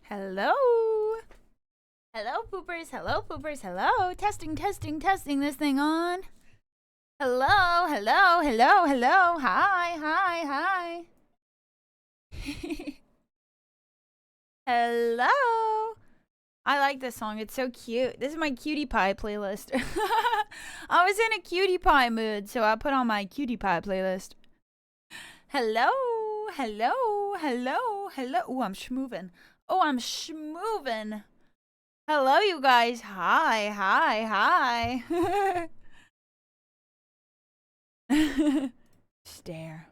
Hello. Hello, poopers. Hello, poopers. Hello. Testing, testing, testing this thing on. Hello, hello, hello, hello. Hi, hi, hi. Hello. I like this song. It's so cute. This is my cutie pie playlist. I was in a cutie pie mood, so I put on my cutie pie playlist. Hello, hello, hello, hello. Oh, I'm schmoovin'. Oh, I'm schmoovin'. Hello, you guys. Hi, hi, hi. Stare.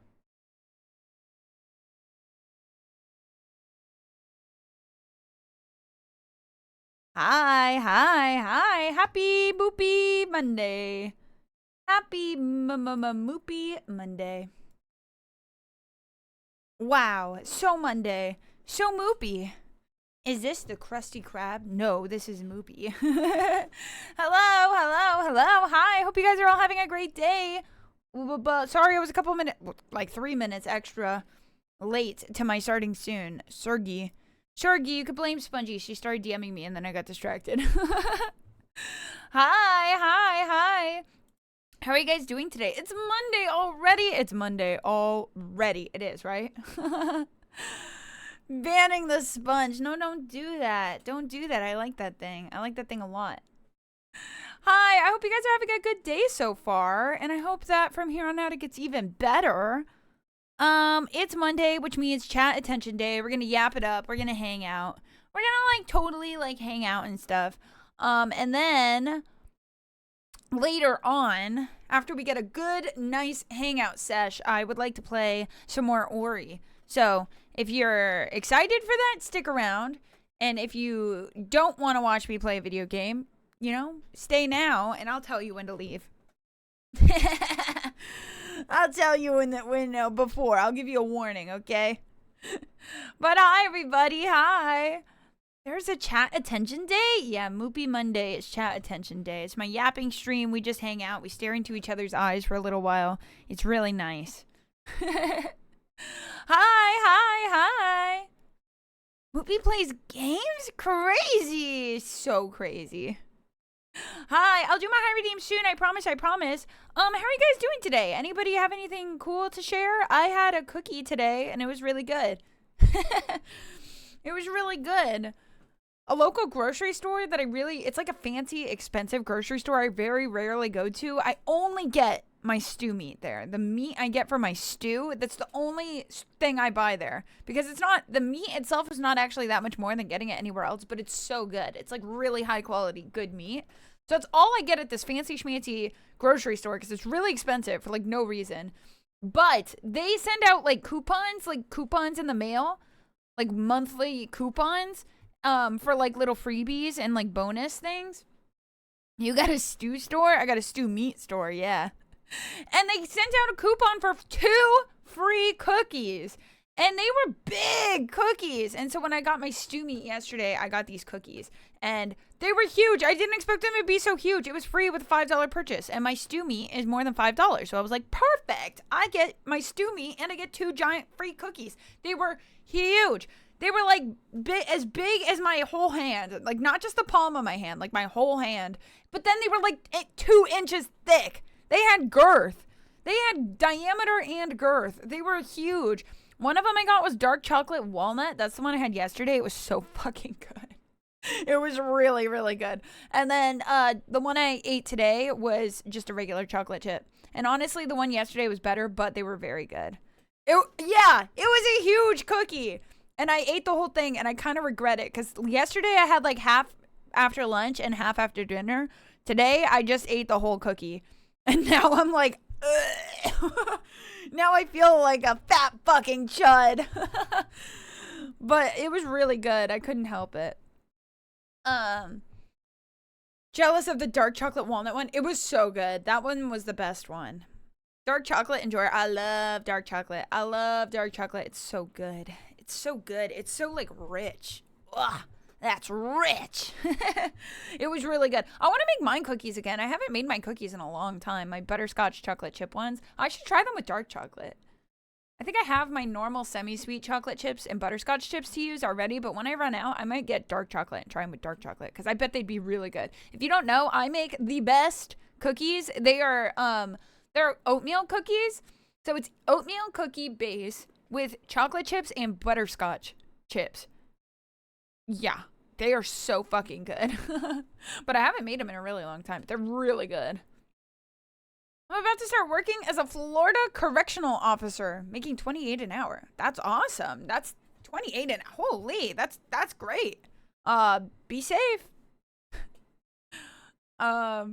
Hi, hi, hi. Happy Moopy Monday. Happy Moopy Monday. Wow, so Monday. So Moopy. Is this the Krusty Krab? No, this is Moopy. Hello, hello, hello. Hi, hope you guys are all having a great day. Sorry, I was a couple minutes, like 3 minutes extra late to my starting soon. Sergi, you could blame Spongy. She started DMing me and then I got distracted. Hi. How are you guys doing today? It's Monday already. It's Monday already. It is, right? Banning the sponge. No, don't do that. Don't do that. I like that thing. I like that thing a lot. Hi, I hope you guys are having a good day so far, and I hope that from here on out it gets even better. It's Monday, which means chat attention day. We're gonna yap it up. We're gonna hang out. We're gonna totally hang out and stuff. And then later on, after we get a good, nice hangout sesh, I would like to play some more Ori. So if you're excited for that, stick around. And if you don't want to watch me play a video game, stay now and I'll tell you when to leave. I'll tell you before. I'll give you a warning, okay? But hi, everybody. Hi. There's a chat attention day? Yeah, Moopy Monday is chat attention day. It's my yapping stream. We just hang out. We stare into each other's eyes for a little while. It's really nice. Hi. Moopy plays games? Crazy. So crazy. Hi, I'll do my high redeem soon. I promise. How are you guys doing today? Anybody have anything cool to share? I had a cookie today and it was really good. It was really good. A local grocery store that it's like a fancy, expensive grocery store I very rarely go to. I only get my stew meat there. The meat I get for my stew, that's the only thing I buy there. Because the meat itself is not actually that much more than getting it anywhere else, but it's so good. It's really high quality, good meat. So that's all I get at this fancy schmancy grocery store because it's really expensive for no reason. But they send out coupons in the mail, monthly coupons. For little freebies and bonus things. You got a stew store? I got a stew meat store, yeah. And they sent out a coupon for 2 free cookies. And they were big cookies. And so when I got my stew meat yesterday, I got these cookies. And they were huge. I didn't expect them to be so huge. It was free with a $5 purchase. And my stew meat is more than $5. So I was like, perfect. I get my stew meat and I get 2 giant free cookies. They were huge. They were as big as my whole hand. Not just the palm of my hand, my whole hand. But then they were 2 inches thick. They had girth. They had diameter and girth. They were huge. One of them I got was dark chocolate walnut. That's the one I had yesterday. It was so fucking good. It was really, really good. And then the one I ate today was just a regular chocolate chip. And honestly, the one yesterday was better, but they were very good. It was a huge cookie. And I ate the whole thing, and I kind of regret it, because yesterday I had half after lunch and half after dinner. Today, I just ate the whole cookie. And now I'm ugh. Now I feel like a fat fucking chud. But it was really good. I couldn't help it. Jealous of the dark chocolate walnut one. It was so good. That one was the best one. Dark chocolate, enjoy. I love dark chocolate. It's so good. It's so good. It's so rich. Ugh, that's rich. It was really good. I want to make mine cookies again. I haven't made my cookies in a long time. My butterscotch chocolate chip ones. I should try them with dark chocolate. I think I have my normal semi-sweet chocolate chips and butterscotch chips to use already, but when I run out, I might get dark chocolate and try them with dark chocolate because I bet they'd be really good. If you don't know, I make the best cookies. They're oatmeal cookies. So it's oatmeal cookie base with chocolate chips and butterscotch chips. Yeah, they are so fucking good. But I haven't made them in a really long time. They're really good. I'm about to start working as a Florida correctional officer, making $28 an hour. That's awesome. That's $28 an hour. Holy, that's great. Be safe. Yeah,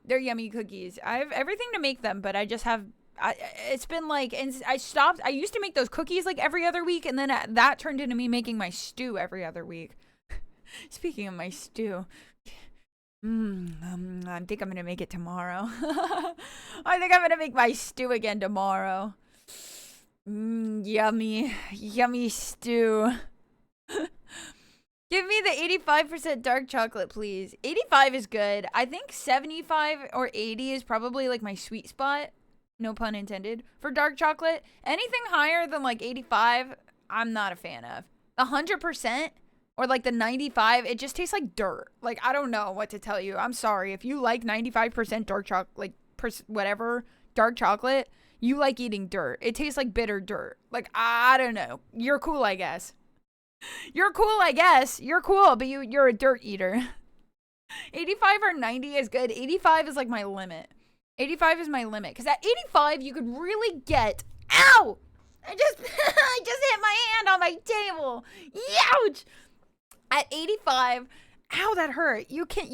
they're yummy cookies. I have everything to make them, but I just have. It's been like, and I stopped. I used to make those cookies like every other week, and then that turned into me making my stew every other week. Speaking of my stew. I think I'm gonna make it tomorrow. I think I'm gonna make my stew again tomorrow. Yummy stew. Give me the 85% dark chocolate, please. 85 is good. I think 75 or 80 is probably like my sweet spot. No pun intended. For dark chocolate, anything higher than like 85, I'm not a fan of. 100%. Or like the 95, it just tastes like dirt. Like, I don't know what to tell you. I'm sorry. If you like 95% dark chocolate, like whatever, dark chocolate, you like eating dirt. It tastes like bitter dirt. Like, I don't know. You're cool, I guess. You're cool, I guess. You're cool, but you're a dirt eater. 85 or 90 is good. 85 is like my limit. 85 is my limit. Because at 85, you could really get... Ow! I just hit my hand on my table. Ouch! At 85, ow, that hurt. You get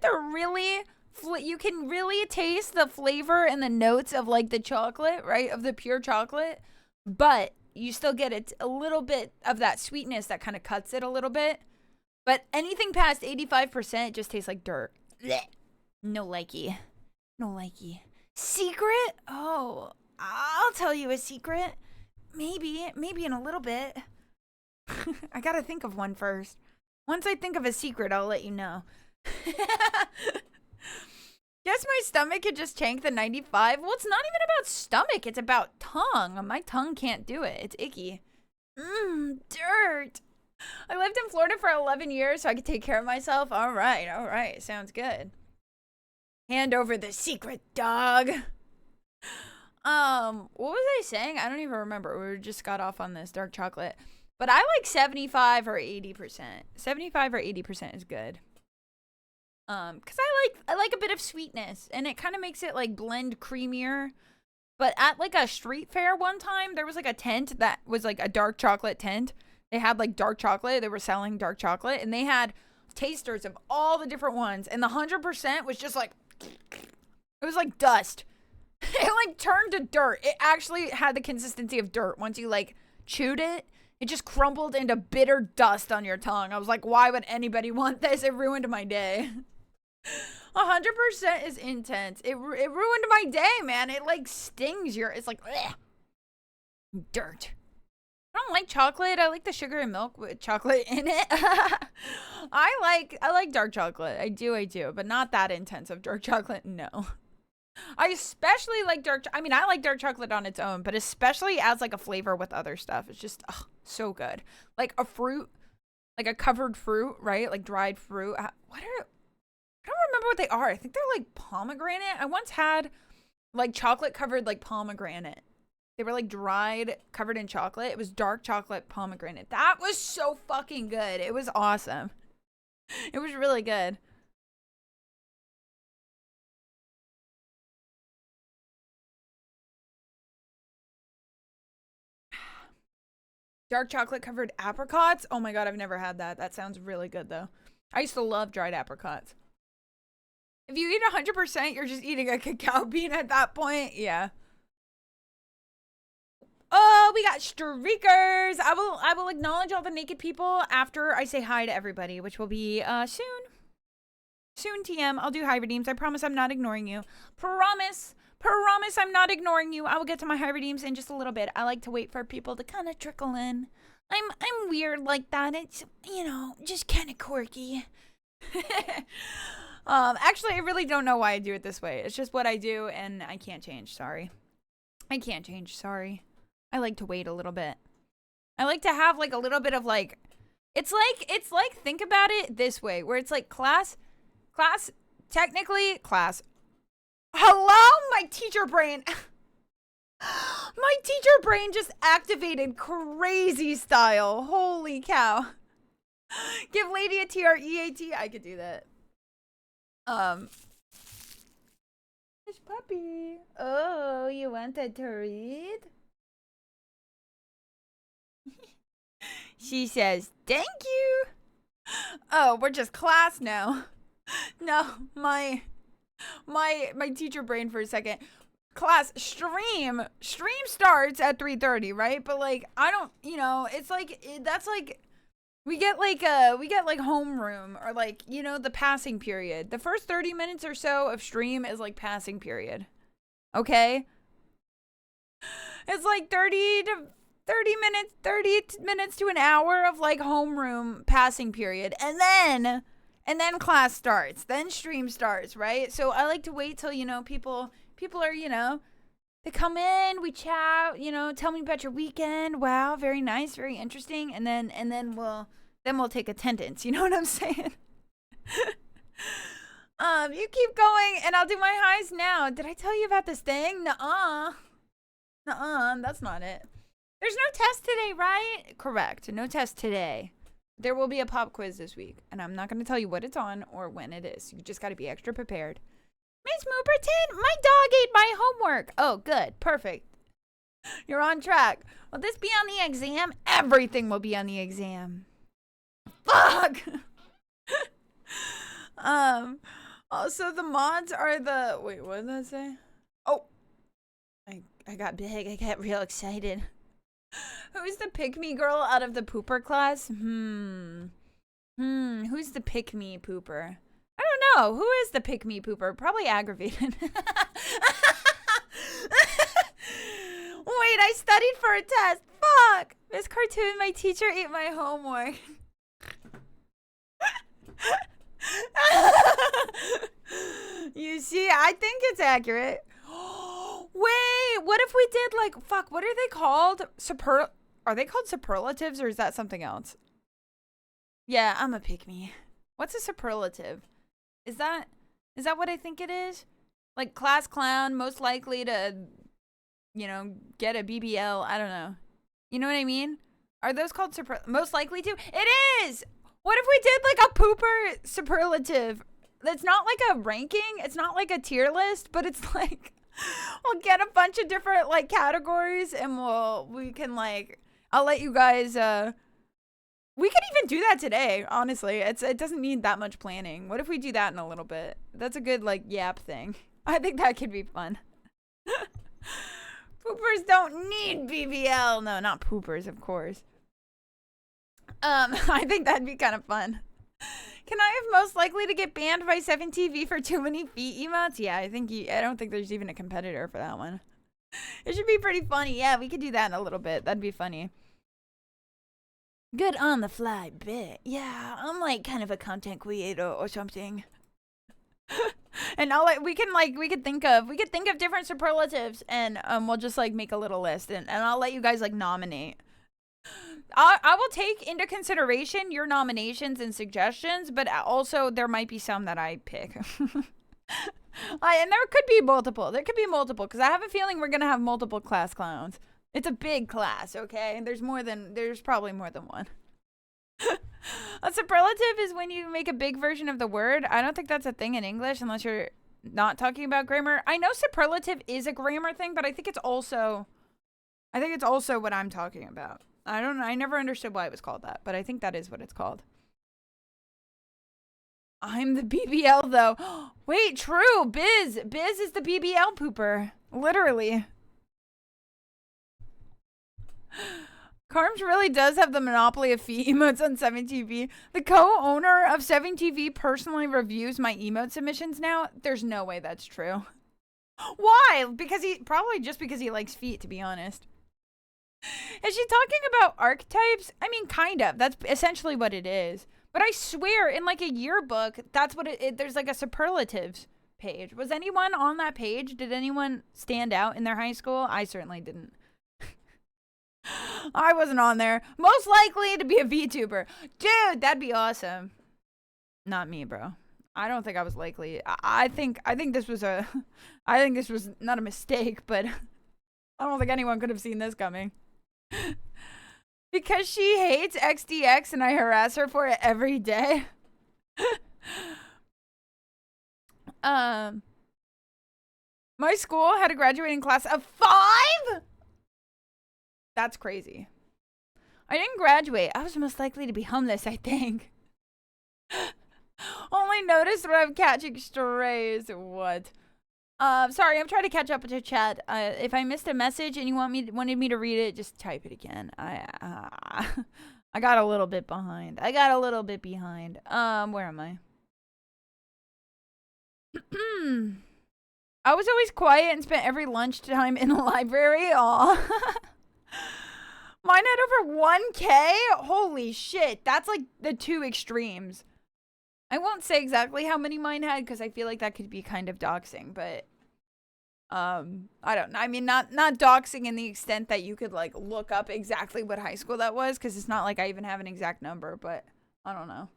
the really, you can really taste the flavor and the notes of like the chocolate, right? Of the pure chocolate, but you still get a little bit of that sweetness that kind of cuts it a little bit. But anything past 85% just tastes like dirt. Blech. No likey. No likey. Secret? Oh, I'll tell you a secret. Maybe in a little bit. I gotta think of one first. Once I think of a secret, I'll let you know. Guess my stomach could just tank the 95. Well, it's not even about stomach. It's about tongue. My tongue can't do it. It's icky. Dirt. I lived in Florida for 11 years, so I could take care of myself. All right. Sounds good. Hand over the secret, dog. What was I saying? I don't even remember. We just got off on this dark chocolate. But I like 75 or 80%. 75 or 80% is good. Cause I like a bit of sweetness, and it kind of makes it like blend creamier. But at like a street fair one time, there was like a tent that was like a dark chocolate tent. They had like dark chocolate. They were selling dark chocolate, and they had tasters of all the different ones. And the 100% was just like, it was like dust. It like turned to dirt. It actually had the consistency of dirt. Once you like chewed it, it just crumbled into bitter dust on your tongue. I was like, why would anybody want this? It ruined my day. 100% is intense. It ruined my day, man. It like stings it's like, ugh. Dirt. I don't like chocolate. I like the sugar and milk with chocolate in it. I like dark chocolate. I do, but not that intense of dark chocolate. No. I especially like I like dark chocolate on its own, but especially as like a flavor with other stuff. It's just so good. Like a fruit, like a covered fruit, right? Like dried fruit. I don't remember what they are. I think they're like pomegranate. I once had like chocolate covered like pomegranate. They were like dried, covered in chocolate. It was dark chocolate pomegranate. That was so fucking good. It was awesome. It was really good. Dark chocolate covered apricots. Oh my god, I've never had that. That sounds really good though. I used to love dried apricots. If you eat 100%, you're just eating a cacao bean at that point. Yeah. Oh, we got streakers. I will acknowledge all the naked people after I say hi to everybody, which will be soon. Soon, TM. I'll do high redeems. I promise I'm not ignoring you. Promise I'm not ignoring you. I will get to my high redeems in just a little bit. I like to wait for people to kind of trickle in. I'm weird like that. It's, just kind of quirky. Actually, I really don't know why I do it this way. It's just what I do, and I can't change. Sorry. I can't change. Sorry. I like to wait a little bit. I like to have like a little bit of like, it's like think about it this way, where it's like class, technically class. Hello, my teacher brain. My teacher brain just activated crazy style. Holy cow. Give lady a TREAT. I could do that. This puppy. Oh, you wanted to read? She says, thank you. Oh, we're just class now. No, my teacher brain for a second. Class stream starts at 3:30, right? But like I don't, it's like that's like we get like homeroom or like, the passing period. The first 30 minutes or so of stream is like passing period. Okay? It's like 30 minutes to an hour of like homeroom passing period. And then class starts. Then stream starts, right? So I like to wait till, people are, they come in, we chat, tell me about your weekend. Wow, very nice, very interesting. And then we'll take attendance. You know what I'm saying? You keep going and I'll do my highs now. Did I tell you about this thing? Nuh-uh, that's not it. There's no test today, right? Correct. No test today. There will be a pop quiz this week, and I'm not going to tell you what it's on or when it is. You just got to be extra prepared. Miss Mooperton, my dog ate my homework. Oh, good. Perfect. You're on track. Will this be on the exam? Everything will be on the exam. Fuck! Also, the mods are the... Wait, what did that say? Oh. I got big. I got real excited. Who's the pick-me girl out of the pooper class? Who's the pick-me pooper? I don't know. Who is the pick-me pooper? Probably aggravated. Wait, I studied for a test. Fuck. This cartoon, my teacher ate my homework. You see, I think it's accurate. Wait, what if we did like, fuck, what are they called? Are they called superlatives or is that something else? Yeah, I'm a pick-me. What's a superlative? Is that what I think it is? Like class clown, most likely to, get a BBL. I don't know. You know what I mean? Are those called most likely to? It is! What if we did like a pooper superlative? It's not like a ranking. It's not like a tier list, but it's like... We'll get a bunch of different like categories and we can like I'll let you guys we could even do that today, honestly. It doesn't need that much planning. What if we do that in a little bit? That's a good like yap thing. I think that could be fun. Poopers don't need BBL. No, not poopers, of course. I think that'd be kind of fun. Can I have most likely to get banned by 7TV for too many feet emotes? Yeah, I don't think there's even a competitor for that one. It should be pretty funny. Yeah, we could do that in a little bit. That'd be funny. Good on the fly bit. Yeah, I'm like kind of a content creator or something. And we could think of different superlatives and we'll just like make a little list and I'll let you guys like nominate. I will take into consideration your nominations and suggestions, but also there might be some that I pick. And there could be multiple. There could be multiple because I have a feeling we're going to have multiple class clowns. It's a big class, okay? There's probably more than one. A superlative is when you make a big version of the word. I don't think that's a thing in English unless you're not talking about grammar. I know superlative is a grammar thing, but I think it's also what I'm talking about. I never understood why it was called that, but I think that is what it's called. I'm the BBL though. Wait, true. Biz is the BBL pooper. Literally. Carms really does have the monopoly of feet emotes on 7TV. The co-owner of 7TV personally reviews my emote submissions now. There's no way that's true. Why? Because he likes feet, to be honest. Is she talking about archetypes? I mean, kind of. That's essentially what it is. But I swear, in like a yearbook, that's what there's like a superlatives page. Was anyone on that page? Did anyone stand out in their high school? I certainly didn't. I wasn't on there. Most likely to be a VTuber. Dude, that'd be awesome. Not me, bro. I don't think I was likely. I think this was I think this was not a mistake, but I don't think anyone could have seen this coming. Because she hates XDX and I harass her for it every day. My school had a graduating class of 5? That's crazy. I didn't graduate. I was most likely to be homeless, I think. Only noticed when I'm catching strays. What? Sorry, I'm trying to catch up with your chat. If I missed a message and you wanted me to read it, just type it again. I got a little bit behind. Where am I? I was always quiet and spent every lunchtime in the library. Aw. Mine had over 1K? Holy shit. That's like the two extremes. I won't say exactly how many mine had because I feel like that could be kind of doxing, but I don't know. I mean, not doxing in the extent that you could like look up exactly what high school that was, because it's not like I even have an exact number, but I don't know.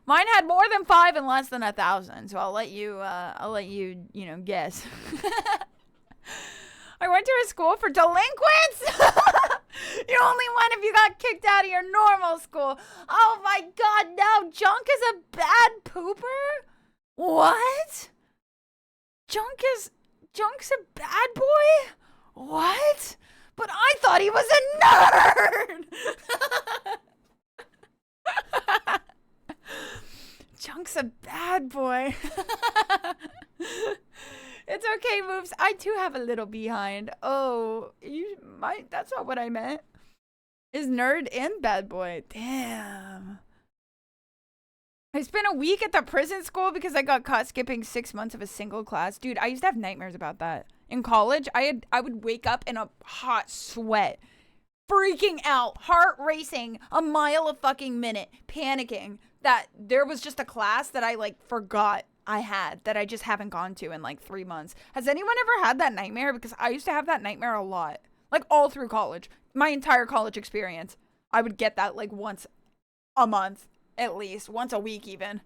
Mine had more than 5 and less than 1,000, so I'll let you guess. I went to a school for delinquents. You're only one if you got kicked out of your normal school. Oh my god, no. Junk is a bad pooper? What? Junk's a bad boy? What? But I thought he was a nerd. Junk's a bad boy. It's okay, Moves. I too have a little behind. Oh, that's not what I meant. Is nerd and bad boy. Damn. I spent a week at the prison school because I got caught skipping 6 months of a single class. Dude, I used to have nightmares about that. In college, I would wake up in a hot sweat, freaking out, heart racing, a mile a fucking minute, panicking that there was just a class that I like forgot I had that I just haven't gone to in like 3 months. Has anyone ever had that nightmare? Because I used to have that nightmare a lot. Like all through college. My entire college experience. I would get that like once a month at least. Once a week even.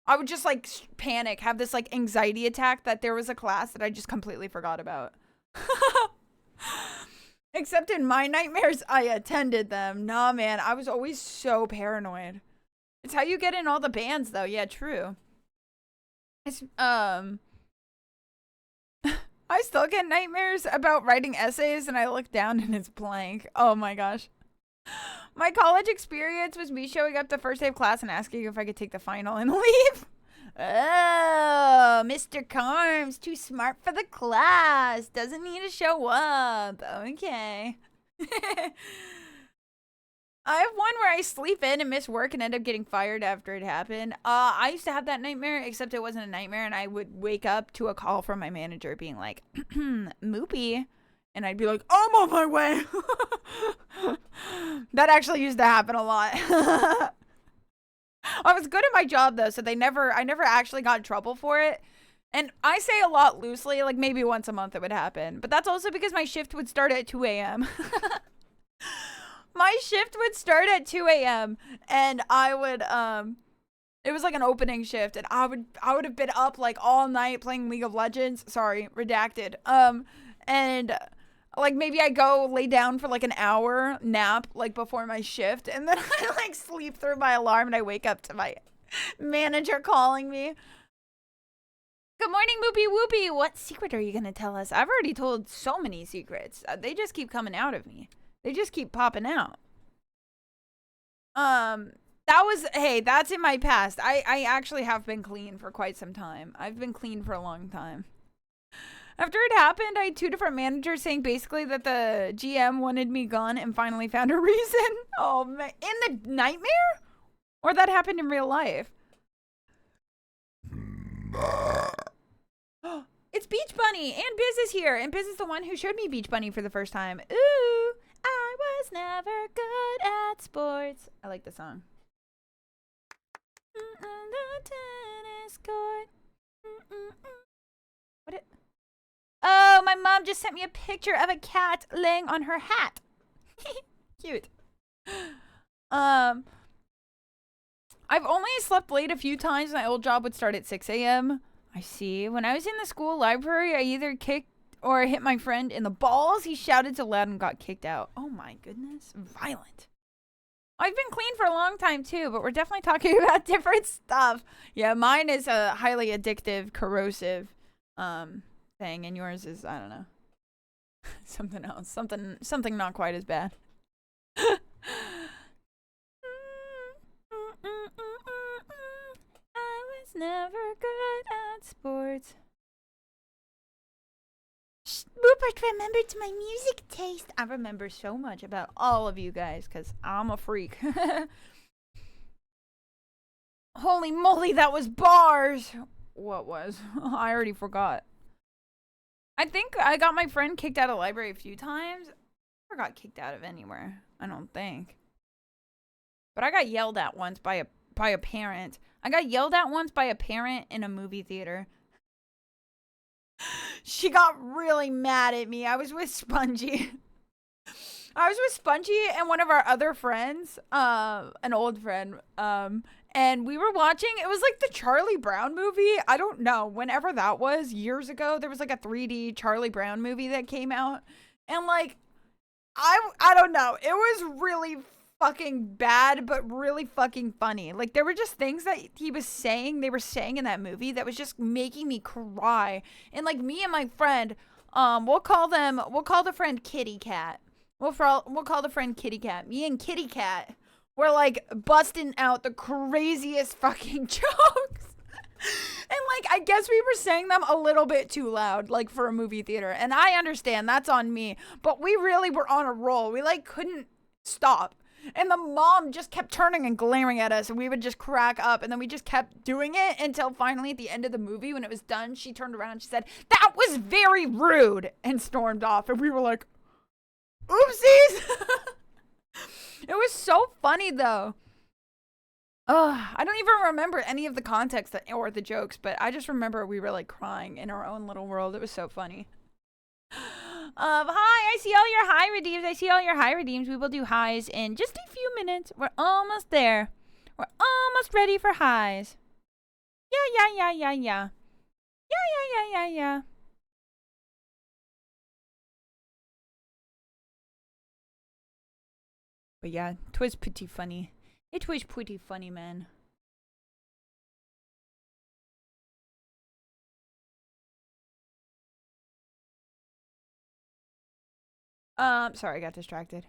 I would just like panic. Have this like anxiety attack that there was a class that I just completely forgot about. Except in my nightmares, I attended them. Nah, man. I was always so paranoid. It's how you get in all the bands though. Yeah, true. I still get nightmares about writing essays and I look down and it's blank. Oh my gosh. My college experience was me showing up the first day of class and asking if I could take the final and leave. Oh, Mr. Carm's too smart for the class. Doesn't need to show up. Okay. I have one where I sleep in and miss work and end up getting fired after it happened. I used to have that nightmare, except it wasn't a nightmare, and I would wake up to a call from my manager being like, Moopy. And I'd be like, I'm on my way. That actually used to happen a lot. I was good at my job, though, so I never actually got in trouble for it. And I say a lot loosely, like maybe once a month it would happen. But that's also because my shift would start at 2 a.m. My shift would start at 2 a.m. and I would, it was like an opening shift, and I would have been up like all night playing League of Legends. Sorry, redacted. And like maybe I go lay down for like an hour nap like before my shift, and then I like sleep through my alarm and I wake up to my manager calling me. Good morning, Moopy Whoopy. What secret are you gonna tell us? I've already told so many secrets. They just keep coming out of me. They just keep popping out. That's in my past. I actually have been clean for quite some time. I've been clean for a long time. After it happened, I had 2 different managers saying basically that the GM wanted me gone and finally found a reason. Oh, man. In the nightmare? Or that happened in real life? It's Beach Bunny, and Biz is here. And Biz is the one who showed me Beach Bunny for the first time. Ooh, I was never good at sports. I like the song. The tennis court. What it? Oh, my mom just sent me a picture of a cat laying on her hat. Cute. I've only slept late a few times. My old job would start at 6 a.m. I see. When I was in the school library, I either kicked or hit my friend in the balls. He shouted so loud and got kicked out. Oh my goodness. Violent. I've been clean for a long time too, but we're definitely talking about different stuff. Yeah, mine is a highly addictive, corrosive thing, and yours is, I don't know, something else. Something not quite as bad. I was never good at sports. Rupert remembered my music taste. I remember so much about all of you guys because I'm a freak. Holy moly, that was bars. What was? I already forgot. I think I got my friend kicked out of the library a few times. I never got kicked out of anywhere. I don't think. But I got yelled at once by a parent. I got yelled at once by a parent in a movie theater. She got really mad at me. I was with Spongy. And one of our other friends, an old friend, and we were watching, it was like the Charlie Brown movie. I don't know, whenever that was, years ago, there was like a 3D Charlie Brown movie that came out. And like, I don't know, it was really fucking bad, but really fucking funny. Like, there were just things that they were saying in that movie that was just making me cry. And like, me and my friend, we'll call the friend Kitty Cat. We'll call the friend Kitty Cat. Me and Kitty Cat were like busting out the craziest fucking jokes. And like, I guess we were saying them a little bit too loud, like for a movie theater. And I understand, that's on me. But we really were on a roll. We like couldn't stop. And the mom just kept turning and glaring at us, and we would just crack up, and then we just kept doing it until finally at the end of the movie, when it was done, she turned around and she said, "That was very rude," and stormed off. And we were like, oopsies. It was so funny though. I don't even remember any of the context or the jokes, but I just remember we were like crying in our own little world. It was so funny. Hi, I see all your high redeems. We will do highs in just a few minutes. We're almost there. We're almost ready for highs. Yeah. But yeah, 'twas pretty funny. It was pretty funny, man. Sorry, I got distracted.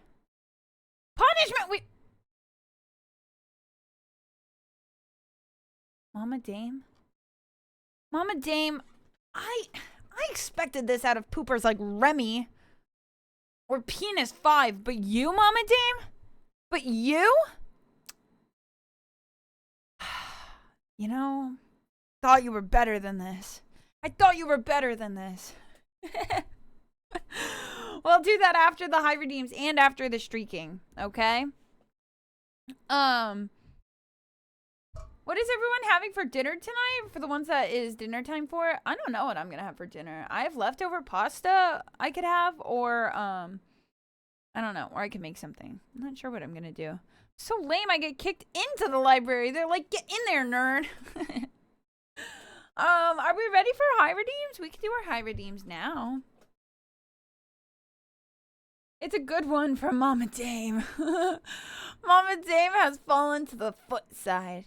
Punishment! Mama Dame? Mama Dame, I expected this out of poopers like Remy. Or Penis 5, but you, Mama Dame? But you? You know, thought you were better than this. I thought you were better than this. We'll do that after the high redeems and after the streaking, okay? What is everyone having for dinner tonight? For the ones that is dinner time for? I don't know what I'm gonna have for dinner. I have leftover pasta I could have, or I don't know, or I could make something. I'm not sure what I'm gonna do. So lame, I get kicked into the library. They're like, get in there, nerd. Are we ready for high redeems? We can do our high redeems now. It's a good one from Mama Dame. Mama Dame has fallen to the foot side.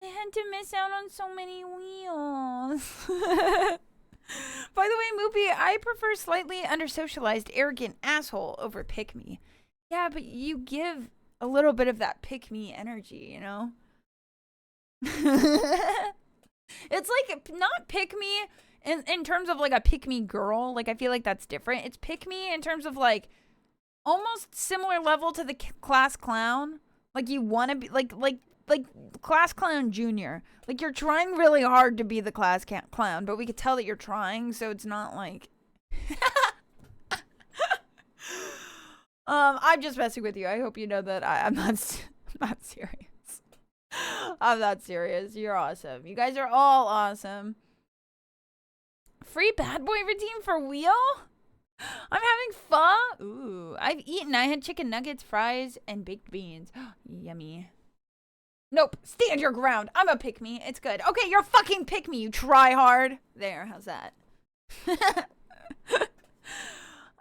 I had to miss out on so many wheels. By the way, Moopy, I prefer slightly undersocialized, arrogant asshole over pick-me. Yeah, but you give a little bit of that pick-me energy, you know? It's like, not pick-me in terms of like a pick-me girl. Like, I feel like that's different. It's pick-me in terms of like, almost similar level to the class clown. Like, you want to be, like class clown junior. Like, you're trying really hard to be the class clown, but we could tell that you're trying, so it's not like I'm just messing with you. I hope you know that I'm not I'm not serious. I'm not serious. You're awesome. You guys are all awesome. Free bad boy routine for wheel? I'm having fun. Ooh, I've eaten. I had chicken nuggets, fries, and baked beans. Yummy. Nope. Stand your ground. I'm a pick me. It's good. Okay, you're a fucking pick me, you try hard. There, how's that?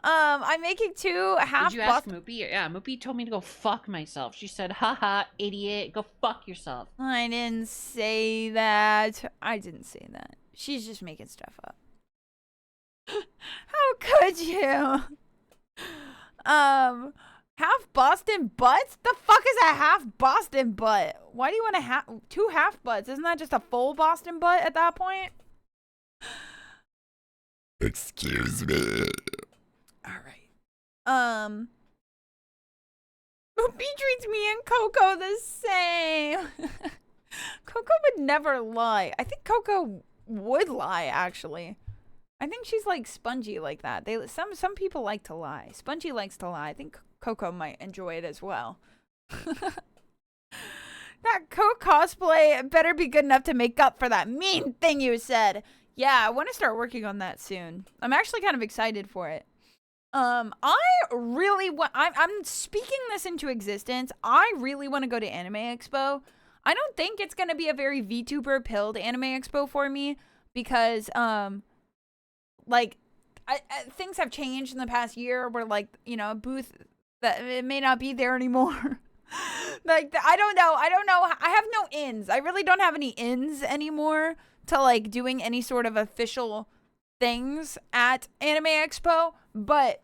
I'm making 2 half. Did you ask Moopy? Yeah, Moopy told me to go fuck myself. She said, haha, idiot, go fuck yourself. I didn't say that. I didn't say that. She's just making stuff up. How could you? Half Boston butts? The fuck is a half Boston butt? Why do you want to 2 half butts? Isn't that just a full Boston butt at that point? Excuse me. Alright. Moopy treats me and Coco the same. Coco would never lie. I think Coco would lie, actually. I think she's like spongy like that. Some people like to lie. Spongy likes to lie. I think Coco might enjoy it as well. That Coke cosplay better be good enough to make up for that mean thing you said. Yeah, I want to start working on that soon. I'm actually kind of excited for it. I really want. I'm speaking this into existence. I really want to go to Anime Expo. I don't think it's gonna be a very VTuber pilled Anime Expo for me because like things have changed in the past year where like, you know, a booth that it may not be there anymore. Like I don't know. I have no ins. I really don't have any ins anymore to like doing any sort of official things at Anime Expo, but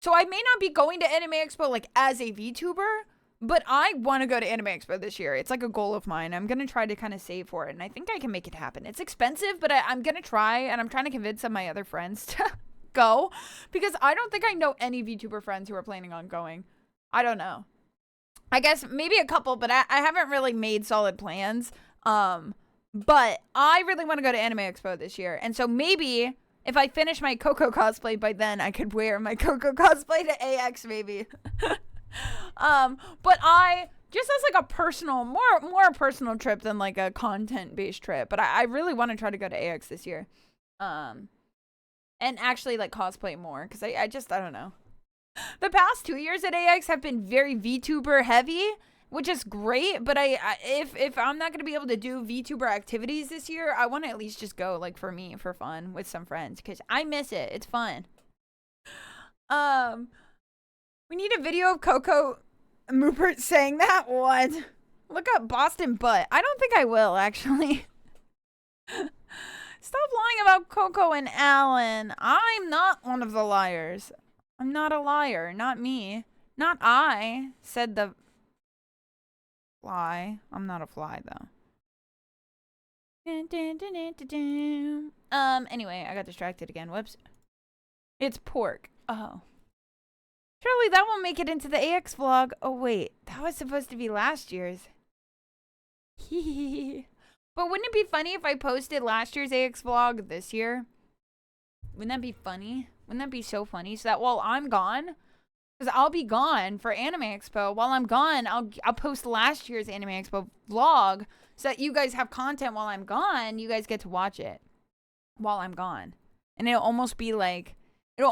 so I may not be going to Anime Expo like as a VTuber, but I want to go to Anime Expo this year. It's like a goal of mine. I'm going to try to kind of save for it, and I think I can make it happen. It's expensive, but I'm going to try, and I'm trying to convince some of my other friends to go, because I don't think I know any VTuber friends who are planning on going. I don't know. I guess maybe a couple, but I haven't really made solid plans. But I really want to go to Anime Expo this year, and so maybe if I finish my Coco cosplay by then, I could wear my Coco cosplay to AX maybe. But I just as like a personal, more a personal trip than like a content based trip. But I really want to try to go to AX this year, and actually like cosplay more because I don't know. The past 2 years at AX have been very VTuber heavy, which is great. But if I'm not gonna be able to do VTuber activities this year, I want to at least just go like for me for fun with some friends because I miss it. It's fun. We need a video of Coco Moopert saying that. What? Look up Boston butt. I don't think I will, actually. Stop lying about Coco and Alan. I'm not one of the liars. I'm not a liar. Not me. Not I said the fly. I'm not a fly, though. Anyway, I got distracted again. Whoops. It's pork. Oh. Surely that won't make it into the AX vlog. Oh, wait. That was supposed to be last year's. But wouldn't it be funny if I posted last year's AX vlog this year? Wouldn't that be funny? Wouldn't that be so funny? So that while I'm gone, because I'll be gone for Anime Expo. While I'm gone, I'll post last year's Anime Expo vlog so that you guys have content while I'm gone. You guys get to watch it while I'm gone. And it'll almost be like, you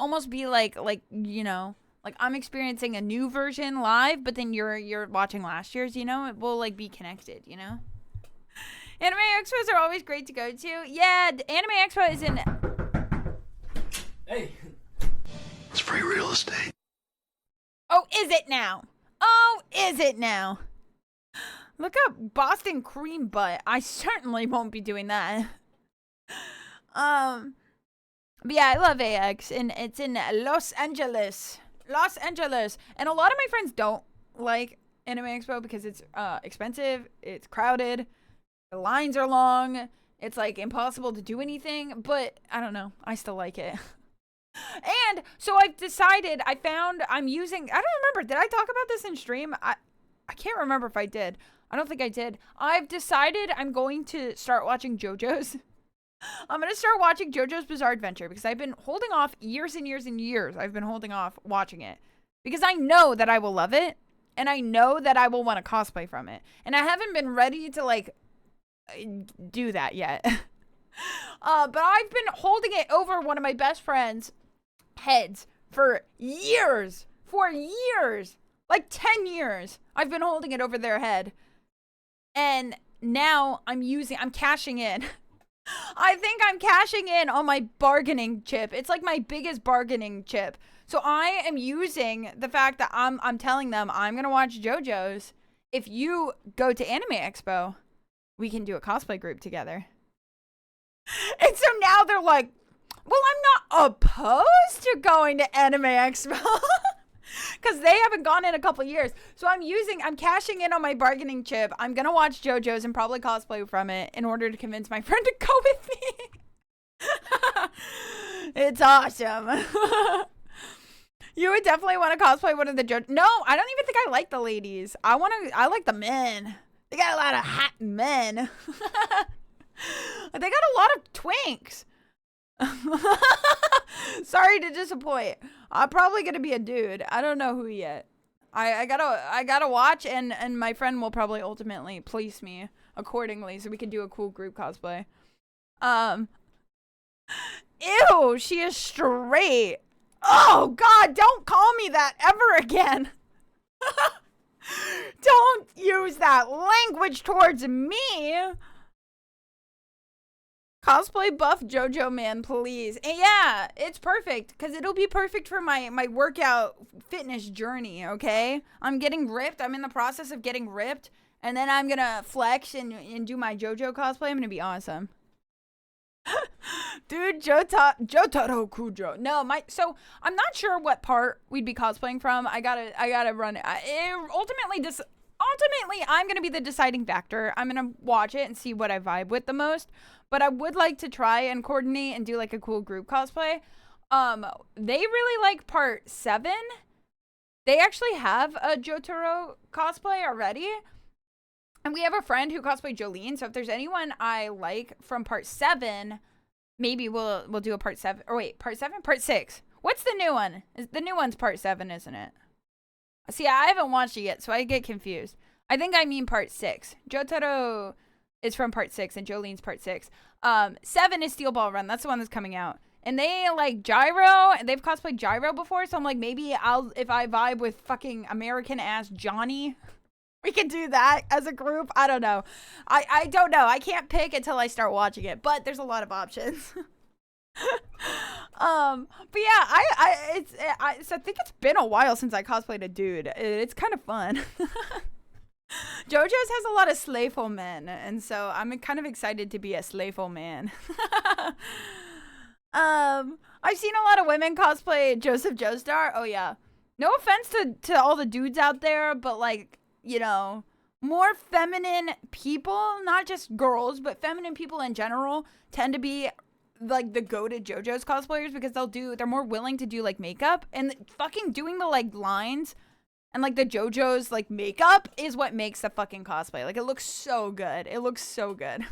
know, like I'm experiencing a new version live, but then you're watching last year's, you know? It will like be connected, you know? Anime Expos are always great to go to. Yeah, Anime Expo is in... Hey. It's free real estate. Oh, is it now? Oh, is it now? Look up Boston cream butt. I certainly won't be doing that. But yeah, I love AX, and it's in Los Angeles. Los Angeles. And a lot of my friends don't like Anime Expo because it's expensive, it's crowded, the lines are long, it's like impossible to do anything, but I don't know, I still like it. And so I've decided, I'm using, I don't remember, did I talk about this in stream? I can't remember if I did. I don't think I did. I've decided I'm going to start watching JoJo's. I'm going to start watching JoJo's Bizarre Adventure because I've been holding off years and years and years. I've been holding off watching it because I know that I will love it, and I know that I will want to cosplay from it. And I haven't been ready to like do that yet. But I've been holding it over one of my best friends' heads for years. Like 10 years. I've been holding it over their head. And now I'm cashing in. I think I'm cashing in on my bargaining chip. It's like my biggest bargaining chip. So I am using the fact that I'm telling them I'm going to watch JoJo's. If you go to Anime Expo, we can do a cosplay group together. And so now they're like, well, I'm not opposed to going to Anime Expo. Because they haven't gone in a couple years. So I'm cashing in on my bargaining chip. I'm going to watch JoJo's and probably cosplay from it in order to convince my friend to go with me. It's awesome. You would definitely want to cosplay one of the JoJo. No, I don't even think I like the ladies. I like the men. They got a lot of hot men. They got a lot of twinks. Sorry to disappoint. I'm probably gonna be a dude. I don't know who yet. I gotta watch, and my friend will probably ultimately place me accordingly so we can do a cool group cosplay. Ew, she is straight. Oh God, don't call me that ever again. Don't use that language towards me. Cosplay buff JoJo man, please. And yeah, it's perfect because it'll be perfect for my workout fitness journey, okay? I'm getting ripped. I'm in the process of getting ripped. And then I'm going to flex and do my JoJo cosplay. I'm going to be awesome. Dude, Jotaro Kujo. No, so I'm not sure what part we'd be cosplaying from. I gotta run it. Ultimately, I'm going to be the deciding factor. I'm going to watch it and see what I vibe with the most. But I would like to try and coordinate and do like a cool group cosplay. They really like part 7. They actually have a Jotaro cosplay already. And we have a friend who cosplayed Jolene. So if there's anyone I like from part 7, maybe we'll do a part 7. Or wait, part 7? Part 6. What's the new one? The new one's part 7, isn't it? See, I haven't watched it yet, so I get confused. I think I mean part 6. Jotaro is from part 6 and Jolene's part 6. 7 is Steel Ball Run. That's the one that's coming out. And they like Gyro, and they've cosplayed Gyro before, so I'm like, maybe if I vibe with fucking American ass Johnny, we can do that as a group. I don't know. I don't know. I can't pick until I start watching it, but there's a lot of options. But yeah, I think it's been a while since I cosplayed a dude. It's kind of fun. JoJo's has a lot of slayful men, and so I'm kind of excited to be a slayful man. I've seen a lot of women cosplay Joseph Joestar. Oh yeah. No offense to all the dudes out there, but like, you know, more feminine people, not just girls, but feminine people in general tend to be like the go-to JoJo's cosplayers because they're more willing to do like makeup, and fucking doing the like lines and like the JoJo's like makeup is what makes the fucking cosplay. Like it looks so good. It looks so good.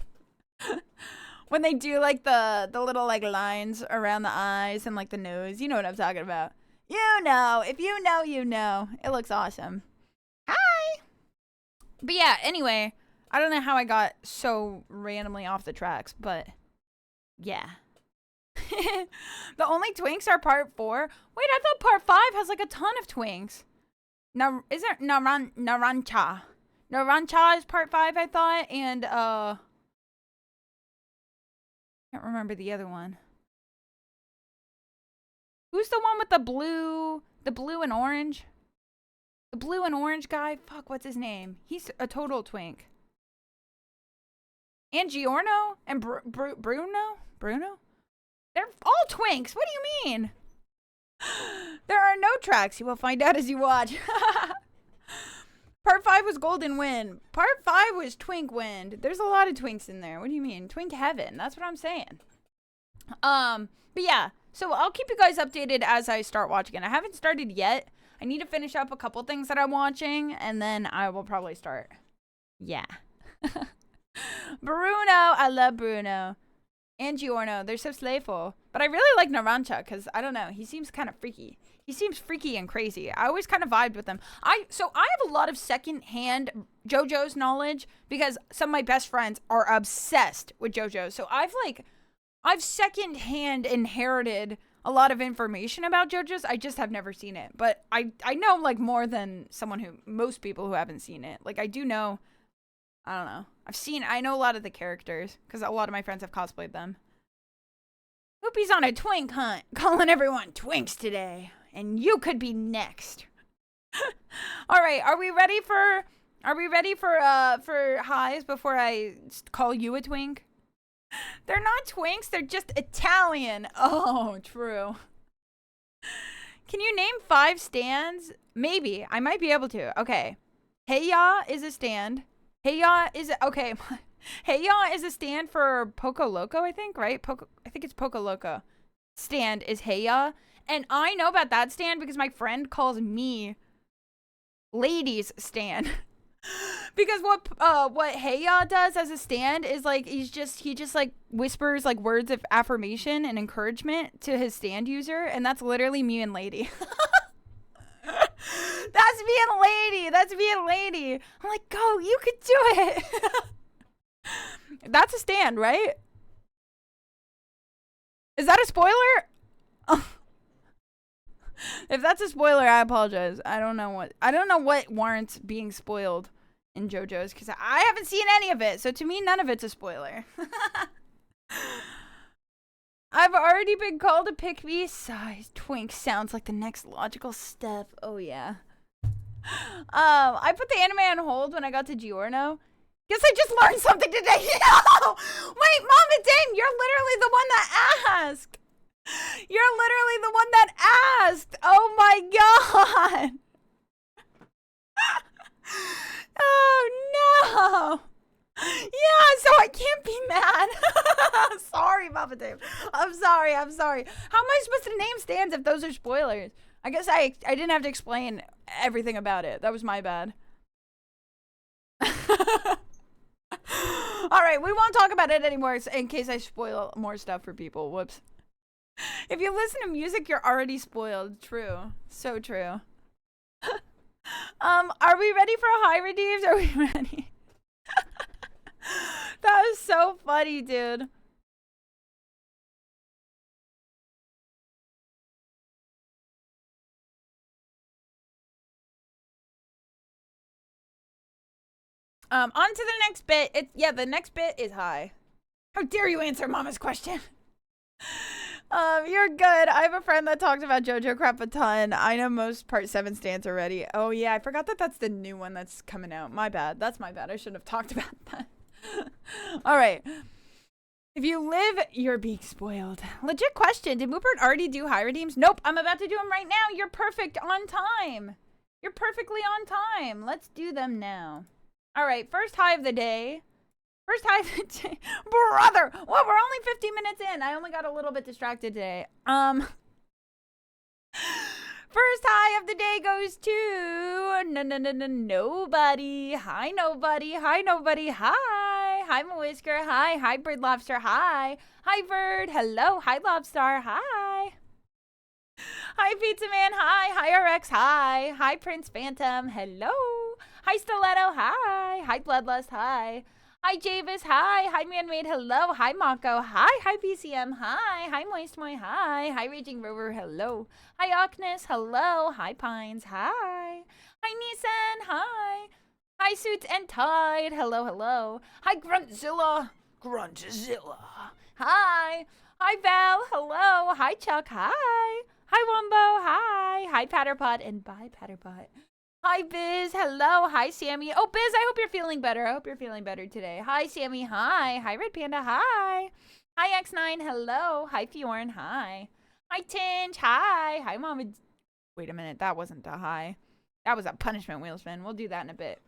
When they do like the little like lines around the eyes and like the nose, you know what I'm talking about. You know, if you know, you know. It looks awesome. Hi. But yeah, anyway, I don't know how I got so randomly off the tracks, but yeah. The only twinks are part 4. Wait, I thought part 5 has like a ton of twinks. Now, isn't Narancha? Narancha is part 5, I thought, and I can't remember the other one. Who's the one with the blue and orange? The blue and orange guy? Fuck, what's his name? He's a total twink. And Giorno? And Bruno? Bruno? They're all twinks. What do you mean? There are no tracks. You will find out as you watch. Part 5 was Golden Wind. Part 5 was Twink Wind. There's a lot of twinks in there. What do you mean? Twink Heaven. That's what I'm saying. But yeah. So I'll keep you guys updated as I start watching it. I haven't started yet. I need to finish up a couple things that I'm watching, and then I will probably start. Yeah. Bruno. I love Bruno. And Giorno. They're so slayful. But I really like Narancha because, I don't know, he seems kind of freaky. He seems freaky and crazy. I always kind of vibed with him. So I have a lot of secondhand JoJo's knowledge because some of my best friends are obsessed with JoJo. So I've secondhand inherited a lot of information about JoJo's. I just have never seen it. But I know like more than most people who haven't seen it. Like I do know, I don't know. I know a lot of the characters because a lot of my friends have cosplayed them. Moopy's on a twink hunt, calling everyone twinks today. And you could be next. All right, are we ready for highs before I call you a twink? They're not twinks, they're just Italian. Oh, true. Can you name 5 stands? Maybe. I might be able to. Okay. Hey Ya is a stand. Hey Ya is okay. Hey Ya is a stand for Poco Loco, I think, right? I think it's Poco Loco. Stand is Hey Ya. And I know about that stand because my friend calls me ladies stand. Because what Hey Ya does as a stand is like he just like whispers like words of affirmation and encouragement to his stand user, and that's literally me and lady. That's being lady. I'm like, go, you could do it. That's a stand, right? Is that a spoiler? If that's a spoiler, I apologize. I don't know what warrants being spoiled in JoJo's because I haven't seen any of it. So to me, none of it's a spoiler. I've already been called a pick-me size. Twink sounds like the next logical step. Oh yeah. I put the anime on hold when I got to Giorno. Guess I just learned something today. No! Wait, Mama Dame, you're literally the one that asked. You're literally the one that asked. Oh my god. Oh no. Yeah, so I can't be mad. Sorry, Mama Dave. I'm sorry. How am I supposed to name stands if those are spoilers? I guess I didn't have to explain everything about it. That was my bad. Alright, we won't talk about it anymore in case I spoil more stuff for people. Whoops. If you listen to music, you're already spoiled. True. So true. Are we ready for high redeems? Are we ready? That was so funny, dude. On to the next bit. The next bit is high. How dare you answer Mama's question? You're good. I have a friend that talks about JoJo crap a ton. I know most part 7 stands already. Oh yeah, I forgot that that's the new one that's coming out. My bad. That's my bad. I should have talked about that. All right. If you live, you're being spoiled. Legit question. Did Moopert already do high redeems? Nope. I'm about to do them right now. You're perfect on time. You're perfectly on time. Let's do them now. All right. First high of the day. Brother. Well, we're only 50 minutes in. I only got a little bit distracted today. First high of the day goes to nobody. Hi, nobody. Hi, nobody. Hi, Whisker. Hi, Bird Lobster. Hi, Bird. Hello. Hi, Lobster. Hi, Pizza Man. Hi, RX. Hi, Prince Phantom. Hello. Hi, Stiletto. Hi, Bloodlust. Hi, Javis. Hi, Man-Made. Hello. Hi, Mako. Hi, BCM. Hi, Moist Moy. Hi, Raging Rover. Hello. Hi, Oknus. Hello. Hi, Pines. Hi, Nissan. Hi, Suits and Tide. Hello. Hi, Gruntzilla. Hi, Val. Hello. Hi, Chuck. Hi, Wumbo. Hi, Patterpot. And bye, Patterpot. Hi, Biz. Hello. Hi, Sammy. Oh, Biz, I hope you're feeling better. I hope you're feeling better today. Hi, Sammy. Hi, Red Panda. Hi, X9. Hello. Hi, Fjorn. Hi, Tinge. Hi, Mama. Wait a minute. That wasn't a hi. That was a punishment wheel spin. We'll do that in a bit.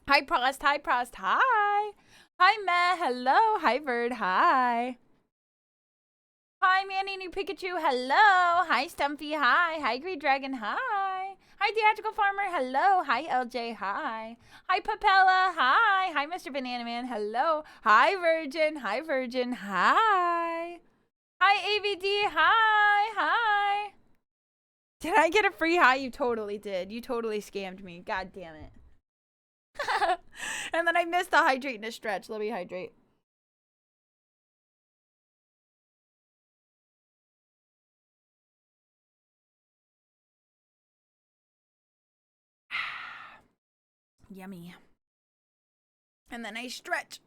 Hi, Prost. Hi, Meh. Hello. Hi, Bird. Hi, Manny New Pikachu. Hello. Hi, Stumpy. Hi, Green Dragon. Hi, Hi, Theatrical Farmer. Hello. Hi, LJ. Hi. Hi, Papella. Hi. Hi, Mr. Banana Man. Hello. Hi, Virgin. Hi, Virgin. Hi. Hi, AVD. Hi. Hi. Did I get a free hi? You totally did. You totally scammed me. God damn it. And then I missed the hydrate and a stretch. Let me hydrate. Yummy. And then I stretch.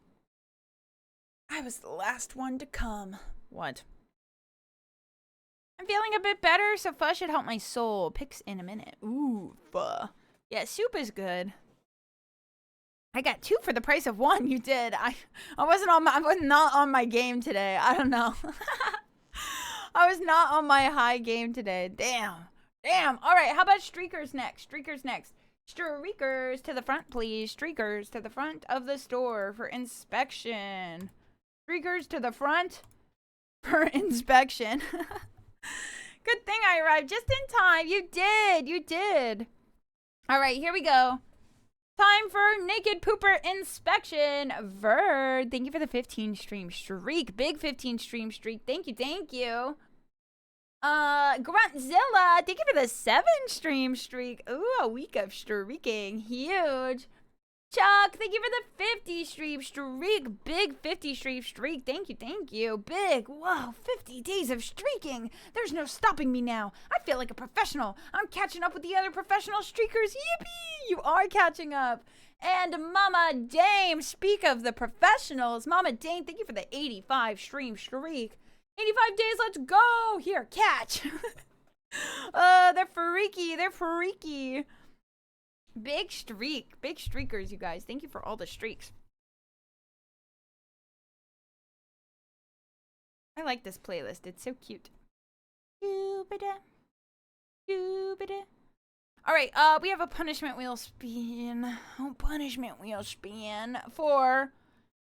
I was the last one to come. What? I'm feeling a bit better, so pho should help my soul. Picks in a minute. Ooh, pho. Yeah, soup is good. I got 2 for the price of 1. You did. I was not on my game today. I don't know. I was not on my high game today. Damn. Damn. All right, how about streakers next? Streakers next. Streakers to the front, please. Streakers to the front of the store for inspection. Streakers to the front for inspection. Good thing I arrived just in time. You did. You did. All right, here we go. Time for Naked Pooper inspection. Verd, thank you for the 15 stream streak. Big 15 stream streak. Thank you, thank you. Gruntzilla, thank you for the 7 stream streak. Ooh, a week of streaking. Huge. Chuck, thank you for the 50 stream streak. Big 50 stream streak. Thank you, thank you. Big. Whoa, 50 days of streaking. There's no stopping me now. I feel like a professional. I'm catching up with the other professional streakers. Yippee! You are catching up. And Mama Dame, speak of the professionals. Mama Dame, thank you for the 85 stream streak. 85 days, let's go. Here, catch. They're freaky. They're freaky. Big streak. Big streakers, you guys. Thank you for all the streaks. I like this playlist. It's so cute. Alright, we have a punishment wheel spin. Oh, punishment wheel spin for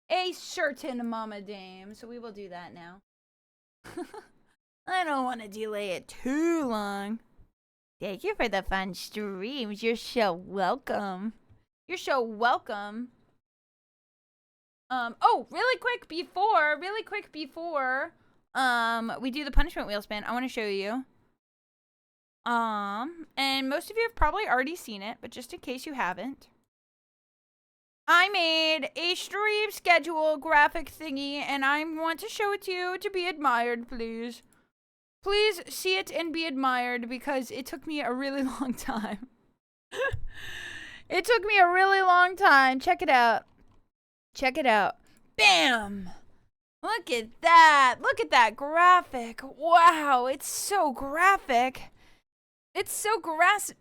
a certain Mama Dame. So we will do that now. I don't want to delay it too long. Thank you for the fun streams. You're so welcome. You're so welcome. Oh, really quick before we do the punishment wheel spin, I want to show you. And most of you have probably already seen it, but just in case you haven't, I made a stream schedule graphic thingy, and I want to show it to you to be admired, please. Please see it and be admired, because it took me a really long time. It took me a really long time. Check it out. Check it out. Bam! Look at that. Look at that graphic. Wow, it's so graphic. It's so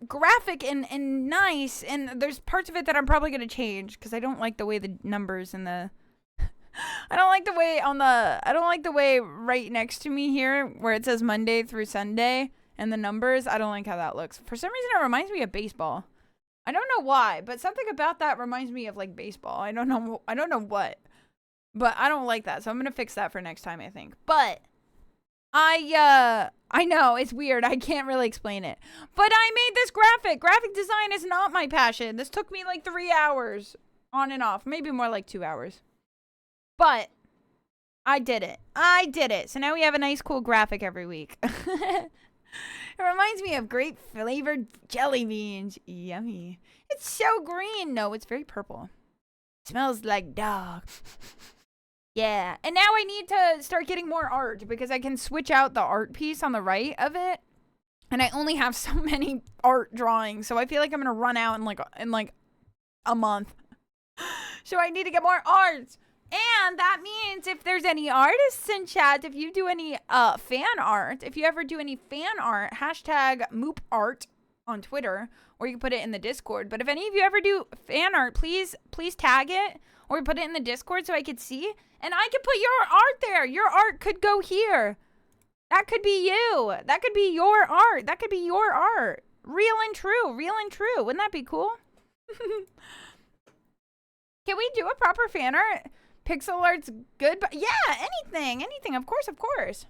graphic and nice, and there's parts of it that I'm probably going to change, because I don't like the way the numbers and the... I don't like the way right next to me here, where it says Monday through Sunday, and the numbers, I don't like how that looks. For some reason, it reminds me of baseball. I don't know why, but something about that reminds me of, like, baseball. I don't know what. But I don't like that, so I'm going to fix that for next time, I think. But... I know, it's weird. I can't really explain it. But I made this graphic. Graphic design is not my passion. This took me like 3 hours on and off. Maybe more like 2 hours. But I did it. I did it. So now we have a nice, cool graphic every week. It reminds me of grape flavored jelly beans. Yummy. It's so green. No, it's very purple. It smells like dog. Yeah, and now I need to start getting more art, because I can switch out the art piece on the right of it, and I only have so many art drawings, so I feel like I'm gonna run out in like a month. So I need to get more art, and that means if there's any artists in chat, if you do any fan art, if you ever do any fan art, hashtag #MoopArt on Twitter, or you can put it in the Discord. But if any of you ever do fan art, please tag it or put it in the Discord so I could see. And I could put your art there. Your art could go here. That could be you. That could be your art. That could be your art. Real and true. Real and true. Wouldn't that be cool? Can we do a proper fan art? Pixel art's good. But yeah, anything. Anything. Of course, of course.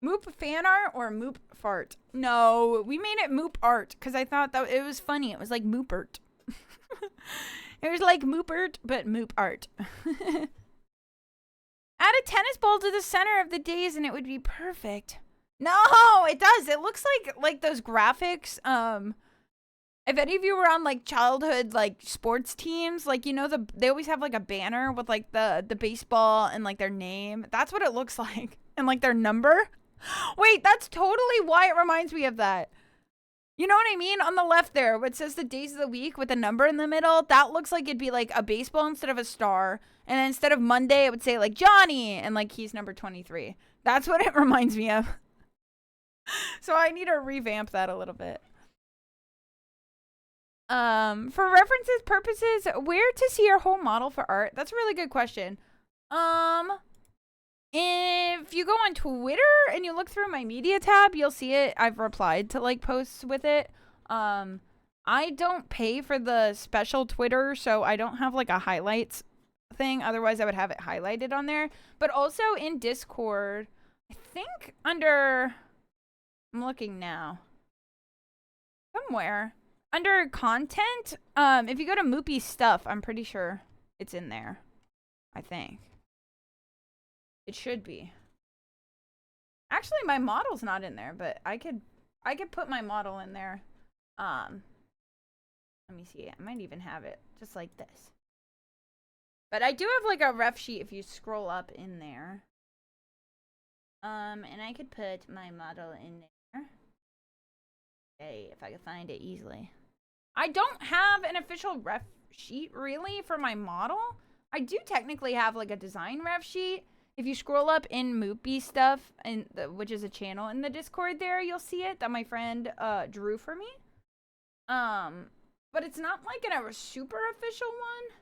Moop fan art or Moop fart? No, we made it Moop art because I thought that it was funny. It was like Moopert. It was like Moopert, but Moop art. Add a tennis ball to the center of the days and it would be perfect. No, it does. It looks like those graphics. If any of you were on like childhood like sports teams, like they always have like a banner with like the baseball and like their name. That's what it looks like. And like their number. Wait, that's totally why it reminds me of that. You know what I mean? On the left there, where it says the days of the week with a number in the middle, that looks like it'd be like a baseball instead of a star. And then instead of Monday, it would say like Johnny and like he's number 23. That's what it reminds me of. So I need to revamp that a little bit. For references purposes, where to see your whole model for art? That's a really good question. If you go on Twitter and you look through my media tab, you'll see it. I've replied to like posts with it. I don't pay for the special Twitter, so I don't have like a highlights thing. Otherwise, I would have it highlighted on there. But also in Discord, I think under, I'm looking now, somewhere under content. If you go to Moopy stuff, I'm pretty sure it's in there. I think. It should be. Actually, my model's not in there, but I could put my model in there. Let me see. I might even have it just like this. But I do have like a ref sheet if you scroll up in there. And I could put my model in there. Okay, if I could find it easily. I don't have an official ref sheet really for my model. I do technically have like a design ref sheet. If you scroll up in Moopy stuff, which is a channel in the Discord there, you'll see it that my friend drew for me. But it's not like a super official one.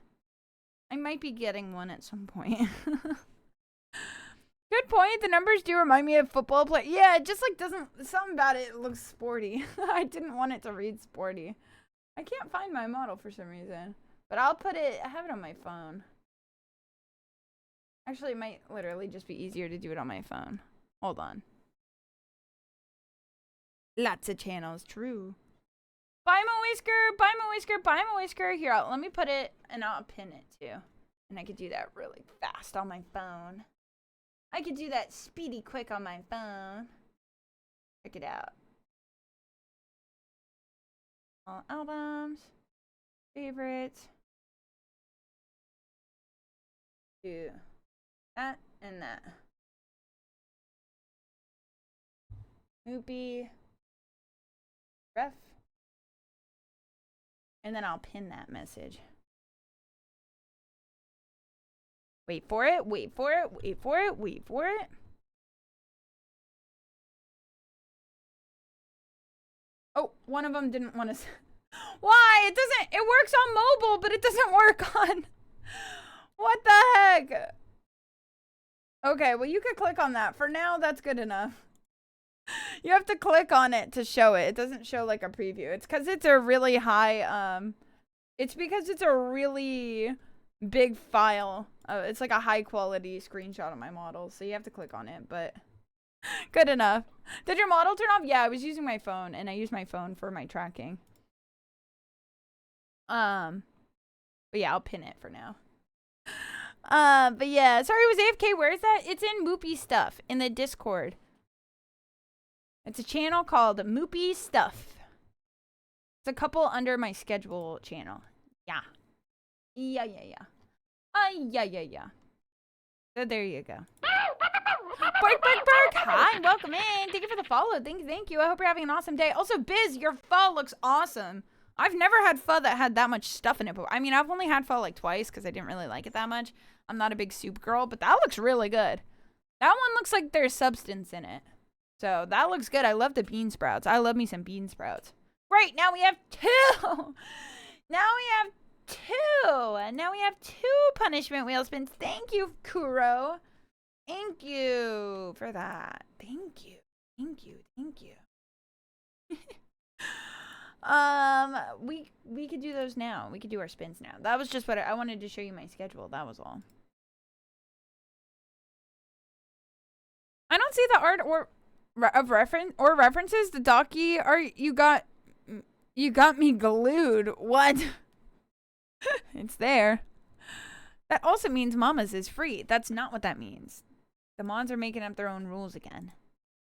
I might be getting one at some point. Good point. The numbers do remind me of football play. Yeah, it just like doesn't, something about it looks sporty. I didn't want it to read sporty. I can't find my model for some reason. But I'll put it, I have it on my phone. Actually, it might literally just be easier to do it on my phone. Hold on. Lots of channels, true. Bye, my whisker, bye, my whisker, bye, my whisker. Here, let me put it, and I'll pin it, too. And I could do that really fast on my phone. I could do that speedy quick on my phone. Check it out. All albums. Favorites. Do that and that. Moopy. Ref. And then I'll pin that message. Wait for it, wait for it, wait for it, wait for it. Oh, one of them didn't want to. Why? It doesn't, it works on mobile, but it doesn't work on. What the heck? Okay, well, you could click on that. For now, that's good enough. You have to click on it to show it. It doesn't show like a preview. It's because it's a really high, it's because it's a really big file. It's like a high quality screenshot of my model, so you have to click on it, but good enough. Did your model turn off? Yeah, I was using my phone, and I use my phone for my tracking. But yeah, I'll pin it for now. But yeah, sorry, it was AFK. Where is that? It's in Moopy Stuff in the Discord. It's a channel called Moopy Stuff. It's a couple under my schedule channel. Yeah. Yeah. Yeah. So there you go. Bark. Hi, welcome in. Thank you for the follow. Thank you. I hope you're having an awesome day. Also, Biz, your pho looks awesome. I've never had pho that had that much stuff in it before. I mean, I've only had pho like twice because I didn't really like it that much. I'm not a big soup girl, but that looks really good. That one looks like there's substance in it. So that looks good. I love the bean sprouts. I love me some bean sprouts. Great. Now we have two. Now we have two punishment wheel spins. Thank you, Kuro. Thank you for that. Thank you. We could do those now. We could do our spins now. That was just what I wanted to show you my schedule. That was all. I don't see the art or of references. The docky are you got me glued. What? It's there. That also means Mama's is free. That's not what that means. The mods are making up their own rules again.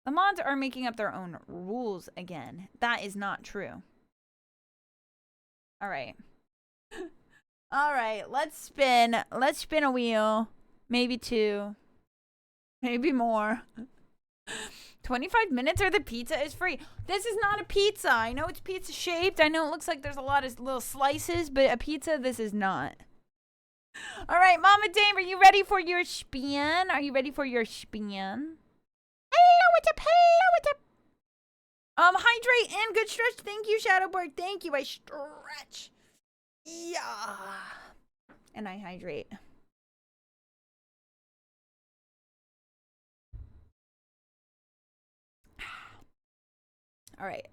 The mods are making up their own rules again. That is not true. All right. All right, let's spin. Let's spin a wheel. Maybe 2. Maybe more. 25 minutes or the pizza is free. This is not a pizza. I know it's pizza shaped. I know it looks like there's a lot of little slices, but a pizza, this is not. All right, Mama Dame, are you ready for your spin? Are you ready for your spin? Hey, what's up? Hey, what's up? Hydrate and good stretch. Thank you, Shadowboard. Thank you. I stretch. Yeah. And I hydrate. All right.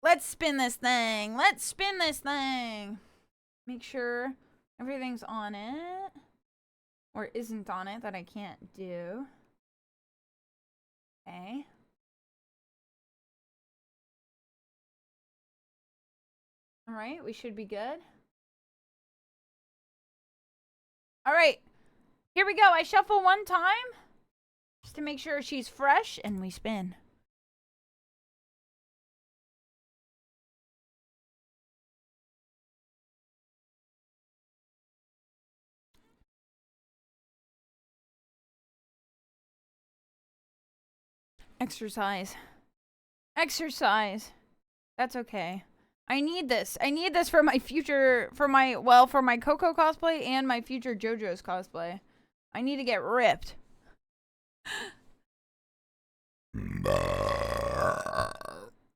Let's spin this thing. Let's spin this thing. Make sure everything's on it. Or isn't on it that I can't do. Okay. All right, we should be good. All right, here we go. I shuffle one time just to make sure she's fresh, and we spin. Exercise. Exercise. That's okay. I need this. I need this for my future, for my Coco cosplay and my future JoJo's cosplay. I need to get ripped.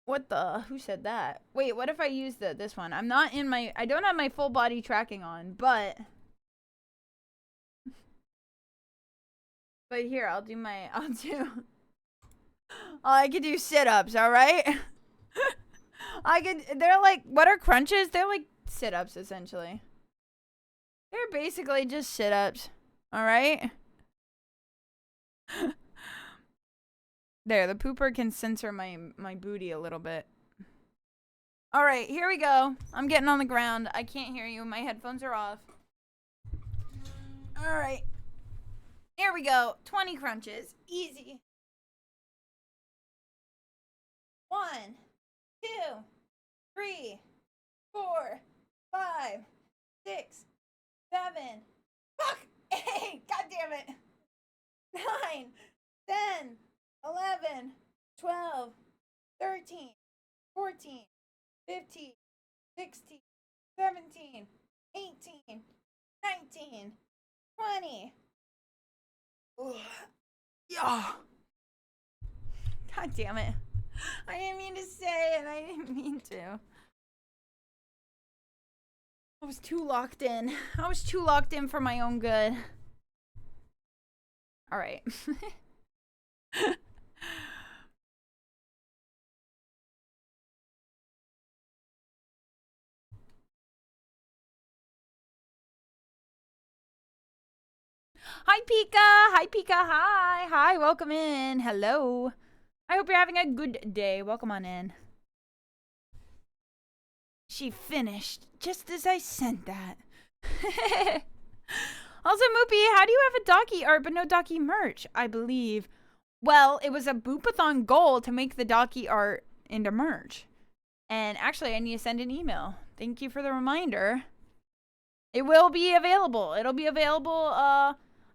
What the? Who said that? Wait, what if I use this one? I'm not in my, I don't have my full body tracking on, but here, I could do sit-ups, alright? They're like, what are crunches? They're like sit-ups, essentially. They're basically just sit-ups, alright? There, the pooper can censor my booty a little bit. Alright, here we go. I'm getting on the ground. I can't hear you. My headphones are off. Alright. Here we go. 20 crunches. Easy. 1, 2, 3, 4, 5, 6, 7, fuck, 8, god damn it, 9, 10, 11, 12, 13, 14, 15, 16, 17, 18, 19, 20. Ugh. Yeah. God damn it. I didn't mean to say it. I didn't mean to. I was too locked in. I was too locked in for my own good. All right. Hi, Pika. Hi, Pika. Hi. Hi. Welcome in. Hello. I hope you're having a good day. Welcome on in. She finished just as I sent that. Also, Moopy, how do you have a Docky art but no Docky merch? I believe. Well, it was a Boopathon goal to make the Docky art into merch. And actually, I need to send an email. Thank you for the reminder. It will be available. It'll be available,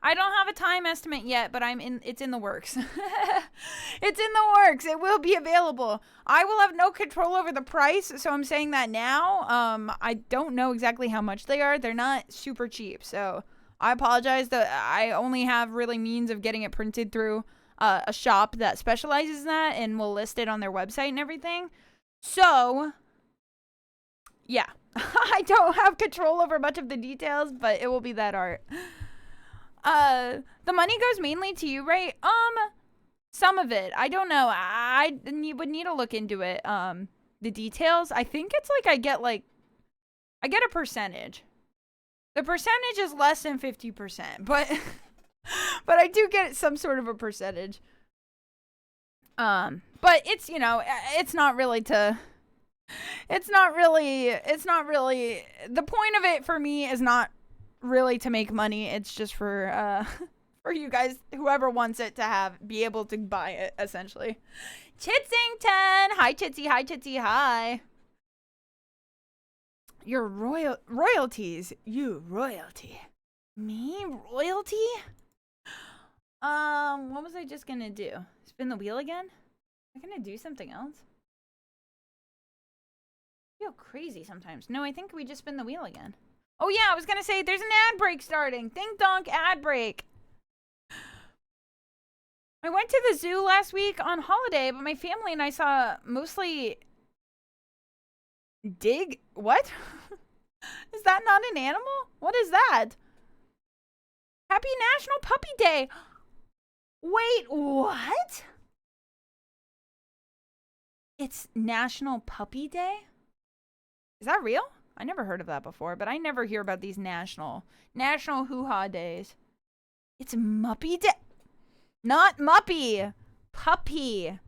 I don't have a time estimate yet, but it's in the works. It's in the works. It will be available. I will have no control over the price, so I'm saying that now. I don't know exactly how much they are. They're not super cheap, so I apologize that I only have really means of getting it printed through a shop that specializes in that and will list it on their website and everything. So, yeah. I don't have control over much of the details, but it will be that art. The money goes mainly to you, right? Some of it. I don't know. I would need to look into it. The details. I think it's like I get a percentage. The percentage is less than 50%, but, but I do get some sort of a percentage. But it's, you know, it's not really, the point of it for me is not really to make money. It's just for for you guys, whoever wants it, to be able to buy it, essentially. Chitsington! Hi, Chitsy, hi. Your royalties. You royalty. Me? Royalty? What was I just gonna do? Spin the wheel again? Am I gonna do something else? I feel crazy sometimes. No, I think we just spin the wheel again. Oh yeah, I was gonna say there's an ad break starting. Ding donk, ad break. I went to the zoo last week on holiday, but my family and I saw mostly what? Is that not an animal? What is that? Happy National Puppy Day. Wait, what? It's National Puppy Day? Is that real? I never heard of that before, but I never hear about these national hoo-ha days. It's Muppy Day. Not Muppy. Puppy.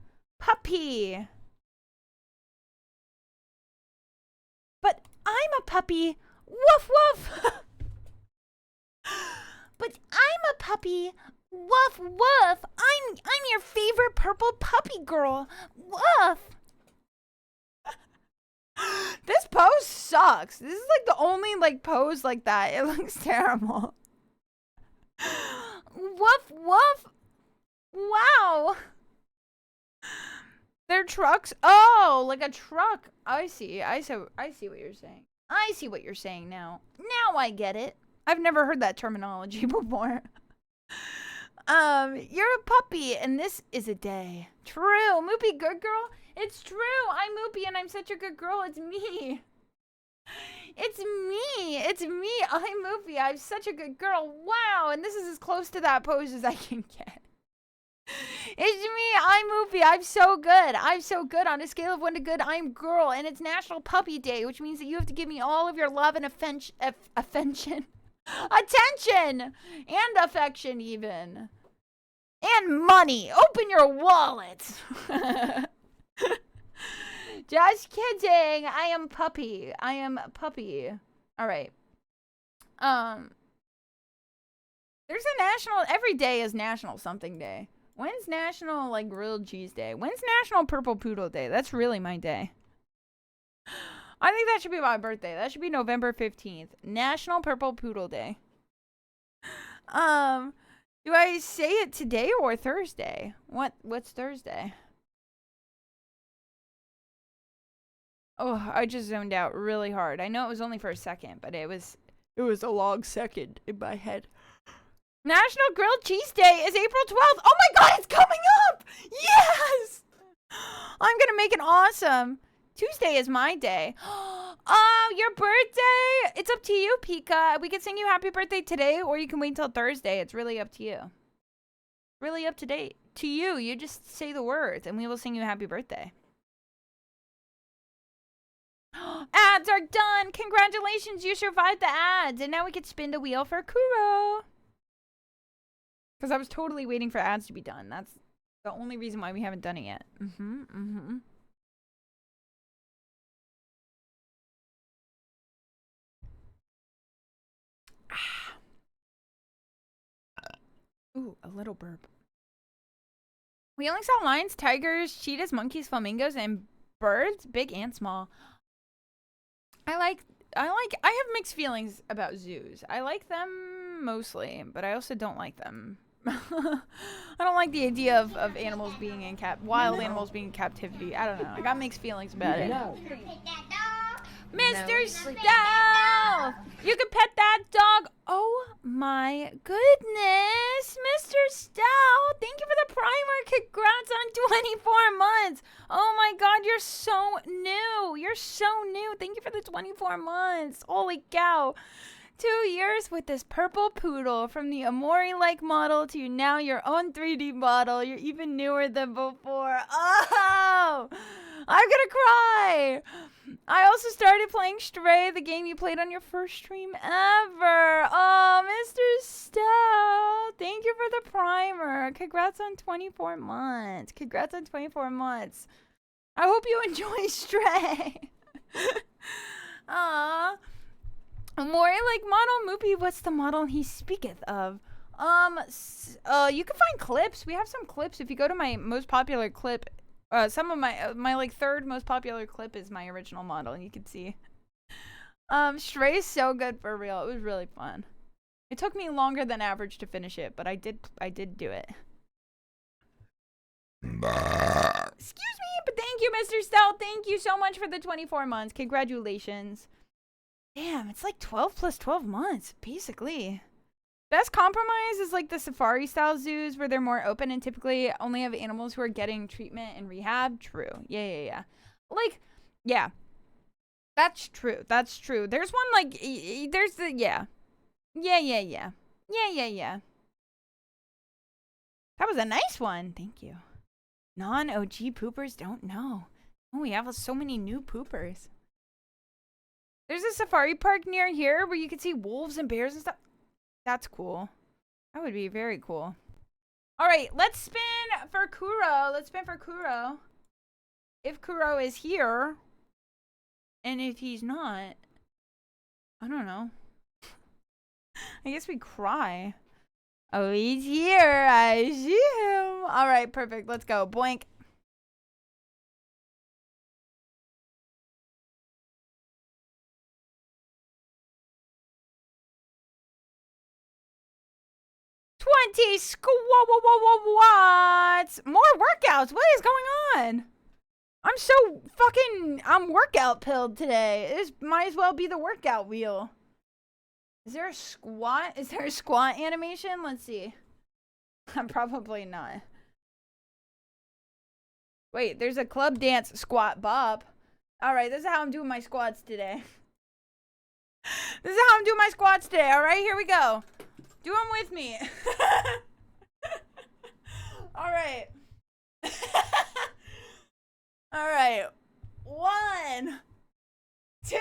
But I'm a puppy. Woof woof. But I'm a puppy. Woof woof. I'm your favorite purple puppy girl. Woof. This pose sucks. This is like the only like pose like that. It looks terrible. Woof woof. Wow. They're trucks. Oh, like a truck. I see what you're saying. I see what you're saying now. Now I get it. I've never heard that terminology before. You're a puppy and this is a day. True. Moopy, good girl. It's true. I'm Moopy and I'm such a good girl. It's me. It's me. I'm Moopy. I'm such a good girl. Wow. And this is as close to that pose as I can get. It's me. I'm Moopy. I'm so good. On a scale of 1 to good, I'm girl. And it's National Puppy Day, which means that you have to give me all of your love and attention. And affection, even. And money. Open your wallet. Just kidding. I am puppy. All right. There's a national, every day is National something day. When's National, like, grilled cheese day? When's National Purple Poodle Day? That's really my day. I think that should be my birthday. That should be November 15th. National Purple Poodle Day. Do I say it today or Thursday? What's Thursday? Oh, I just zoned out really hard. I know it was only for a second, but it was a long second in my head. National Grilled Cheese Day is April 12th. Oh my god, it's coming up! Yes! I'm gonna make it awesome. Tuesday is my day. Oh, your birthday? It's up to you, Pika. We can sing you happy birthday today, or you can wait until Thursday. It's really up to you. Really up to you. You just say the words, and we will sing you happy birthday. Ads are done. Congratulations, you survived the ads. And now we can spin the wheel for Kuro. Because I was totally waiting for ads to be done. That's the only reason why we haven't done it yet. Ooh, a little burp. We only saw lions, tigers, cheetahs, monkeys, flamingos, and birds, big and small. I have mixed feelings about zoos. I like them mostly, but I also don't like them. I don't like the idea of animals being in wild animals being in captivity. I don't know. I got mixed feelings about it. Mr. Stealth! You can pet that dog. Oh my goodness. Mr. Stealth, thank you for the primer. Congrats on 24 months. Oh my god, you're so new. You're so new. Thank you for the 24 months. Holy cow. 2 years with this purple poodle, from the Amori-like model to now your own 3D model. You're even newer than before. Oh, I'm gonna cry. I also started playing Stray, the game you played on your first stream ever. Oh, Mr. Stout. thank you for the primer. Congrats on 24 months. Congrats on 24 months. I hope you enjoy Stray. More like model Moopy. What's the model he speaketh of? You can find clips. We have some clips. If you go to my most popular clip, some of my like third most popular clip is my original model, and you can see. Stray's so good for real. It was really fun. It took me longer than average to finish it, but I did do it. Excuse me, but thank you, Mr. Stout. Thank you so much for the 24 months. Congratulations. Damn, it's like 12 plus 12 months, basically. Best compromise is like the safari style zoos where they're more open and typically only have animals who are getting treatment and rehab. True. Yeah. Like, yeah. That's true. That's true. There's one like, there's the, yeah. Yeah. That was a nice one. Thank you. Non-OG poopers don't know. Oh, we have so many new poopers. There's a safari park near here where you can see wolves and bears and stuff. That's cool. That would be very cool. All right, let's spin for Kuro. Let's spin for Kuro. If Kuro is here, and if he's not, I don't know. I guess we cry. Oh, he's here. I see him. All right, perfect. Let's go. Boink. Squats. More workouts. What is going on? I'm so I'm workout pilled today. This might as well be the workout wheel. Is there a squat? Is there a squat animation? Let's see. I'm probably not. Wait, there's a club dance squat bop. All right, this is how I'm doing my squats today. This is how I'm doing my squats today. All right, here we go. Do them with me. All right. All right. 1, 2,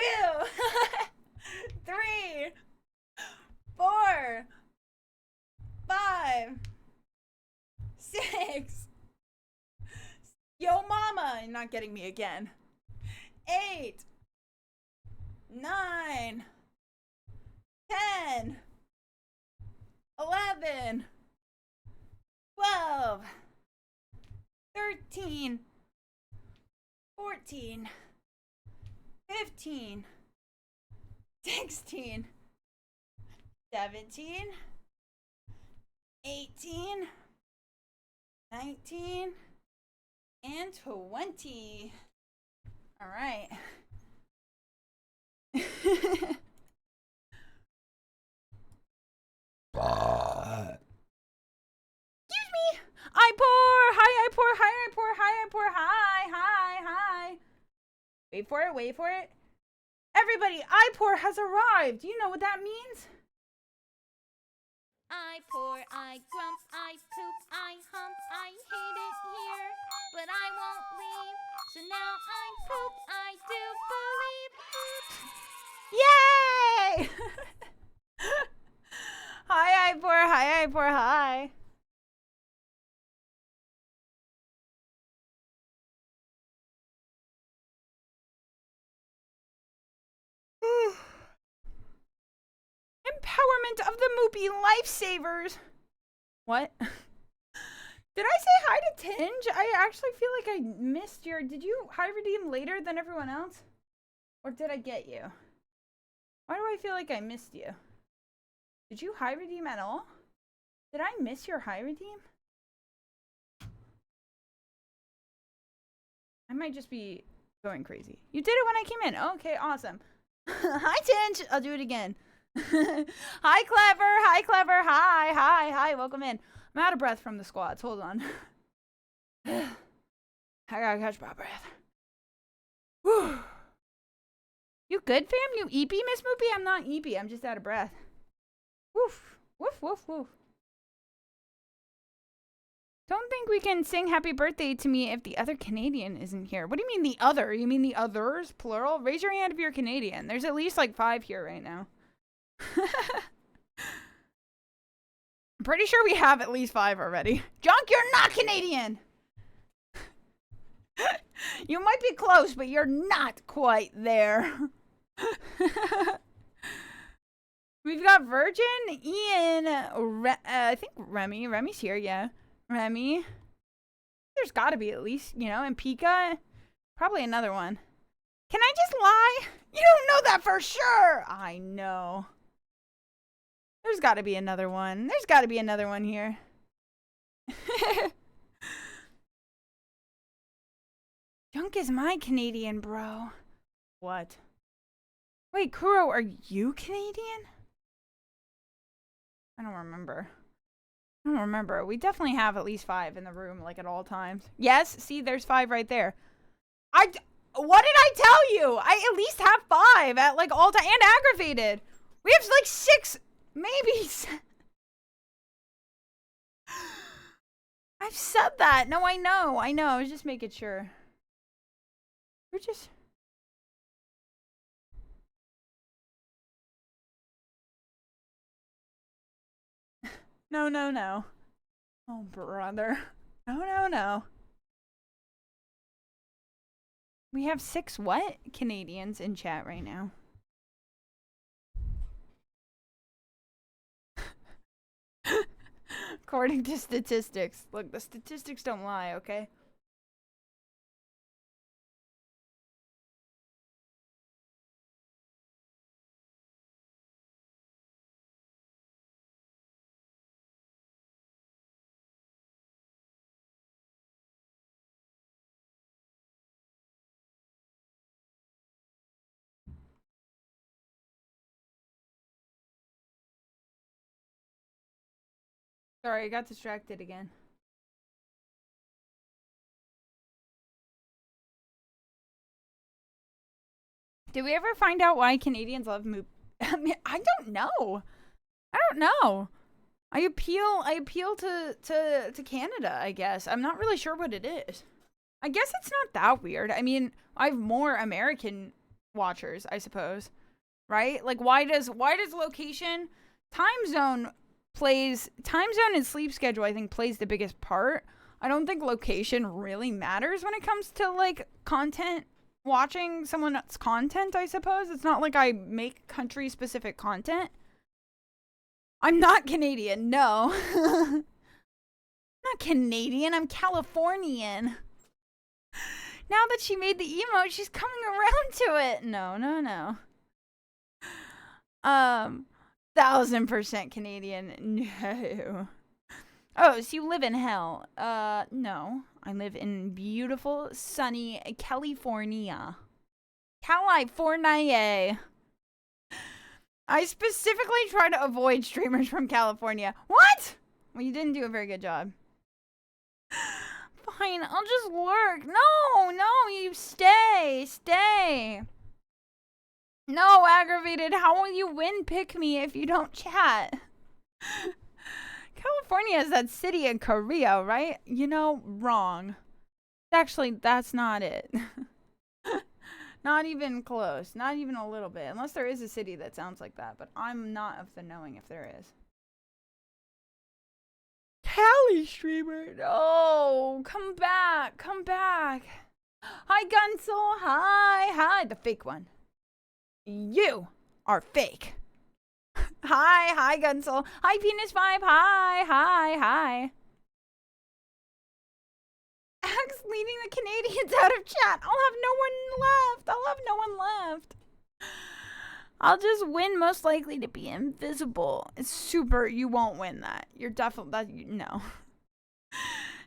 3, 4, 5, 6. Yo, mama. You're not getting me again. 8, 9, 10, 11, 12, 13, 14, 15, 16, 17, 18, 19, and 20. All right. Excuse me. I pour. Hi, I pour. Hi, I pour. Hi, I pour. Hi. Wait for it. Everybody, I pour has arrived. Do you know what that means? I pour, I grump, I poop, I hump, I hate it here, but I won't leave. So now I poop, I do believe. Yay! Hi, I pour. Hi. Empowerment of the Moopy lifesavers. What? Did I say hi to Tinge? I actually feel like I missed your... Did you high redeem later than everyone else? Or did I get you? Why do I feel like I missed you? Did you high redeem at all? Did I miss your high redeem? I might just be going crazy. You did it when I came in. Okay, awesome. Hi, Tinge. I'll do it again. Hi, Clever. Hi. Welcome in. I'm out of breath from the squats. Hold on. I gotta catch my breath. Whew. You good, fam? You eepy, Miss Moopy? I'm not eepy. I'm just out of breath. Woof. Don't think we can sing happy birthday to me if the other Canadian isn't here. What do you mean the other? You mean the others, plural? Raise your hand if you're Canadian. There's at least like 5 here right now. I'm pretty sure we have at least 5 already. Junk, you're not Canadian! You might be close, but you're not quite there. We've got Virgin, Ian, I think Remy. Remy's here, yeah. Remy. There's gotta be at least, you know, and Pika. Probably another one. Can I just lie? You don't know that for sure! I know. There's gotta be another one. There's gotta be another one here. Junk is my Canadian, bro. What? Wait, Kuro, are you Canadian? I don't remember. I don't remember. We definitely have at least 5 in the room, like, at all times. Yes, see, there's 5 right there. What did I tell you? I at least have 5 at, like, all time. And aggravated. We have, like, 6, maybe. I've said that. No, I know. I know. I was just making sure. We're just... No, no, no. Oh, brother. No, no, no. We have 6 what? Canadians in chat right now. According to statistics. Look, the statistics don't lie, okay? Sorry, I got distracted again. Did we ever find out why Canadians love Moop? I mean, I don't know. I don't know. I appeal to Canada, I guess. I'm not really sure what it is. I guess it's not that weird. I mean, I have more American watchers, I suppose. Right? Like, why does location, time zone and sleep schedule, I think, plays the biggest part. I don't think location really matters when it comes to, like, content, watching someone else's content, I suppose. It's not like I make country-specific content. I'm not Canadian, no. I'm not Canadian, I'm Californian. Now that she made the emote, she's coming around to it. No, no, no. 1000% Canadian. No. Oh, so you live in hell. No. I live in beautiful, sunny California. California. I specifically try to avoid streamers from California. What? Well, you didn't do a very good job. Fine, I'll just work. No, no, you stay. Stay. No, aggravated. How will you win pick me if you don't chat? California is that city in Korea, right? You know, wrong. Actually, that's not it. Not even close. Not even a little bit. Unless there is a city that sounds like that. But I'm not of the knowing if there is. Cali streamer. No. Come back. Come back. Hi, Gunsel. Hi. Hi. The fake one. You are fake. Hi. Hi, Gunsel. Hi, Penis5. Hi. Hi. Hi. Axe leading the Canadians out of chat. I'll have no one left. I'll have no one left. I'll just win, most likely to be invisible. It's super. You won't win that. You're definitely. No.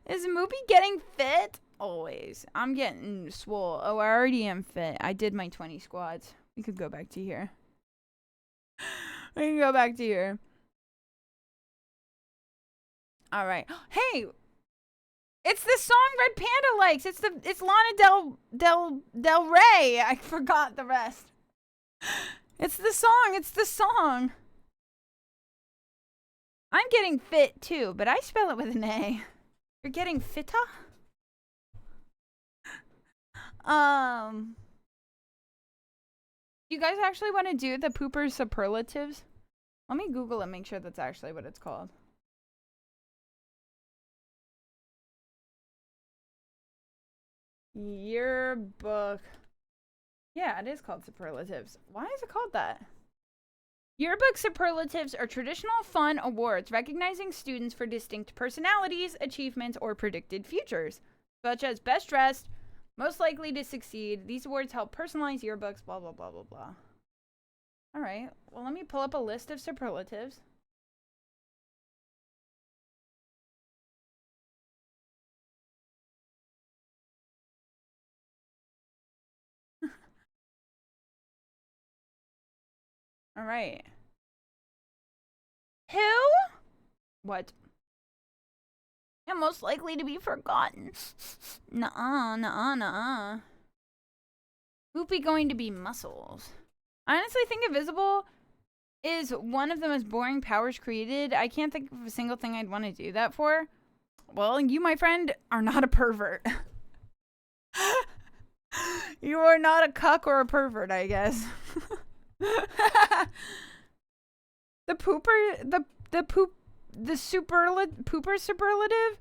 Is Moopy getting fit? Always. I'm getting swole. Oh, I already am fit. I did my 20 squats. We could go back to here. We can go back to here. All right. Hey. It's the song Red Panda likes. It's Lana Del Rey. I forgot the rest. It's the song. It's the song. I'm getting fit too, but I spell it with an A. You're getting fitta? You guys actually want to do the pooper superlatives? Let me Google it, make sure that's actually what it's called. Yearbook. Yeah, it is called superlatives. Why is it called that? Yearbook superlatives are traditional fun awards recognizing students for distinct personalities, achievements, or predicted futures, such as best dressed, most likely to succeed. These awards help personalize yearbooks, blah, blah, blah, blah, blah. All right. Well, let me pull up a list of superlatives. All right. Who? What? And most likely to be forgotten. Nuh-uh, nuh-uh, nuh-uh. Moopy going to be muscles. I honestly think invisible is one of the most boring powers created. I can't think of a single thing I'd want to do that for. Well, you, my friend, are not a pervert. You are not a cuck or a pervert, I guess. The pooper, the pooper superlative?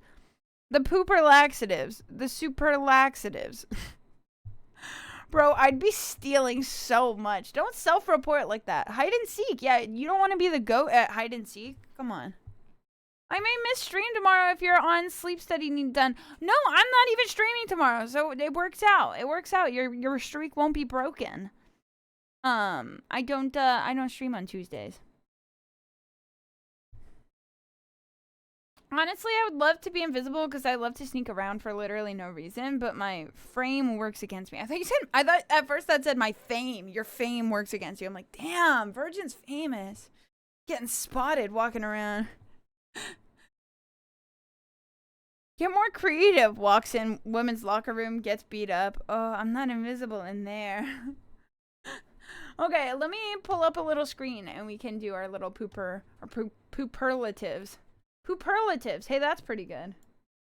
The pooper laxatives. The super laxatives. Bro, I'd be stealing so much. Don't self-report like that. Hide and seek. Yeah, you don't want to be the goat at hide and seek? Come on. I may miss stream tomorrow if you're on sleep study need done. No, I'm not even streaming tomorrow, so it works out. It works out. Your streak won't be broken. I don't stream on Tuesdays. Honestly, I would love to be invisible because I love to sneak around for literally no reason, but my frame works against me. I thought at first that said my fame. Your fame works against you. I'm like, damn, Virgin's famous. Getting spotted walking around. Get more creative. Walks in women's locker room, gets beat up. Oh, I'm not invisible in there. Okay, let me pull up a little screen and we can do our little pooperlatives. Pooperlatives. Hey, that's pretty good.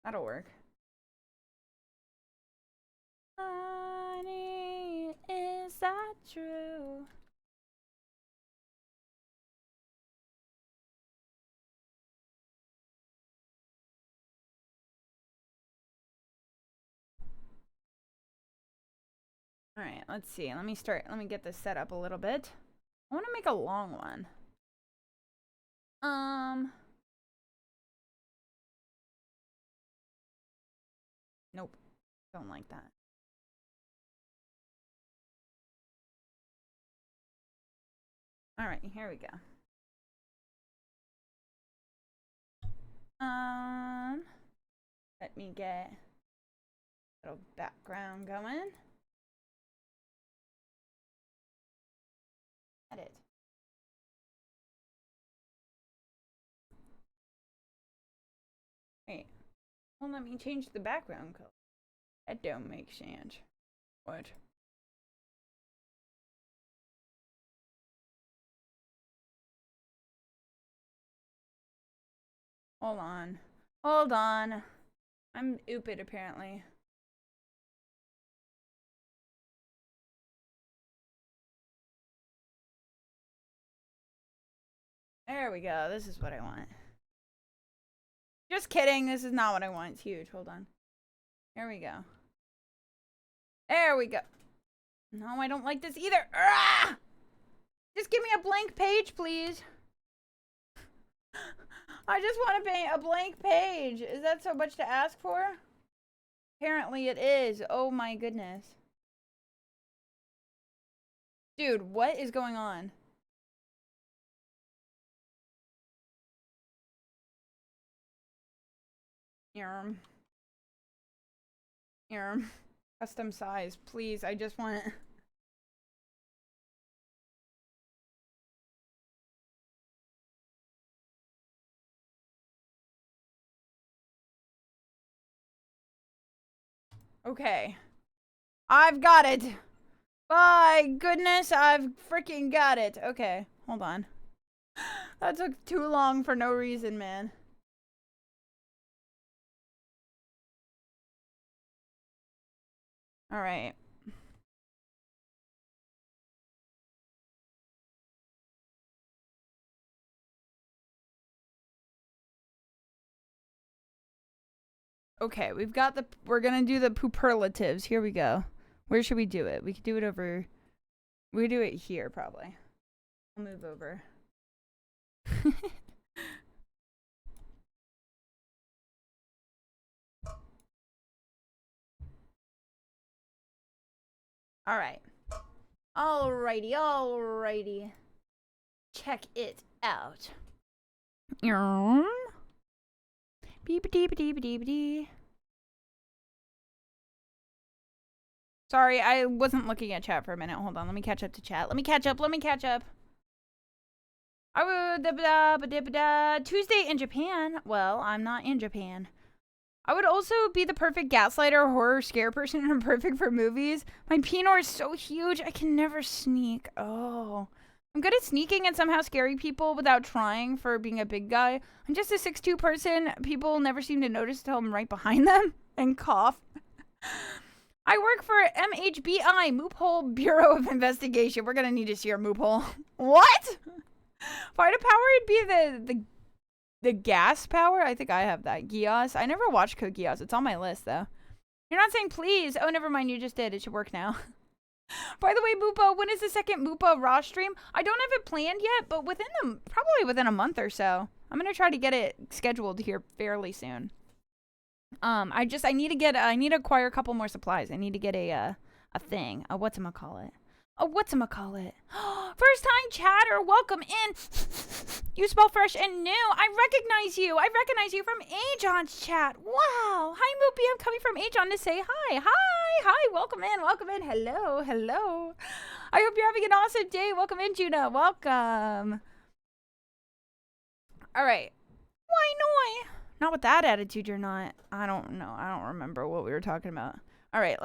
That'll work. Honey, is that true? All right, let's see. Let me get this set up a little bit. I want to make a long one. Nope. Don't like that. All right, here we go. Let me get a little background going. Edit. Wait. Well, let me change the background color. That don't make sense. What? Hold on. Hold on. I'm stupid, apparently. There we go. This is what I want. Just kidding. This is not what I want. It's huge. Hold on. Here we go. There we go. No, I don't like this either. Ah! Just give me a blank page, please. I just want to paint a blank page. Is that so much to ask for? Apparently it is. Oh my goodness. Dude, what is going on? Yarm. Yarm. Custom size, please. I just want it. Okay. I've got it. By goodness, I've freaking got it. Okay, hold on. That took too long for no reason, man. All right. Okay, we've got the. We're gonna do the pooperlatives. Here we go. Where should we do it? We could do it over. We could do it here probably. I'll move over. All right. Alrighty, alrighty. Check it out. Beep-a-dee-ba-dee-ba-dee-ba-dee. Sorry, I wasn't looking at chat for a minute. Hold on, let me catch up to chat. Let me catch up. Tuesday in Japan. Well, I'm not in Japan. I would also be the perfect gaslighter horror scare person and I'm perfect for movies. My penor is so huge, I can never sneak. Oh. I'm good at sneaking and somehow scaring people without trying for being a big guy. I'm just a 6'2" person. People never seem to notice until I'm right behind them and cough. I work for MHBI, Moophole Bureau of Investigation. We're gonna need to see your Moophole. What? Fighter power would be the gas power? I think I have that. Geass. I never watched Code Geass. It's on my list, though. You're not saying please. Oh, never mind. You just did. It should work now. By the way, Moopa, when is the second Moopa Raw stream? I don't have it planned yet, but probably within a month or so. I'm going to try to get it scheduled here fairly soon. I need to acquire a couple more supplies. I need to get a thing. Whatchamacallit. First time chatter, welcome in. You smell fresh and new. I recognize you. From Ajon's chat. Wow. Hi, Moopy. I'm coming from Ajon to say hi. Hi. Welcome in. Hello. I hope you're having an awesome day. Welcome in, Juna. Welcome. All right. Why no? Not with that attitude, you're not. I don't know. I don't remember what we were talking about. All right,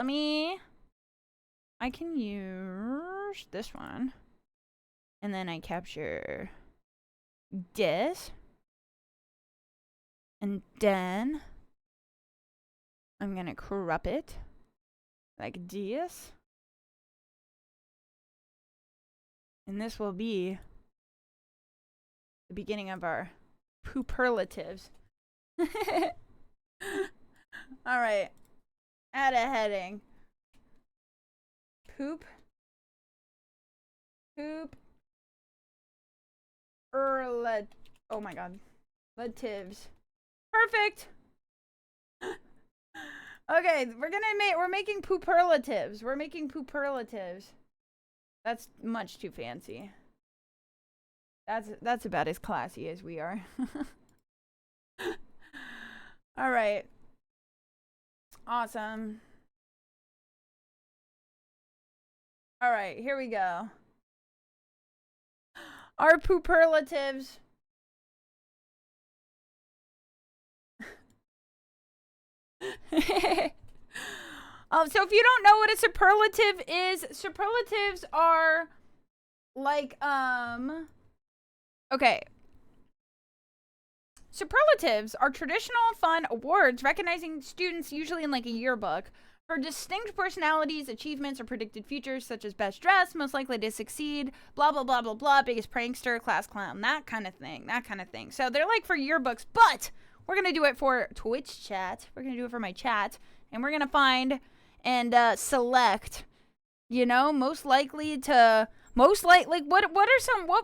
I can use this one. And then I capture this. And then I'm going to crop it like this. And this will be the beginning of our pooperlatives. All right. Add a heading. Poop. Oh my god. Latives. Perfect. Okay, we're making pooperlatives. That's much too fancy. That's about as classy as we are. All right. Awesome. All right, here we go. Our pooperlatives. So if you don't know what a superlative is, superlatives are like, okay. Superlatives are traditional fun awards recognizing students, usually in like a yearbook, for distinct personalities, achievements, or predicted futures, such as best dressed, most likely to succeed, blah, blah, blah, blah, blah, biggest prankster, class clown, that kind of thing. So they're like for yearbooks, but we're going to do it for Twitch chat. We're going to do it for my chat, and we're going to find and select, what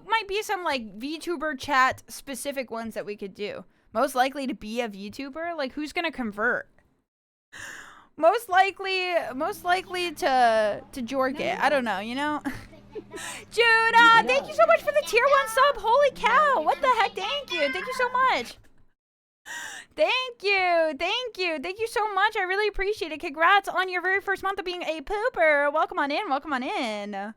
might be some like VTuber chat specific ones that we could do? Most likely to be a VTuber? Like, who's gonna convert? Most likely to jork it. I don't know, Judah, thank you so much for the tier 1 sub. Holy cow. What the heck? Thank you so much. Thank you so much. I really appreciate it. Congrats on your very first month of being a pooper. Welcome on in.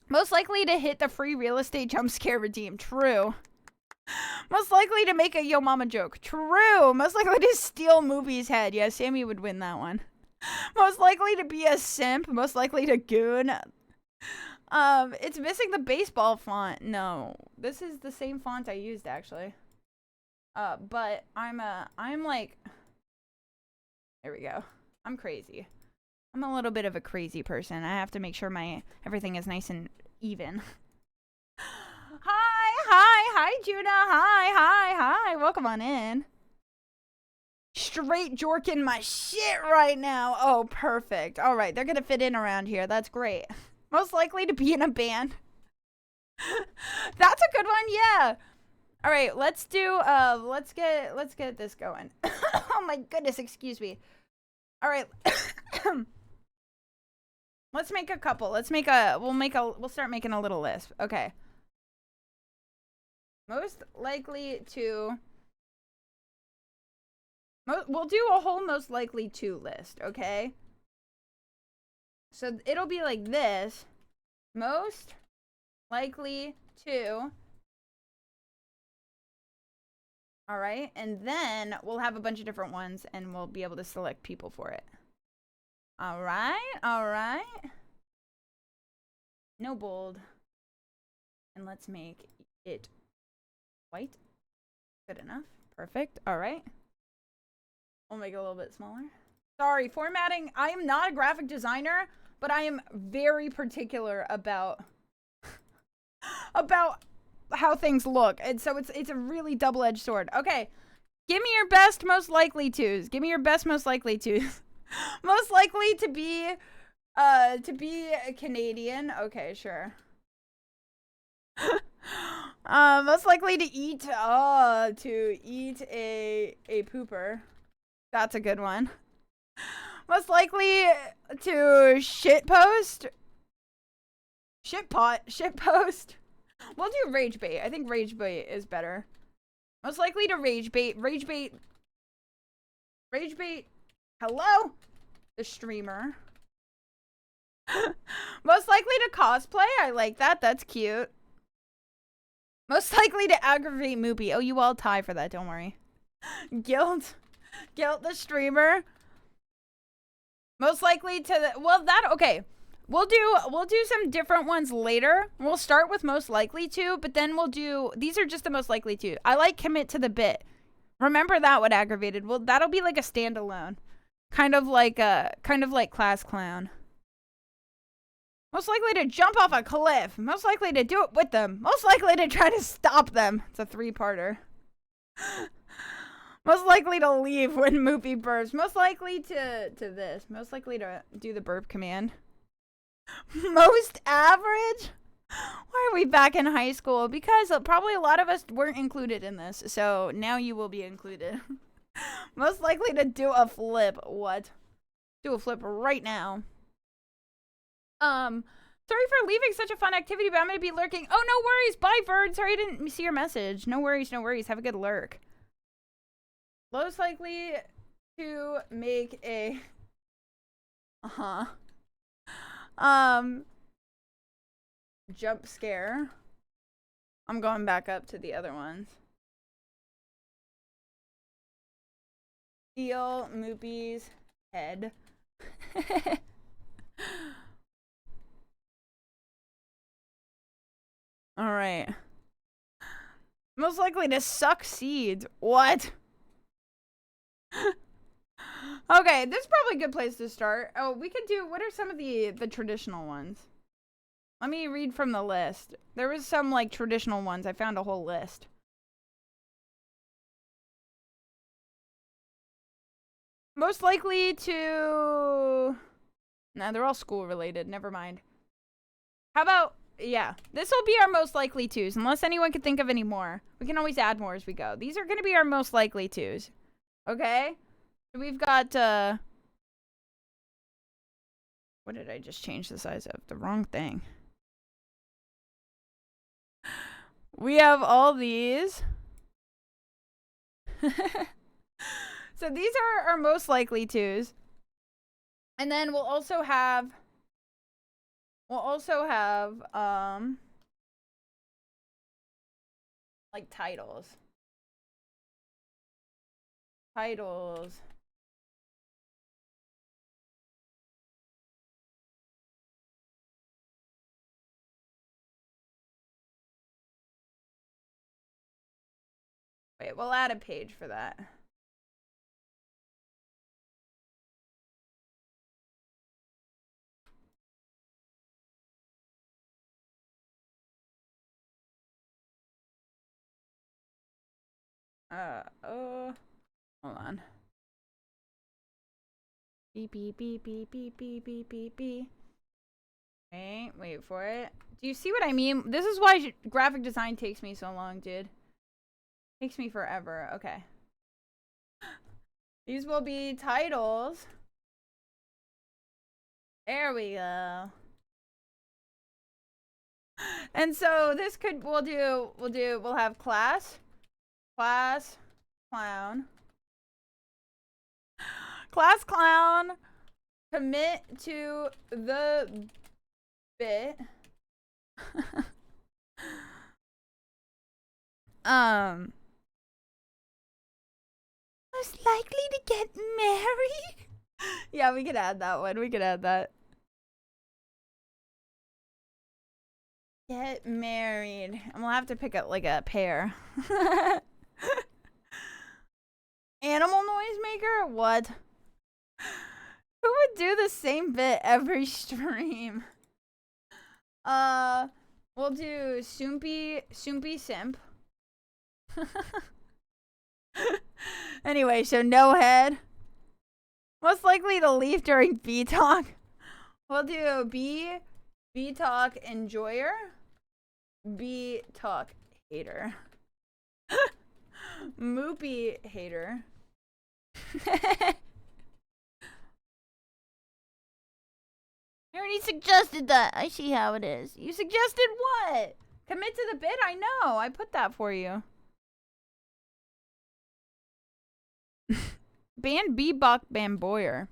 Most likely to hit the free real estate jump scare redeem. True. Most likely to make a yo mama joke. True. Most likely to steal Moopy's head. Yeah, Sammy would win that one. Most likely to be a simp. Most likely to goon. It's missing the baseball font. No, this is the same font I used actually. But I'm like, there we go. I'm crazy. I'm a little bit of a crazy person. I have to make sure everything is nice and even. Hi, Juna. Hi. Welcome on in. Straight jorking my shit right now. Oh, perfect. All right, they're gonna fit in around here. That's great. Most likely to be in a band. That's a good one. Yeah. All right, let's do. Let's get this going. Oh my goodness, excuse me. All right. Let's make a couple. We'll start making a little list. Okay. Most likely to. We'll do a whole most likely to list, okay? So it'll be like this. Most likely to. All right. And then we'll have a bunch of different ones and we'll be able to select people for it. All right. All right. No bold. And let's make it white. Good enough. Perfect. All right. We'll make it a little bit smaller. Sorry, formatting. I am not a graphic designer, but I am very particular about how things look. And so it's a really double-edged sword. Okay. Give me your best most likely tos. Give me your best most likely tos. Most likely to be a Canadian. Okay, sure. Most likely to eat a pooper. That's a good one. Most likely to shitpost. Shitpost. We'll do rage bait. I think rage bait is better. Most likely to rage bait. Rage bait. Hello? The streamer. Most likely to cosplay. I like that. That's cute. Most likely to aggravate Moopy. Oh, you all tie for that. Don't worry. Guilt the streamer. Most likely to okay. We'll do some different ones later. We'll start with most likely to, but then we'll do these are just the most likely to. I like commit to the bit. Remember that what aggravated? Well, that'll be like a standalone. Kind of like class clown. Most likely to jump off a cliff. Most likely to do it with them. Most likely to try to stop them. It's a 3-parter. Most likely to leave when Moopy burps. Most likely to this. Most likely to do the burp command. Most average? Why are we back in high school? Because probably a lot of us weren't included in this. So now you will be included. Most likely to do a flip. What? Do a flip right now. Sorry for leaving such a fun activity, but I'm gonna be lurking. Oh, no worries. Bye, Bird. Sorry I didn't see your message. No worries, no worries. Have a good lurk. Most likely to make a jump scare. I'm going back up to the other ones. Steal Moopy's head. All right. Most likely to suck seeds. What? Okay, this is probably a good place to start. Oh, we could do, what are some of the traditional ones? Let me read from the list. There was some, like, traditional ones. I found a whole list. Most likely to... Nah, they're all school-related. Never mind. How about... Yeah, this will be our most likely twos, unless anyone can think of any more. We can always add more as we go. These are going to be our most likely twos. Okay? We've got, what did I just change the size of? The wrong thing. We have all these. So these are our most likely twos. And then we'll also have, like titles. Wait, we'll add a page for that. Hold on. Beep, beep, beep, beep, beep, beep, beep, beep, beep. Wait for it. Do you see what I mean? This is why graphic design takes me so long, dude. Takes me forever. Okay. These will be titles. There we go. And so this could, we'll have class, clown, class clown, commit to the bit. Most likely to get married. Yeah, we could add that one. We could add that. Get married. And we'll have to pick up like a pair. Animal noise maker? What? Who would do the same bit every stream? We'll do Soupy Simp. Anyway, so no head. Most likely to leave during B-Talk. We'll do B-Talk enjoyer. B-Talk hater. Moopy hater. I already suggested that. I see how it is. You suggested what? Commit to the bit? I know. I put that for you. Ban Bebop Bamboyer.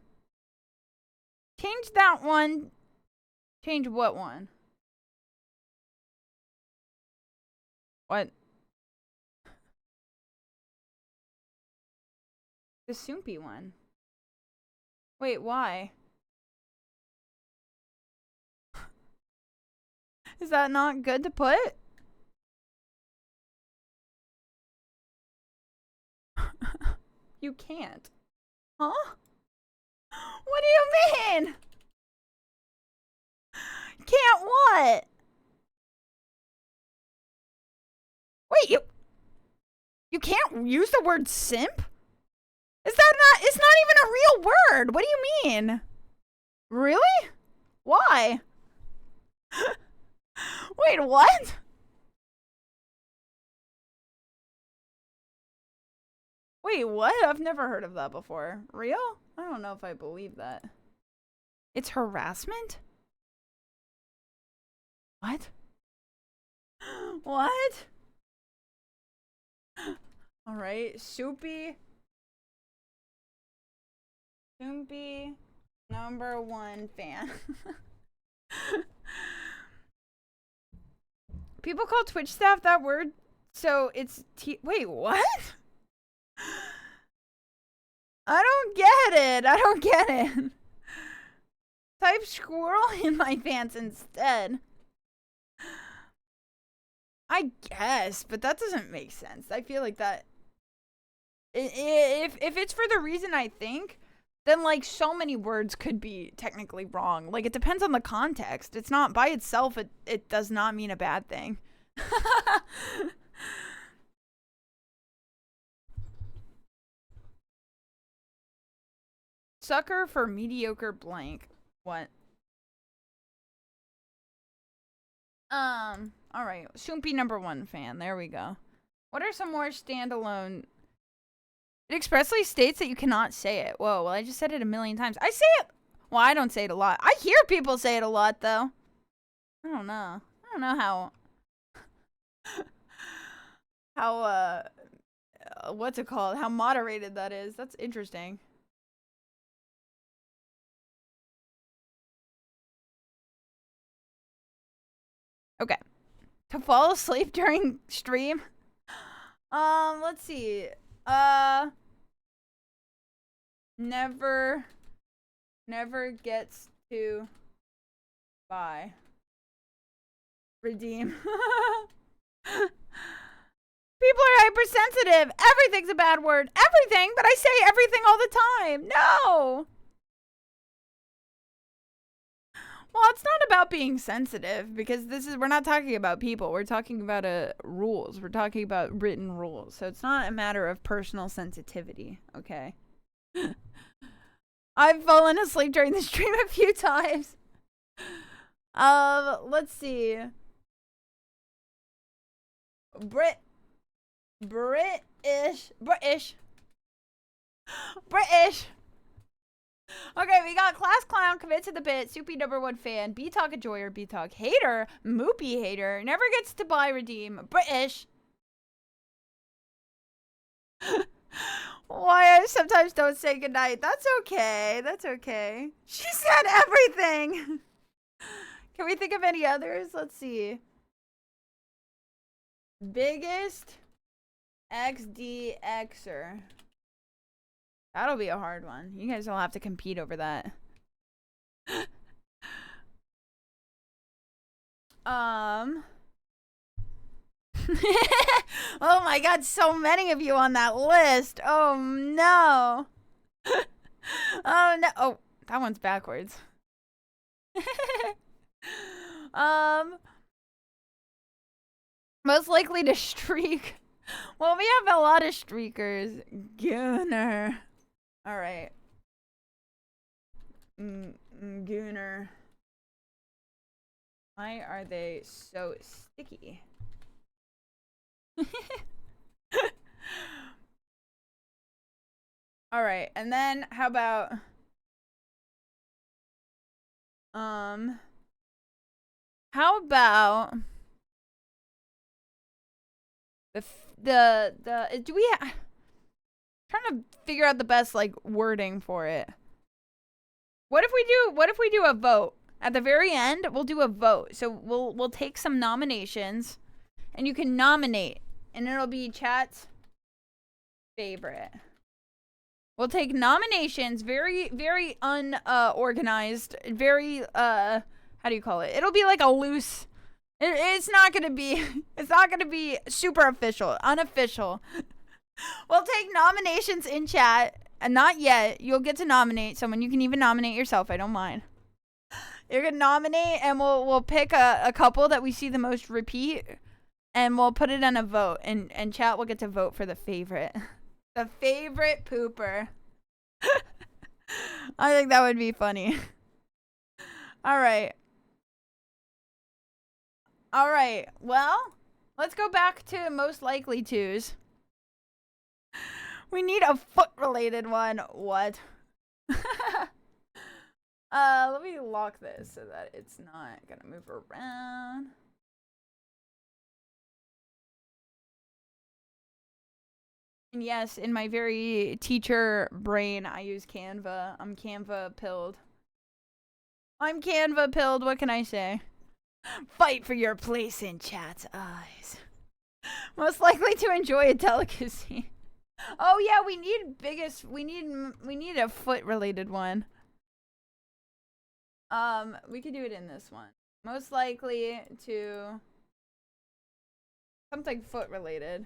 Change that one. Change what one? What? The Soupy one. Wait, why? Is that not good to put? You can't. Huh? What do you mean? Can't what? Wait, you can't use the word simp? Is that not, it's not even a real word. What do you mean? Really? Why? Wait, what? Wait, what? I've never heard of that before. Real? I don't know if I believe that. It's harassment? What? What? Alright, Soupy #1 fan. People call Twitch staff that word, so it's wait, what? I don't get it. I don't get it. Type squirrel in my pants instead. I guess, but that doesn't make sense. I feel like that if it's for the reason I think, then like so many words could be technically wrong. Like it depends on the context. It's not by itself, it does not mean a bad thing. Sucker for mediocre blank. What? Alright. Soupy #1 fan. There we go. What are some more standalone? It expressly states that you cannot say it. Whoa, well, I just said it a million times. I say it. Well, I don't say it a lot. I hear people say it a lot, though. I don't know. I don't know how, what's it called? How moderated that is. That's interesting. Okay. To fall asleep during stream? Let's see. Never gets to buy. Redeem. People are hypersensitive. Everything's a bad word. Everything, but I say everything all the time. No. Well, it's not about being sensitive because we're not talking about people. We're talking about rules. We're talking about written rules. So it's not a matter of personal sensitivity, okay? I've fallen asleep during the stream a few times. Let's see. British. Okay, we got Class Clown, commit to the bit, Soupy #1 fan, B-Talk enjoyer, B-Talk hater, Moopy hater, never gets to buy redeem, British. Why I sometimes don't say goodnight. That's okay. That's okay. She said everything. Can we think of any others? Let's see. Biggest XDXer. That'll be a hard one. You guys will have to compete over that. Oh my god, so many of you on that list. Oh no. Oh no. Oh, that one's backwards. Most likely to streak. Well, we have a lot of streakers. Gunner. All right. Gunner. Why are they so sticky? All right, and then how about how about the do we trying to figure out the best like wording for it. What if we do a vote? At the very end, we'll do a vote. So we'll take some nominations and you can nominate and it'll be chat's favorite. We'll take nominations, very unorganized, very how do you call it? It'll be like a loose. It's not gonna be super official, unofficial. We'll take nominations in chat, and not yet. You'll get to nominate someone. You can even nominate yourself. I don't mind. You're gonna nominate, and we'll pick a couple that we see the most repeat, and we'll put it on a vote, and chat will get to vote for the favorite. The favorite pooper. I think that would be funny. All right. All right. Well, let's go back to most likely twos. We need a foot-related one. What? Let me lock this so that it's not gonna move around. And yes, in my very teacher brain, I use Canva. I'm Canva pilled. I'm Canva pilled, what can I say? Fight for your place in chat's eyes. Most likely to enjoy a delicacy. Oh yeah, we need a foot related one. We could do it in this one. Most likely to something foot related.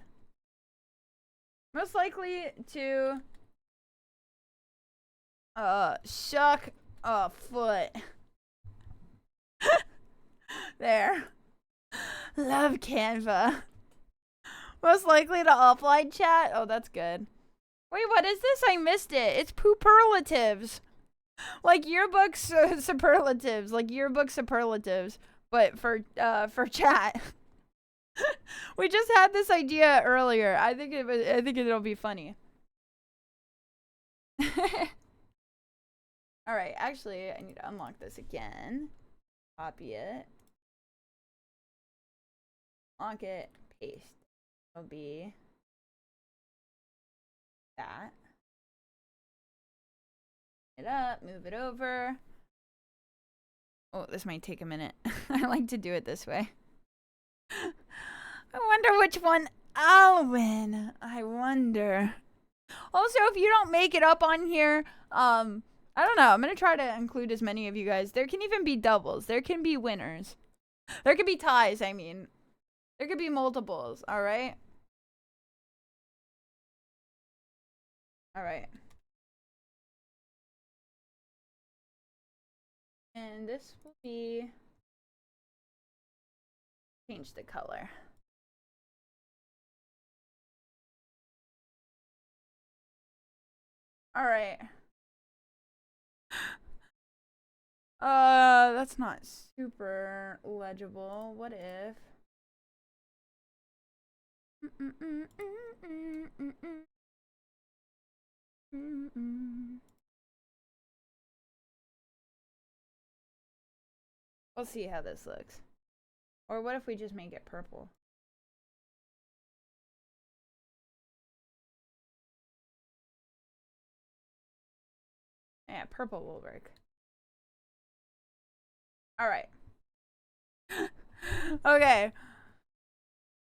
Most likely to shuck a foot. There. Love Canva. Most likely to offline chat. Oh, that's good. Wait, what is this? I missed it. It's pooperlatives. Like yearbook superlatives. Like yearbook superlatives. But for chat. We just had this idea earlier. I think it'll be funny. All right, actually, I need to unlock this again. Copy it. Lock it. Paste. It'll be that. It up. Move it over. Oh, this might take a minute. I like to do it this way. I wonder which one I'll win. I wonder. Also, if you don't make it up on here, I don't know. I'm gonna try to include as many of you guys. There can even be doubles. There can be winners. There could be ties, I mean. There could be multiples, alright? Alright. And this will be... change the color. Alright. That's not super legible. What if? We'll see how this looks. Or what if we just make it purple? Yeah, purple will work. Alright. Okay.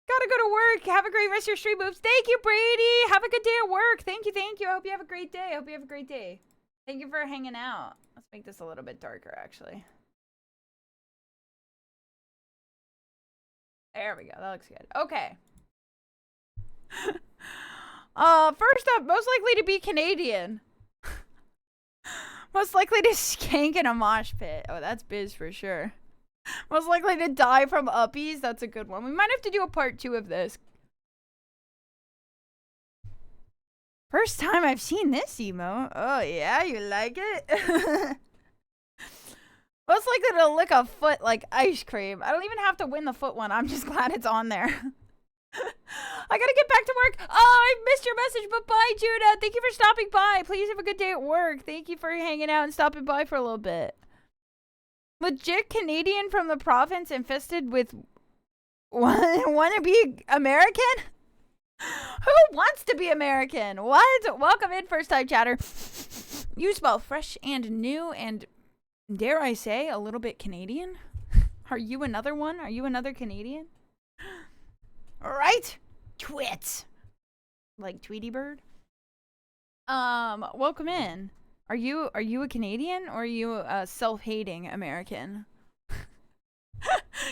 Gotta go to work. Have a great rest of your stream moves. Thank you, Brady. Have a good day at work. Thank you, thank you. I hope you have a great day. I hope you have a great day. Thank you for hanging out. Let's make this a little bit darker, actually. There we go. That looks good. Okay. First up, most likely to be Canadian. Most likely to skank in a mosh pit. Oh, that's biz for sure. Most likely to die from uppies. That's a good one. We might have to do a part 2 of this. First time I've seen this emo. Oh, yeah? You like it? Most likely to lick a foot like ice cream. I don't even have to win the foot one. I'm just glad it's on there. I gotta get back to work. Oh, I missed your message, but bye, Judah. Thank you for stopping by. Please have a good day at work. Thank you for hanging out and stopping by for a little bit. Legit Canadian from the province infested with wanna be American? Who wants to be American? What? Welcome in, first time chatter. You spell fresh and new and, dare I say, a little bit Canadian? Are you another one? Are you another Canadian? Right? Twits. Like Tweety Bird. Welcome in. Are you a Canadian or are you a self-hating American?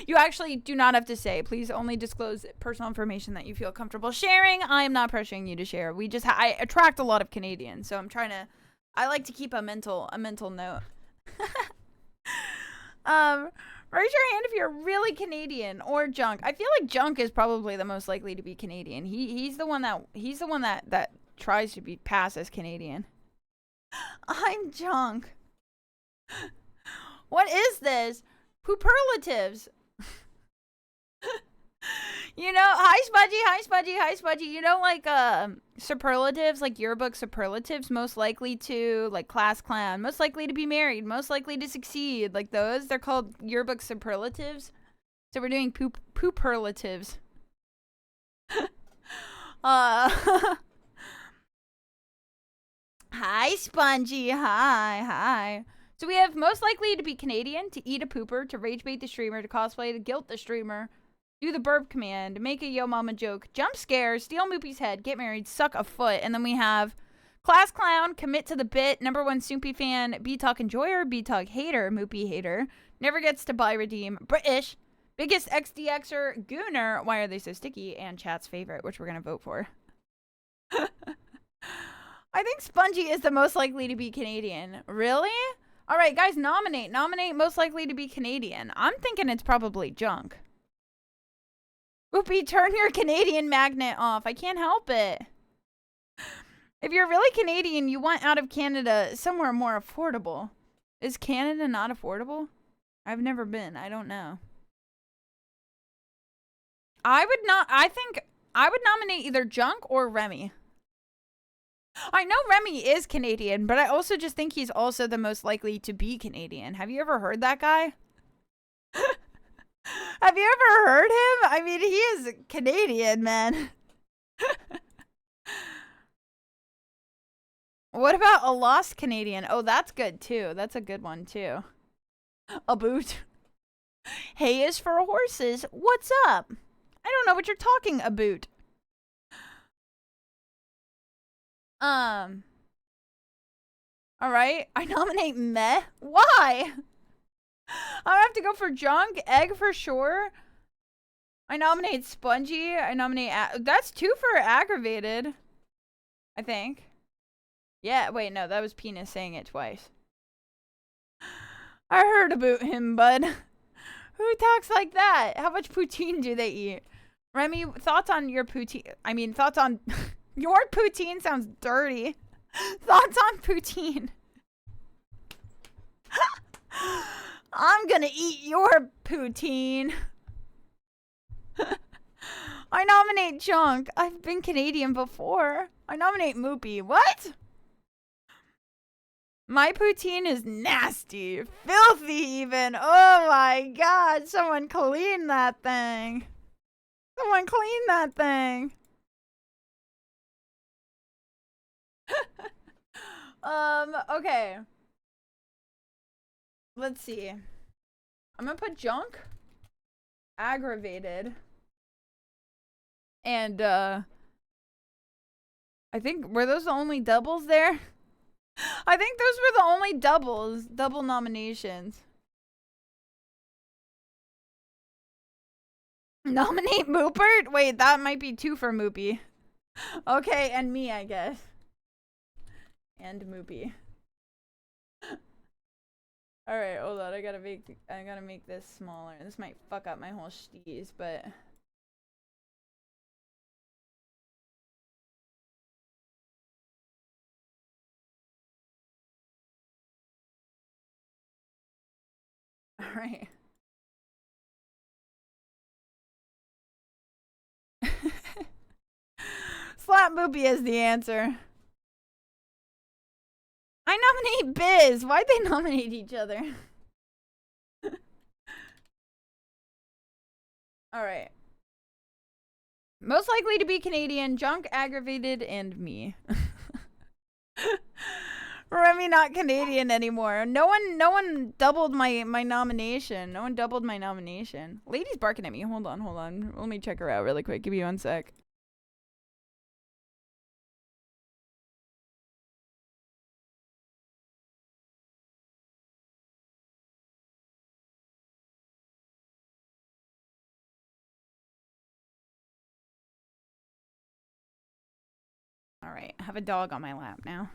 You actually do not have to say. Please only disclose personal information that you feel comfortable sharing. I am not pressuring you to share. We just I attract a lot of Canadians, so I like to keep a mental note. Raise your hand if you're really Canadian or Junk. I feel like Junk is probably the most likely to be Canadian. He's the one that tries to be pass as Canadian. I'm Junk. What is this? Pooperlatives. You know, hi Spudgy. You know, like superlatives, like yearbook superlatives, most likely to, like, class clown, most likely to be married, most likely to succeed, like those, they're called yearbook superlatives. So we're doing pooperlatives. Hi Spongy, hi. So we have most likely to be Canadian, to eat a pooper, to rage bait the streamer, to cosplay, to guilt the streamer, do the burp command, make a yo mama joke, jump scare, steal Moopy's head, get married, suck a foot, and then we have class clown, commit to the bit, number 1 Soupy fan, B-Talk enjoyer, B-Talk hater, Moopy hater, never gets to buy redeem, British, biggest XDXer, gooner, why are they so sticky, and chat's favorite, which we're gonna vote for. I think Spongy is the most likely to be Canadian. Really? Alright, guys, nominate most likely to be Canadian. I'm thinking it's probably Junk. Moopy, turn your Canadian magnet off. I can't help it. If you're really Canadian, you want out of Canada somewhere more affordable. Is Canada not affordable? I've never been. I don't know. I think I would nominate either Junk or Remy. I know Remy is Canadian, but I also just think he's also the most likely to be Canadian. Have you ever heard that guy? Have you ever heard him? I mean, he is Canadian, man. What about a lost Canadian? Oh, that's good too. That's a good one too. A boot. Hay is for horses. What's up? I don't know what you're talking about. Alright. I nominate Meh. Why? I have to go for Junk. Egg for sure. I nominate Spongy. I nominate... That's 2 for aggravated. I think. Yeah, wait, no. That was Penis saying it twice. I heard about him, bud. Who talks like that? How much poutine do they eat? Remy, thoughts on your poutine? I mean, thoughts on... Your poutine sounds dirty. Thoughts on poutine? I'm gonna eat your poutine. I nominate Junk. I've been Canadian before. I nominate Moopy. What? My poutine is nasty. Filthy even. Oh my god. Someone clean that thing. Someone clean that thing. Okay. Let's see. I'm gonna put Junk. Aggravated. And, I think, were those the only doubles there? I think those were the only double nominations. Nominate Moopert? Wait, that might be 2 for Moopy. Okay, and me, I guess. And Moopy. Alright, hold on, I gotta make this smaller. This might fuck up my whole steez, but... Alright. Slap Moopy is the answer. I nominate Biz. Why'd they nominate each other? Alright. Most likely to be Canadian, Junk, Aggravated, and me. Remy not Canadian anymore. No one doubled my nomination. No one doubled my nomination. Lady's barking at me. Hold on. Let me check her out really quick. Give me 1 sec. Alright, I have a dog on my lap now.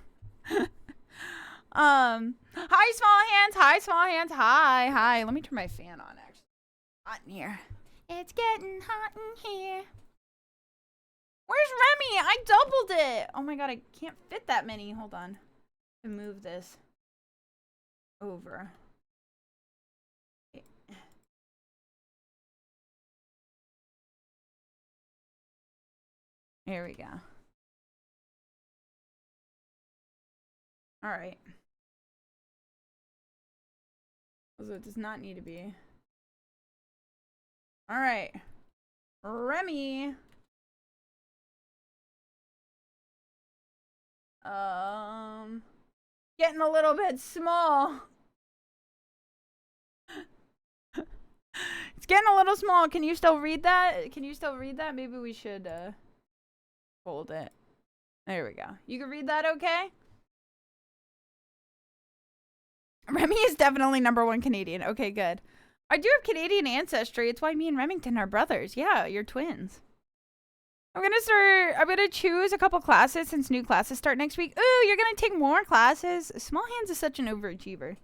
Hi small hands, hi. Let me turn my fan on actually. Hot in here. It's getting hot in here. Where's Remy? I doubled it. Oh my god, I can't fit that many. Hold on. To move this over. Here we go. Alright. So it does not need to be. Alright. Remy. Getting a little bit small. It's getting a little small. Can you still read that? Maybe we should, hold it. There we go. You can read that okay? Remy is definitely #1 Canadian. Okay, good. I do have Canadian ancestry. It's why me and Remington are brothers. Yeah, you're twins. I'm gonna choose a couple classes since new classes start next week. Ooh, you're gonna take more classes? Small Hands is such an overachiever.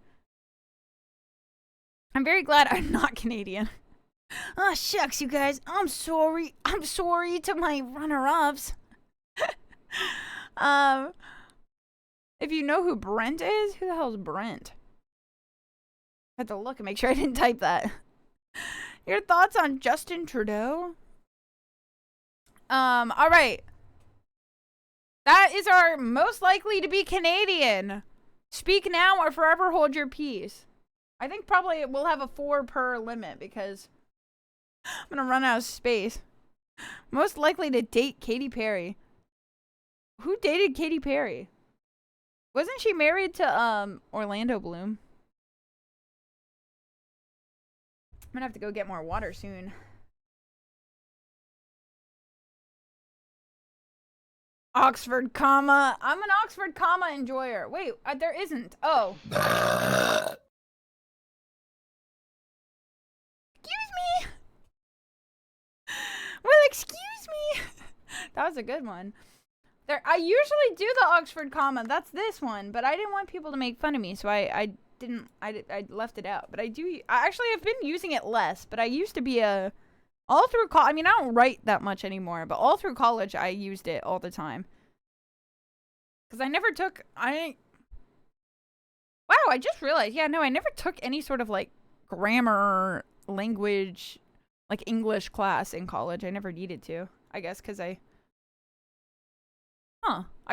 I'm very glad I'm not Canadian. Oh, shucks, you guys. I'm sorry to my runner-ups. If you know who Brent is, who the hell is Brent? I had to look and make sure I didn't type that. Your thoughts on Justin Trudeau? Alright. That is our most likely to be Canadian. Speak now or forever hold your peace. I think probably we'll have a 4 per limit because I'm gonna run out of space. Most likely to date Katy Perry. Who dated Katy Perry? Wasn't she married to, Orlando Bloom? I'm gonna have to go get more water soon. Oxford comma. I'm an Oxford comma enjoyer. Wait, there isn't. Oh. Excuse me. Well, excuse me. That was a good one. I usually do the Oxford comma. That's this one, but I didn't want people to make fun of me, so I left it out. But I actually have been using it less, but I used to be all through college. I mean, I don't write that much anymore, but all through college I used it all the time. Cuz wow, I just realized. Yeah, no, I never took any sort of like grammar, language, like English class in college. I never needed to. I guess because I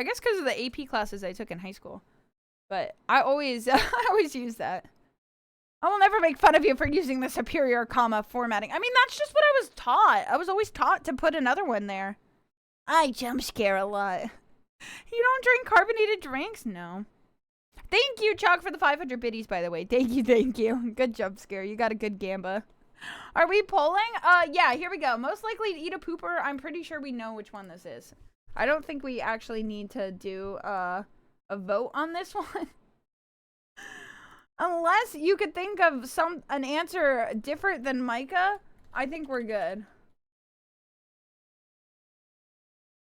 guess because of the AP classes I took in high school. But I always, I always use that. I will never make fun of you for using the superior comma formatting. I mean, that's just what I was taught. I was always taught to put another one there. I jump scare a lot. You don't drink carbonated drinks? No. Thank you, Chuck, for the 500 biddies, by the way. Thank you, thank you. Good jump scare. You got a good gamba. Are we polling? Yeah, here we go. Most likely to eat a pooper. I'm pretty sure we know which one this is. I don't think we actually need to do, a vote on this one. Unless you could think of an answer different than Micah, I think we're good.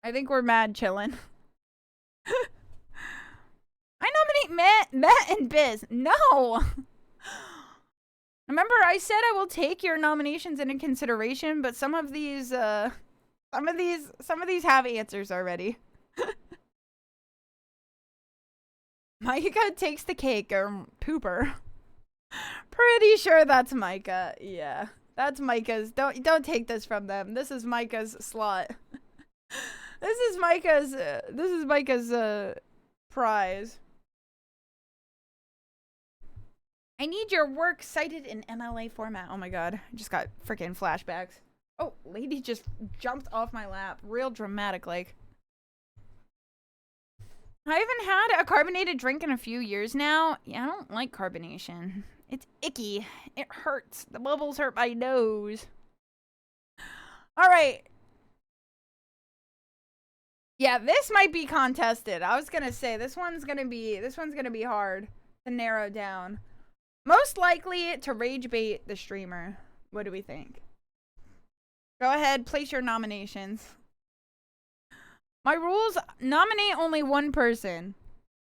I think we're mad chillin'. I nominate Matt and Biz. No! Remember, I said I will take your nominations into consideration, but some of these have answers already. Micah takes the cake, or pooper. Pretty sure that's Micah. Yeah, that's Micah's. Don't take this from them. This is Micah's slot. This is Micah's prize. I need your work cited in MLA format. Oh my god, I just got freaking flashbacks. Oh, lady just jumped off my lap, real dramatic like. I haven't had a carbonated drink in a few years now. Yeah, I don't like carbonation. It's icky. It hurts. The bubbles hurt my nose. All right. Yeah, this might be contested. I was gonna say this one's gonna be hard to narrow down. Most likely to rage bait the streamer. What do we think? Go ahead, place your nominations. My rules, nominate only one person.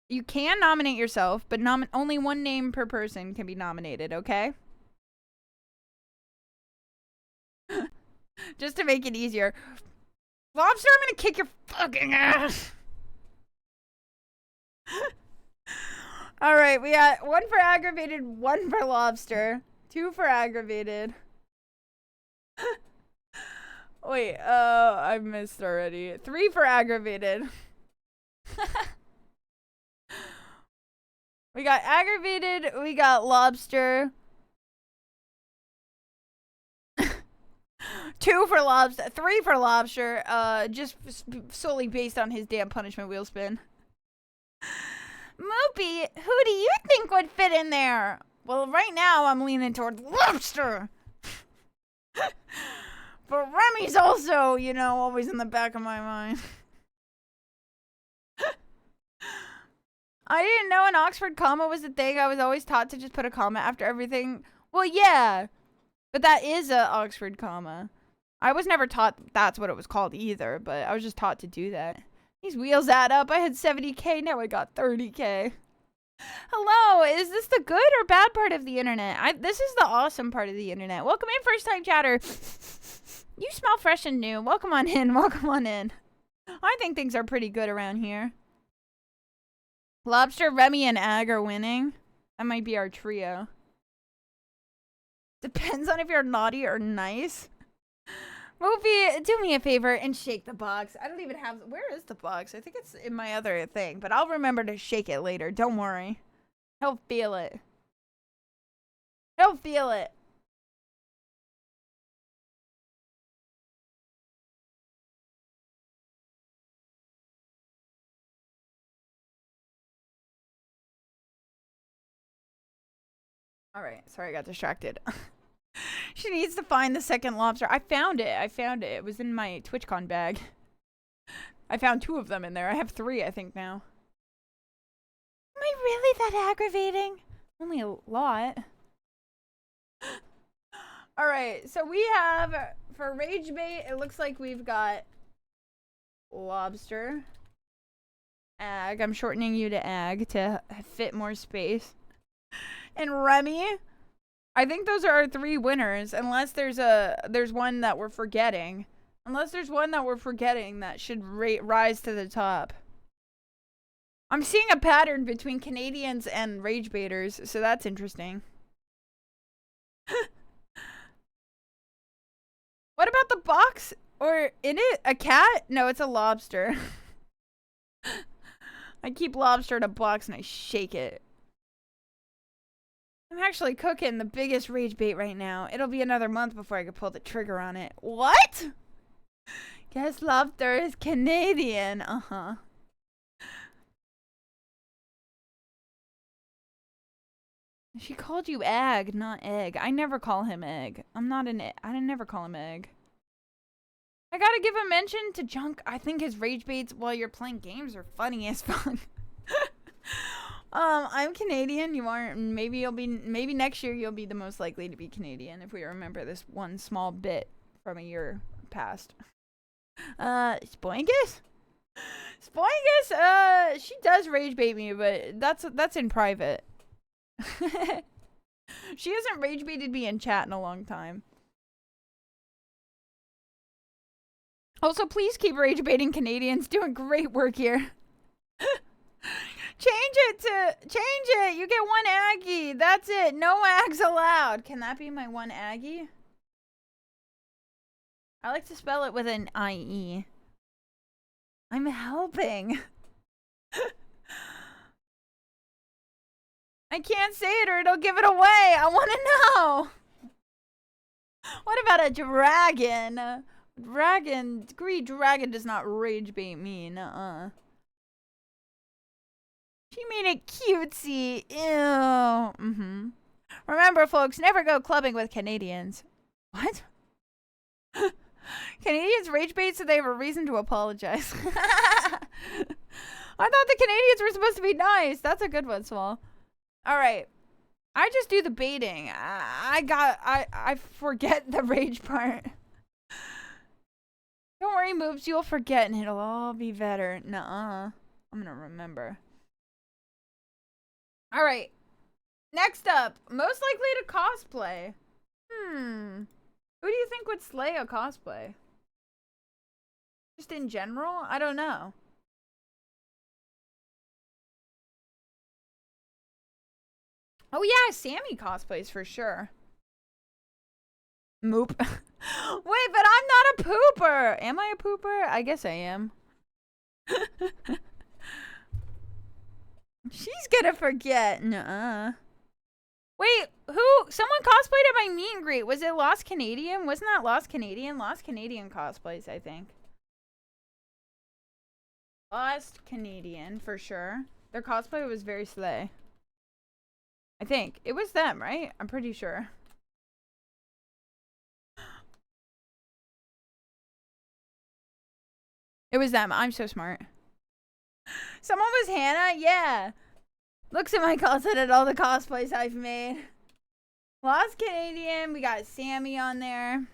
You can nominate yourself, but only one name per person can be nominated, okay? Just to make it easier. Lobster, I'm gonna kick your fucking ass. Alright, we got 1 for aggravated, 1 for lobster, 2 for aggravated. Wait, I missed already. 3 for aggravated. We got aggravated, we got lobster. 2 for lobster, 3 for lobster, just solely based on his damn punishment wheel spin. Moopy, who do you think would fit in there? Well, right now I'm leaning toward lobster. But Remy's also, you know, always in the back of my mind. I didn't know an Oxford comma was a thing. I was always taught to just put a comma after everything. Well, yeah. But that is a Oxford comma. I was never taught that's what it was called either, but I was just taught to do that. These wheels add up. I had 70K, now I got 30K. Hello, is this the good or bad part of the internet? This is the awesome part of the internet. Welcome in, first time chatter. You smell fresh and new. Welcome on in, welcome on in. I think things are pretty good around here. Lobster, Remy, and Ag are winning. That might be our trio. Depends on if you're naughty or nice. Moopy, do me a favor and shake the box. I don't even have... Where is the box? I think it's in my other thing, but I'll remember to shake it later. Don't worry. He'll feel it. He'll feel it. Alright, sorry I got distracted. She needs to find the second lobster. I found it. It was in my TwitchCon bag. I found 2 of them in there. I have 3, I think, now. Am I really that aggravating? Only a lot. Alright, so we have, for Rage Bait, it looks like we've got lobster. Ag. I'm shortening you to Ag to fit more space. And Remy. I think those are our 3 winners, unless there's one that we're forgetting. Unless there's one that we're forgetting that should rise to the top. I'm seeing a pattern between Canadians and rage baiters, so that's interesting. What about the box? Or in it a cat? No, it's a lobster. I keep lobster in a box and I shake it. I'm actually cooking the biggest rage bait right now. It'll be another month before I can pull the trigger on it. What? Guess lobster is Canadian. Uh-huh. She called you Ag, not Egg. I never call him Egg. I'm not an egg. I never call him Egg. I gotta give a mention to Junk. I think his rage baits while you're playing games are funny as fuck. I'm Canadian. You aren't. Maybe next year you'll be the most likely to be Canadian if we remember this one small bit from a year past. Spoingus? Spoingus, she does rage bait me, but that's in private. She hasn't rage baited me in chat in a long time. Also, please keep rage baiting Canadians. Doing great work here. Change it. You get one Aggie. That's it. No Ags allowed. Can that be my one Aggie? I like to spell it with an IE. I'm helping. I can't say it or it'll give it away. I want to know. What about a dragon? Green dragon does not rage bait me. Nuh-uh. She made it cutesy. Ew. Remember, folks, never go clubbing with Canadians. What? Canadians rage bait so they have a reason to apologize. I thought the Canadians were supposed to be nice. That's a good one, Swall. Alright. I just do the baiting. I forget the rage part. Don't worry, Moops. You'll forget and it'll all be better. Nuh-uh. I'm gonna remember. Alright. Next up. Most likely to cosplay. Who do you think would slay a cosplay? Just in general? I don't know. Oh yeah, Sammy cosplays for sure. Moop. Wait, but I'm not a pooper. Am I a pooper? I guess I am. She's gonna forget. Nuh-uh. Wait, someone cosplayed at my meet and greet. Was it Lost Canadian? Wasn't that Lost Canadian? Lost Canadian cosplays, I think. Lost Canadian, for sure. Their cosplay was very slay. I think. It was them, right? I'm pretty sure. It was them. I'm so smart. Someone was Hannah? Yeah. Looks at my closet at all the cosplays I've made. Lost Canadian. We got Sammy on there.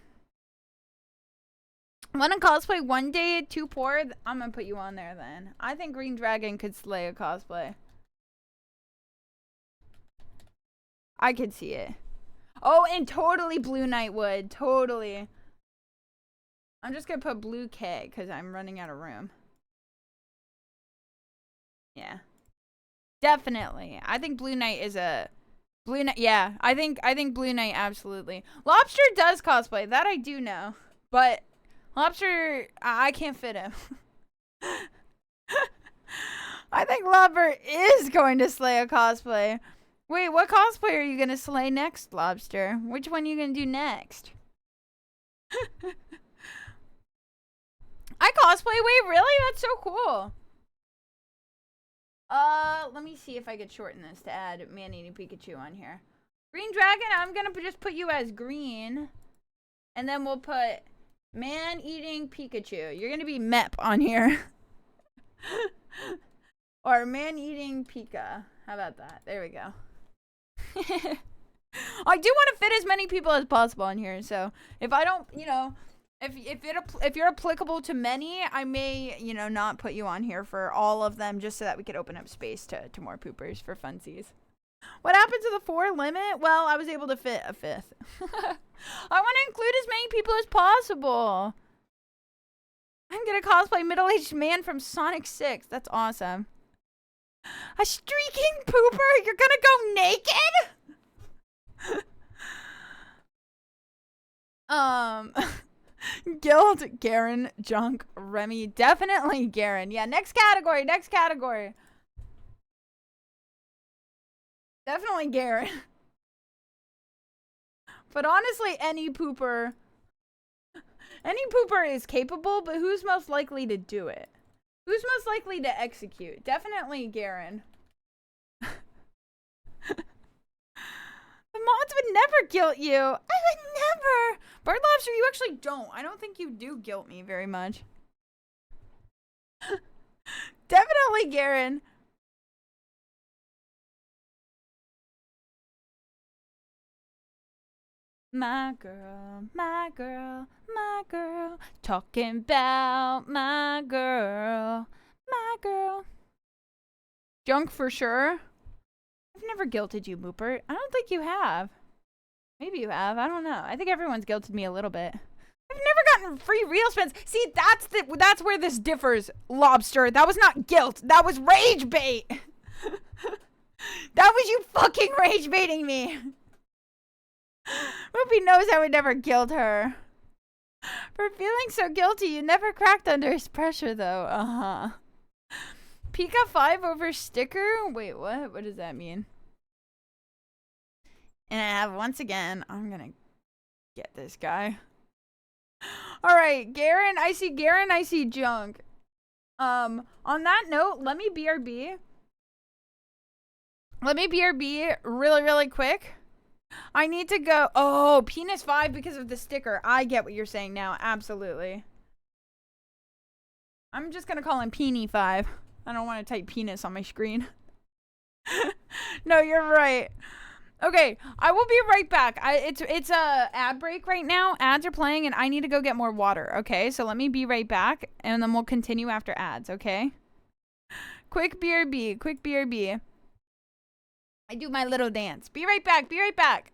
Want to cosplay one day, too poor? I'm going to put you on there then. I think Green Dragon could slay a cosplay. I could see it. Oh, and totally Blue Knight would. Totally. I'm just going to put Blue K because I'm running out of room. Yeah. Definitely. I think Blue Knight is a... Blue Knight, yeah. I think Blue Knight, absolutely. Lobster does cosplay. That I do know. But Lobster, I can't fit him. I think Lobster is going to slay a cosplay. Wait, what cosplay are you going to slay next, Lobster? Which one are you going to do next? I cosplay? Wait, really? That's so cool. Let me see if I could shorten this to add Man-Eating Pikachu on here. Green Dragon, I'm gonna just put you as green. And then we'll put Man-Eating Pikachu. You're gonna be Mep on here. Or Man-Eating Pika. How about that? There we go. I do want to fit as many people as possible on here, so if I don't, you know... If you're applicable to many, I may, you know, not put you on here for all of them just so that we could open up space to more poopers for funsies. What happened to the 4 limit? Well, I was able to fit a 5th. I want to include as many people as possible. I'm going to cosplay middle-aged man from Sonic 6. That's awesome. A streaking pooper? You're gonna go naked? Guild, Garen, Junk, Remy. Definitely Garen. Yeah, next category, next category. Definitely Garen. But honestly, any pooper is capable, but who's most likely to do it? Who's most likely to execute? Definitely Garen. The mods would never guilt you. I would never. Bird Lobster, you actually don't. I don't think you do guilt me very much. Definitely Garen. My girl, my girl, my girl. Talking about my girl, my girl. Junk for sure. I've never guilted you, Moopert. I don't think you have. Maybe you have. I don't know. I think everyone's guilted me a little bit. I've never gotten free real spins. See, that's where this differs, Lobster. That was not guilt. That was rage bait. That was you fucking rage baiting me. Moopy knows I would never guilt her. For feeling so guilty, you never cracked under his pressure, though. Uh-huh. Pika 5 over sticker? Wait, what? What does that mean? And I have, once again, I'm gonna get this guy. Alright, Garen, I see Junk. On that note, let me BRB. Let me BRB really, really quick. I need to go. Oh, penis 5 because of the sticker. I get what you're saying now. Absolutely. I'm just gonna call him Peenie 5. I don't want to type penis on my screen. No, you're right. Okay, I will be right back. It's a ad break right now. Ads are playing and I need to go get more water. Okay, so let me be right back and then we'll continue after ads, okay? Quick BRB, quick BRB. I do my little dance. Be right back, be right back.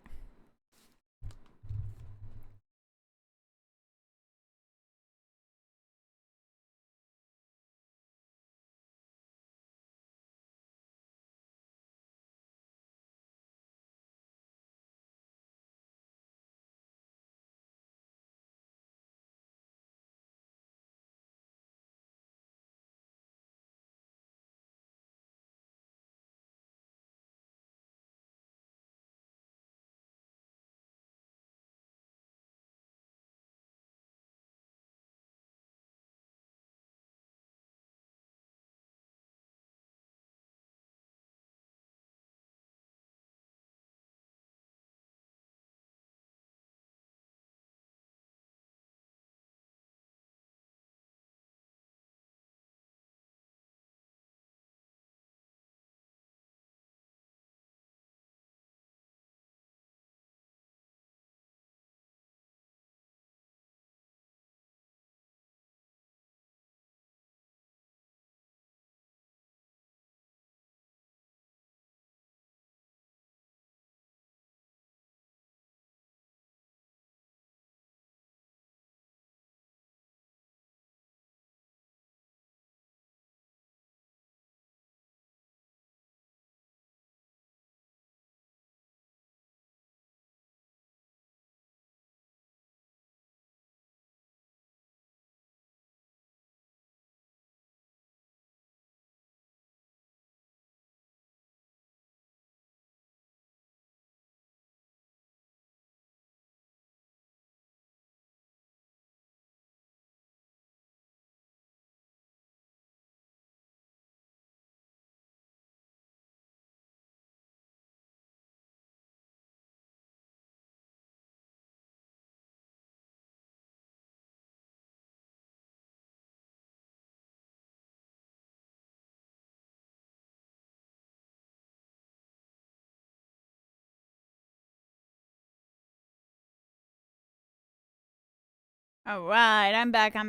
All right, I'm back. Excuse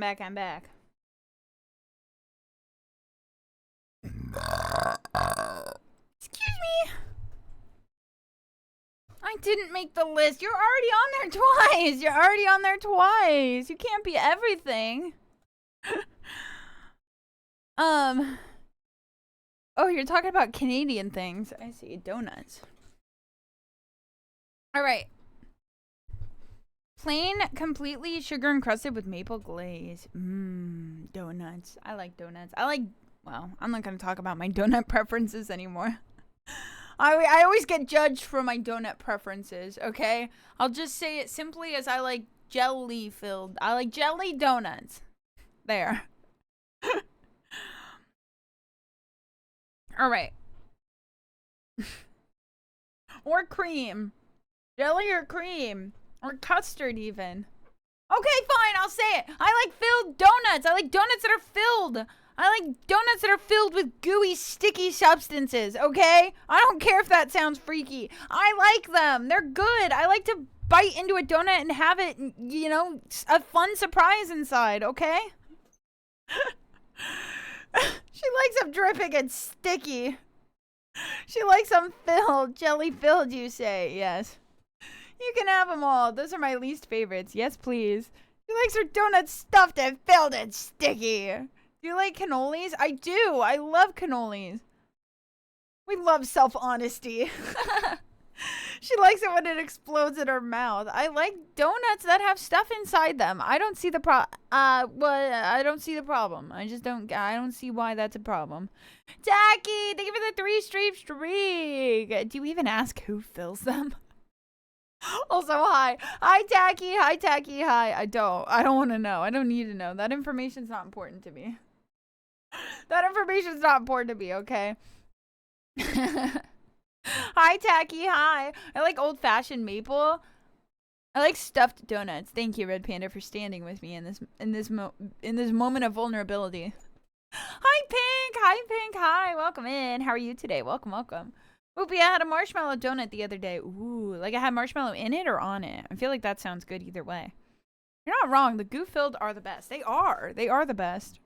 me. I didn't make the list. You're already on there twice. You can't be everything. Oh, you're talking about Canadian things. I see. Donuts. All right. Plain, completely sugar encrusted with maple glaze. Mmm, donuts. I like donuts. Well, I'm not going to talk about my donut preferences anymore. I always get judged for my donut preferences, okay? I'll just say it simply as I like jelly filled. I like jelly donuts. There. All right. Or cream. Jelly or cream. Or custard even. Okay, fine, I'll say it. I like filled donuts. I like donuts that are filled. I like donuts that are filled with gooey, sticky substances, okay? I don't care if that sounds freaky. I like them. They're good. I like to bite into a donut and have it, you know, a fun surprise inside, okay? She likes them dripping and sticky. She likes them filled, jelly filled, you say. Yes. You can have them all. Those are my least favorites. Yes, please. She likes her donuts stuffed and filled and sticky. Do you like cannolis? I do. I love cannolis. We love self-honesty. She likes it when it explodes in her mouth. I like donuts that have stuff inside them. I don't see the I don't see the problem. I don't see why that's a problem. Tacky, thank you for the 3-stream streak. Do you even ask who fills them? Also, hi. Hi, Tacky. Hi, Tacky. Hi. I don't want to know. I don't need to know. That information's not important to me. That information's not important to me, okay? Hi, Tacky. Hi. I like old-fashioned maple. I like stuffed donuts. Thank you, Red Panda, for standing with me in this moment of vulnerability. Hi, Pink. Hi, Pink. Hi. Welcome in. How are you today? Welcome, welcome. Moopy, I had a marshmallow donut the other day. Ooh, like I had marshmallow in it or on it. I feel like that sounds good either way. You're not wrong. The goo-filled are the best. They are. They are the best.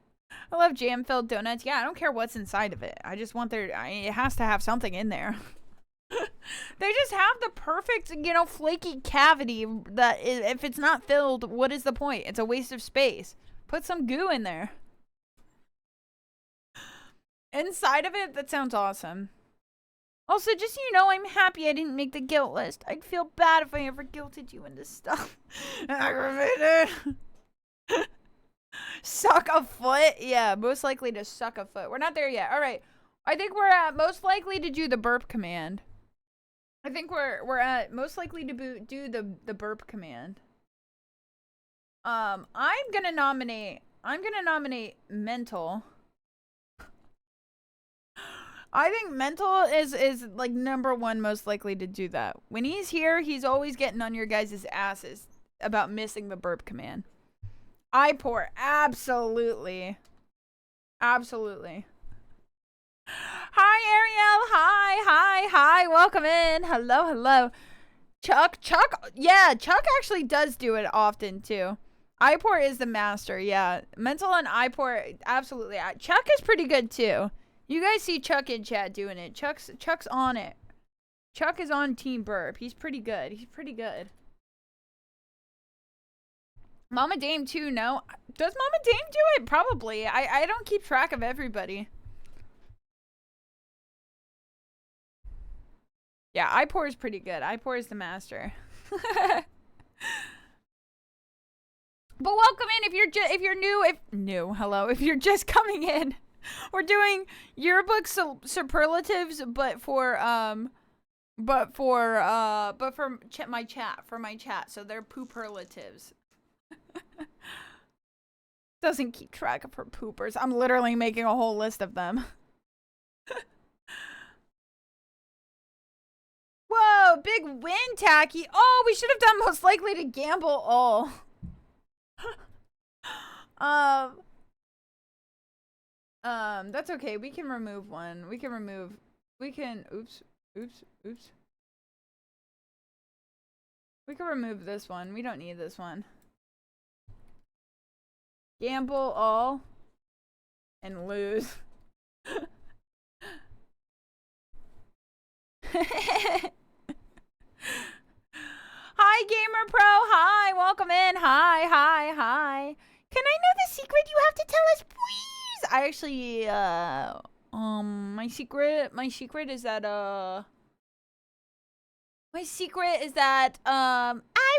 I love jam-filled donuts. Yeah, I don't care what's inside of it. I just want it has to have something in there. They just have the perfect, you know, flaky cavity that if it's not filled, what is the point? It's a waste of space. Put some goo in there. Inside of it, that sounds awesome. Also, just so you know, I'm happy I didn't make the guilt list. I'd feel bad if I ever guilted you into stuff. Aggravated. Suck a foot? Yeah, most likely to suck a foot. We're not there yet. All right. I think we're at most likely to do the burp command. I think we're at most likely to do the burp command. I'm gonna nominate mental. I think mental is like #1 most likely to do that. When he's here, he's always getting on your guys' asses about missing the burp command. I pour, absolutely. Absolutely. Hi, Ariel. Hi. Welcome in. Hello. Chuck, yeah, Chuck actually does do it often too. iPour is the master, yeah. Mental and iPour, absolutely. Chuck is pretty good too. You guys see Chuck in chat doing it. Chuck's on it. Chuck is on Team Burp. He's pretty good. Mama Dame too, no? Does Mama Dame do it? Probably. I don't keep track of everybody. Yeah, iPour is pretty good. iPour is the master. But welcome in if you're new, if you're just coming in. We're doing yearbook superlatives, but for my chat. So they're pooperlatives. Doesn't keep track of her poopers. I'm literally making a whole list of them. Whoa, big win, Tacky. Oh, we should have done most likely to gamble all. That's okay. We can remove one. Oops. We can remove this one. We don't need this one. Gamble all and lose. Hi, Gamer Pro. Hi, welcome in. Hi. Can I know the secret you have to tell us, please? I actually, My secret is that I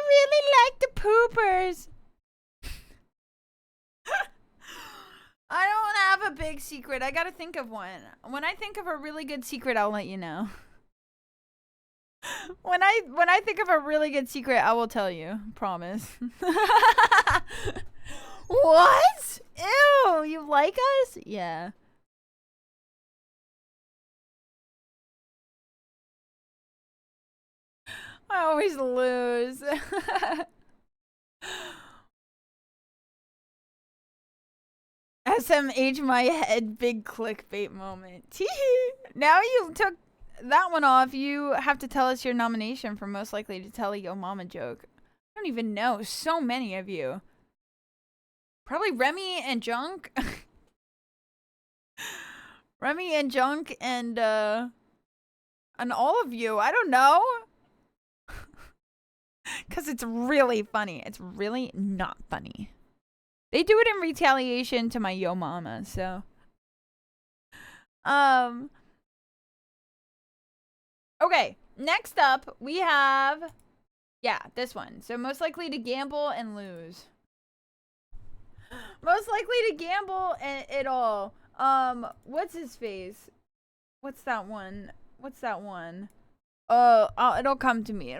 really like the poopers. I don't have a big secret. I gotta think of one. When I think of a really good secret, I'll let you know. When I think of a really good secret, I will tell you. Promise. What? Ew, you like us? Yeah. I always lose. SMH my head, big clickbait moment. Tee. Now you took that one off. You have to tell us your nomination for most likely to tell a yo mama joke. I don't even know. So many of you. Probably Remy and Junk. Remy and Junk and all of you. I don't know. Cause it's really funny. It's really not funny. They do it in retaliation to my yo mama, so. Okay, next up we have, yeah, this one. So most likely to gamble and lose. Most likely to gamble and it all. What's his face? What's that one? Oh, it'll come to me.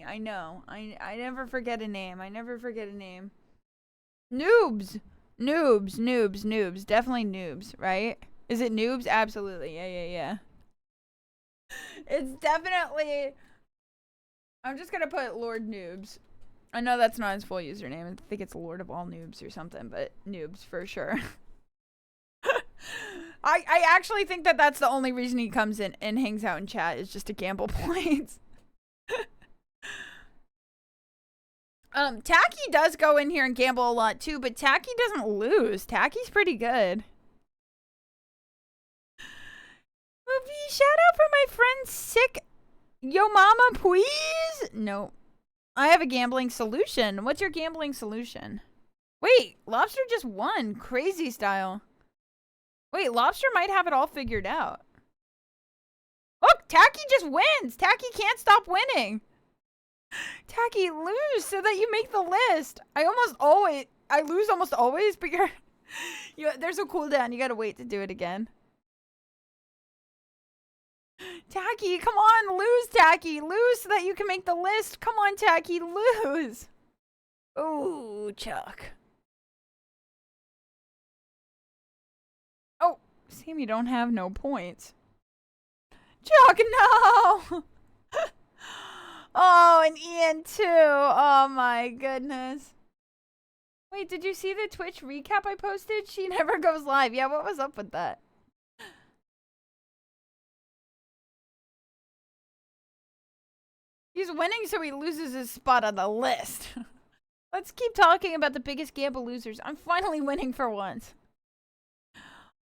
I know. I never forget a name. Noobs. Definitely noobs, right? Is it noobs? Absolutely. Yeah. It's definitely... I'm just gonna put Lord Noobs. I know that's not his full username. I think it's Lord of all Noobs or something, but noobs for sure. I actually think that that's the only reason he comes in and hangs out in chat is just to gamble points. Tacky does go in here and gamble a lot too, but Tacky doesn't lose. Tacky's pretty good. Moopy, shout out for my friend Sick Yo Mama, please? No. I have a gambling solution. What's your gambling solution? Wait, Lobster just won. Crazy style. Wait, Lobster might have it all figured out. Look, Tacky just wins. Tacky can't stop winning. Tacky, lose so that you make the list. I lose almost always, but there's a cooldown. You gotta wait to do it again. Tacky, come on, lose, Tacky. Lose so that you can make the list. Come on, Tacky, lose. Ooh, Chuck. Oh, Sam, you don't have no points. Chuck, no! Oh, and Ian too. Oh my goodness. Wait, did you see the Twitch recap I posted? She never goes live. Yeah, what was up with that? He's winning so he loses his spot on the list. Let's keep talking about the biggest gamble losers. I'm finally winning for once.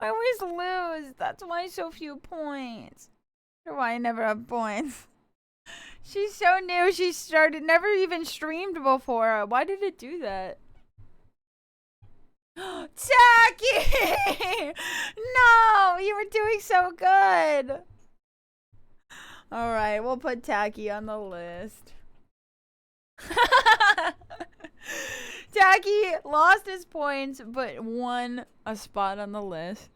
I always lose. That's why so few points. Or why I never have points. She's so new. She never even streamed before. Why did it do that? Tacky! No, you were doing so good. All right, we'll put Tacky on the list. Tacky lost his points, but won a spot on the list.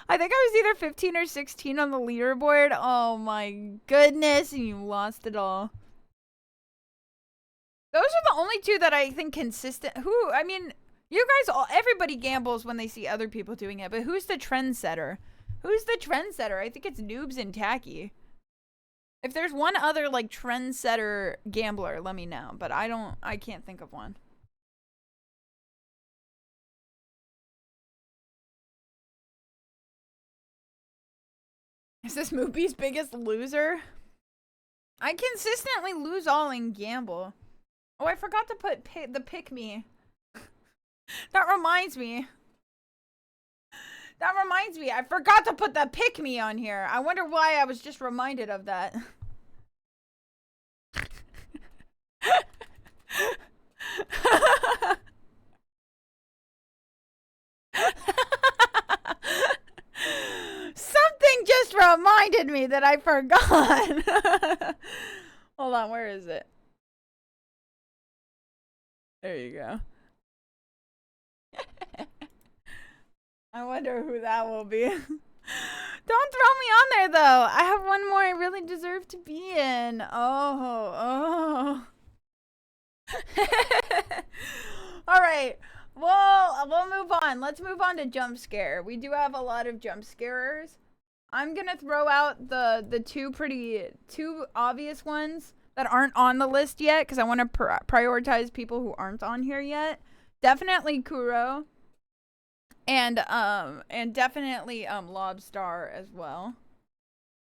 I think I was either 15 or 16 on the leaderboard. Oh my goodness, and you lost it all. Those are the only two that I think consistent. I mean, you guys everybody gambles when they see other people doing it, but who's the trendsetter? I think it's Noobs and Tacky. If there's one other like trendsetter gambler, let me know, but I can't think of one. Is this Moopy's biggest loser? I consistently lose all in gamble. Oh, I forgot to put the pick me. That reminds me. I forgot to put the pick me on here. I wonder why I was just reminded of that. reminded me that I forgot. Hold on, where is it? There you go. I wonder who that will be. Don't throw me on there, though. I have one more I really deserve to be in. Oh. All right. Well, we'll move on. Let's move on to jump scare. We do have a lot of jump scarers. I'm gonna throw out the two obvious ones that aren't on the list yet, because I want to prioritize people who aren't on here yet. Definitely Kuro. And definitely Lobstar as well.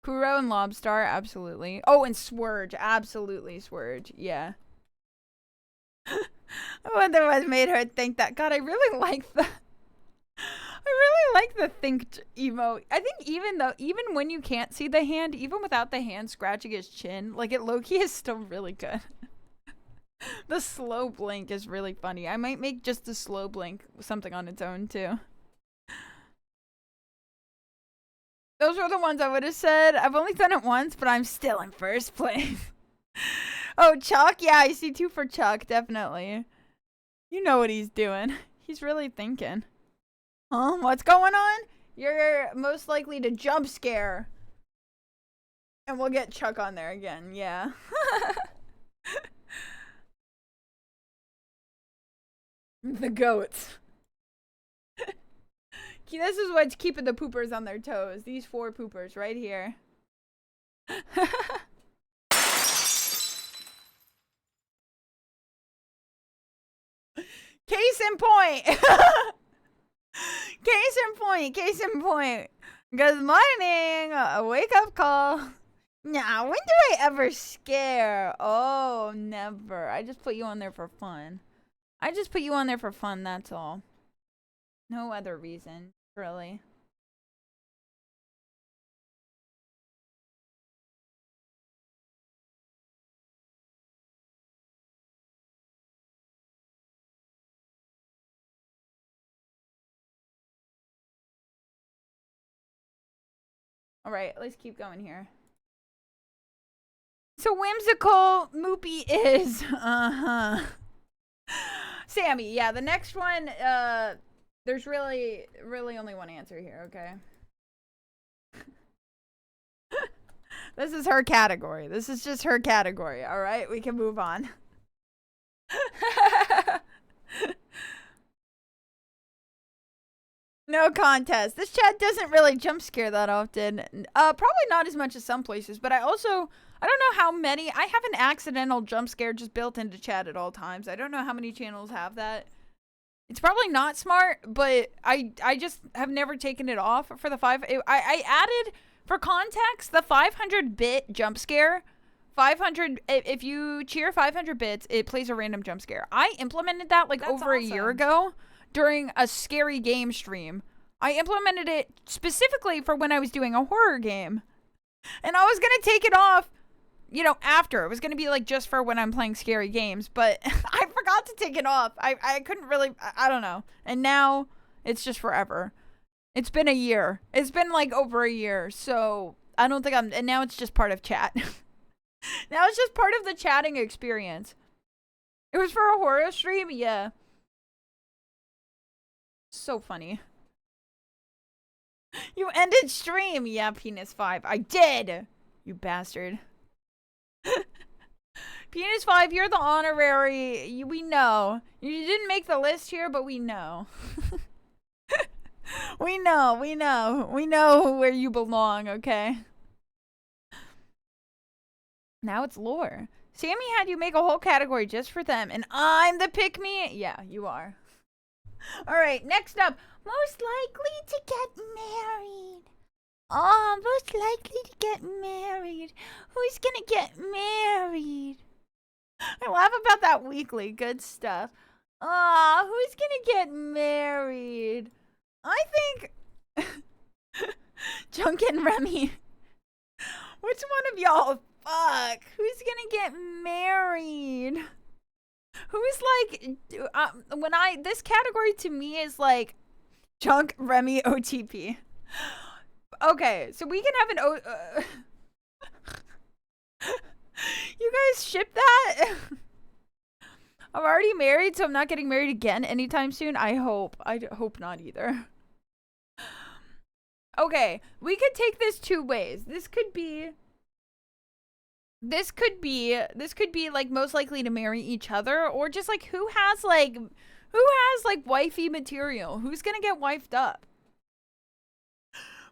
Kuro and Lobstar, absolutely. Oh, and Swurge, absolutely Swurge, yeah. I wonder what made her think that. God, I really like the think emote. I think even when you can't see the hand, even without the hand scratching his chin, like, it low-key is still really good. The slow blink is really funny. I might make just the slow blink something on its own too. Those were the ones I would have said. I've only done it once, but I'm still in first place. Oh, Chuck? Yeah, I see 2 for Chuck, definitely. You know what he's doing. He's really thinking. Huh? What's going on? You're most likely to jump scare. And we'll get Chuck on there again, yeah. The goats. This is what's keeping the poopers on their toes. These 4 poopers right here. Case in point. Case in point. Good morning. A wake up call. Nah, when do I ever scare? Oh, never. I just put you on there for fun. That's all. No other reason, really. Alright, let's keep going here. So whimsical Moopy is. Sammy, yeah, the next one, there's really only one answer here, okay? This is her category. This is just her category, alright? We can move on. No contest. This chat doesn't really jump scare that often. Probably not as much as some places, but I don't know how many. I have an accidental jump scare just built into chat at all times. I don't know how many channels have that. It's probably not smart, but I just have never taken it off for the 5. I added, for context, the 500-bit jump scare. 500, if you cheer 500 bits, it plays a random jump scare. I implemented that like over a year ago during a scary game stream. I implemented it specifically for when I was doing a horror game. And I was going to take it off, you know, after. It was going to be like just for when I'm playing scary games, but I forgot to take it off. I couldn't really, I don't know. And now it's just forever. It's been a year. It's been like over a year. So I don't think and now it's just part of chat. Now it's just part of the chatting experience. It was for a horror stream? Yeah. So funny. You ended stream. Yeah, Penis 5. I did. You bastard. Penis 5, you're the honorary. We know. You didn't make the list here, but we know. We know. We know where you belong, okay? Now it's lore. Sammy had you make a whole category just for them, and I'm the pick-me? Yeah, you are. Alright, next up. Most likely to get married. Oh, most likely to get married. Who's gonna get married? I laugh about that weekly. Good stuff. Oh, who's gonna get married? I think... Junk and Remy. Which one of y'all? Fuck. Who's gonna get married? Who's like... this category to me is like... Junk, Remy, OTP. Okay, so we can have an you guys ship that? I'm already married, so I'm not getting married again anytime soon. I hope. I hope not either. Okay, we could take this two ways. This could be like most likely to marry each other, or just like who has like wifey material? Who's gonna get wifed up?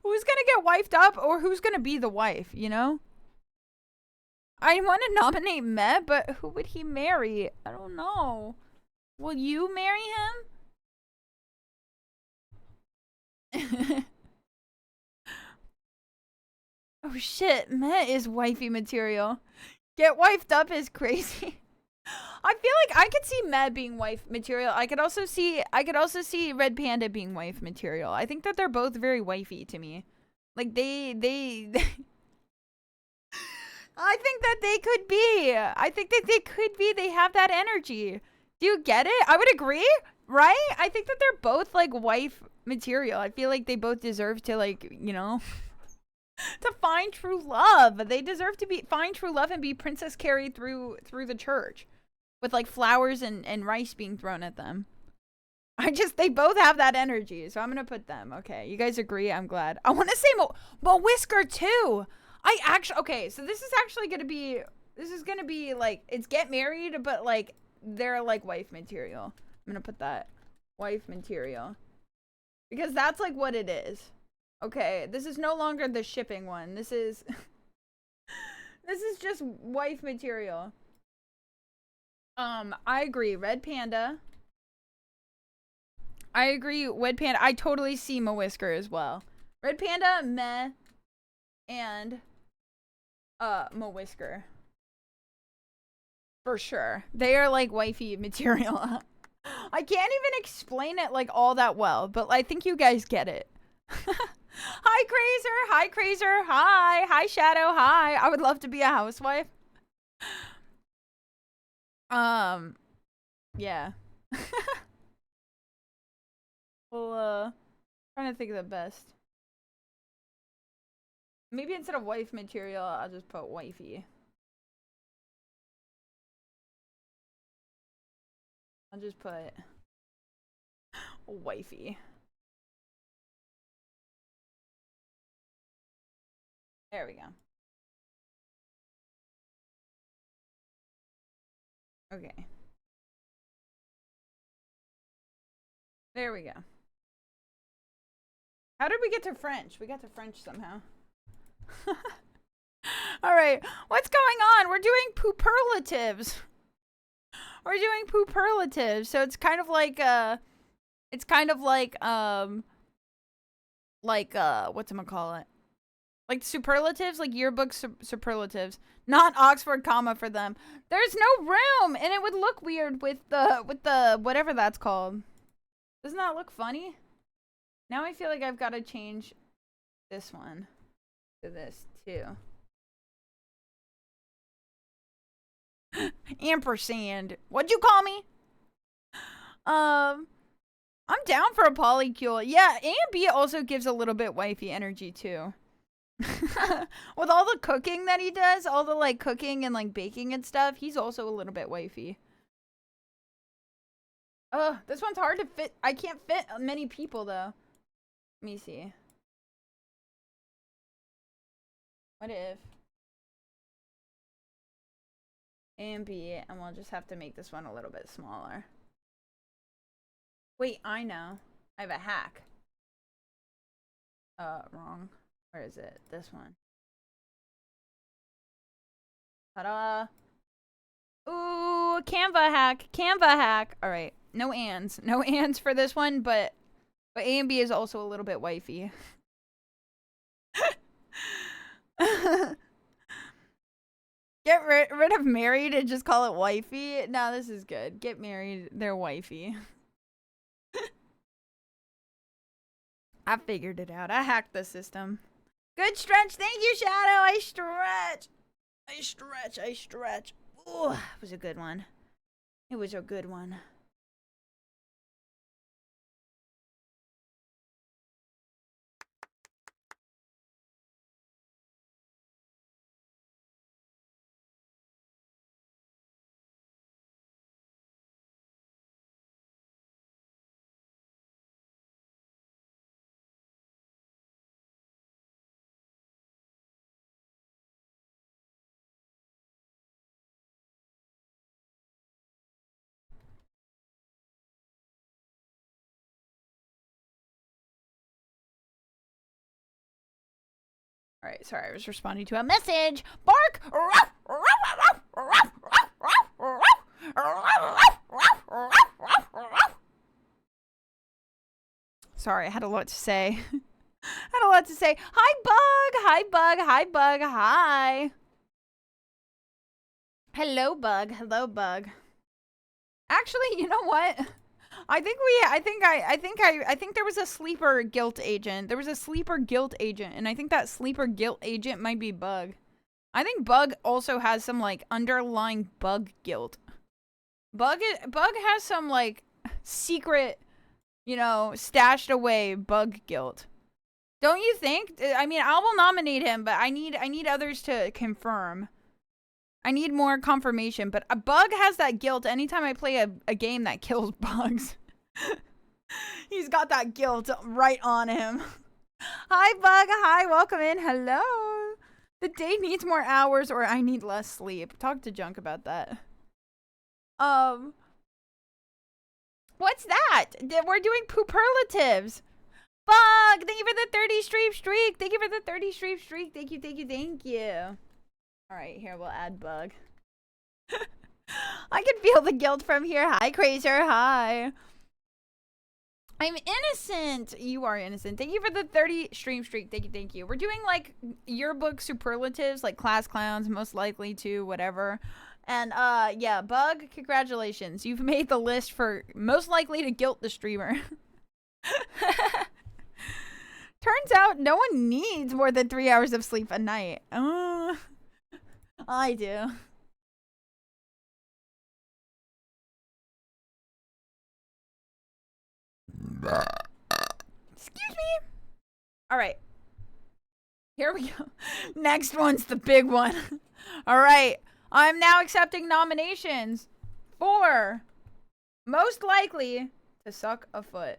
Who's gonna get wifed up, or who's gonna be the wife, you know? I want to nominate Meh, but who would he marry? I don't know. Will you marry him? Oh shit, Meh is wifey material. Get wifed up is crazy. I feel like I could see Meh being wife material. I could also see Red Panda being wife material. I think that they're both very wifey to me. Like they I think that they could be. I think that they could be. They have that energy. Do you get it? I would agree, right? I think that they're both like wife material. I feel like they both deserve to, like, you know, to find true love. They deserve to find true love and be Princess Carrie through the church with like flowers and rice being thrown at them. They both have that energy, so I'm gonna put them. Okay, you guys agree? I'm glad. I want to say Mo Whisker too. Okay, so this is gonna be like, it's get married, but like they're like wife material. I'm gonna put that wife material because that's like what it is. Okay, this is no longer the shipping one. This is this is just wife material. I agree. Red Panda. I agree. Red Panda. I totally see Mo Whisker as well. Red Panda, Meh, and Mo Whisker. For sure. They are like wifey material. I can't even explain it like all that well, but I think you guys get it. Hi Crazer. Hi Crazer. Hi. Hi Shadow. Hi. I would love to be a housewife. Yeah. Well, trying to think of the best. Maybe instead of wife material, I'll just put wifey. I'll just put wifey. There we go. Okay. There we go. How did we get to French? We got to French somehow. All right. What's going on? We're doing pooperlatives. We're doing pooperlatives. So it's kind of like whatchamacallit? Like superlatives, like yearbook superlatives. Not Oxford comma for them. There's no room, and it would look weird with the whatever that's called. Doesn't that look funny? Now I feel like I've got to change this one to this too. Ampersand. What'd you call me? I'm down for a polycule. Yeah, A and B also gives a little bit wifey energy too. With all the cooking that he does, all the like cooking and like baking and stuff, he's also a little bit wifey. This one's hard to fit. I can't fit many people though. Let me see. What if A and B, and we'll just have to make this one a little bit smaller. Wait, I know. I have a hack. Wrong. Where is it? This one. Ta-da! Ooh, Canva hack. Canva hack. All right. No ands. No ands for this one, but A and B is also a little bit wifey. Get rid of married and just call it wifey. No, this is good. Get married. They're wifey. I figured it out. I hacked the system. Good stretch. Thank you, Shadow. I stretch. I stretch. I stretch. Ooh, it was a good one. It was a good one. Alright, sorry, I was responding to a message. Bark! Sorry, I had a lot to say. Had a lot to say. Hi, Bug! Hi, Bug! Hi, Bug! Hi! Hello, Bug. Hello, Bug. Actually, you know what? I think there was a sleeper guilt agent. There was a sleeper guilt agent, and I think that sleeper guilt agent might be Bug. I think Bug also has some, like, underlying bug guilt. Bug has some, like, secret, you know, stashed away bug guilt. Don't you think? I mean, I will nominate him, but I need others to confirm. I need more confirmation, but a Bug has that guilt anytime I play a game that kills bugs. He's got that guilt right on him. Hi, Bug. Hi, welcome in. Hello. The day needs more hours or I need less sleep. Talk to Junk about that. What's that? We're doing pooperlatives. Bug, thank you for the 30 streak. Thank you for the 30 streak. Thank you. All right, here, we'll add Bug. I can feel the guilt from here. Hi, Crazer. Hi. I'm innocent. You are innocent. Thank you for the 30 streak. Thank you. We're doing, like, yearbook superlatives, like class clowns, most likely to, whatever. And, yeah, Bug, congratulations. You've made the list for most likely to guilt the streamer. Turns out no one needs more than 3 hours of sleep a night. I do. Excuse me. All right. Here we go. Next one's the big one. All right. I'm now accepting nominations for most likely to suck a foot.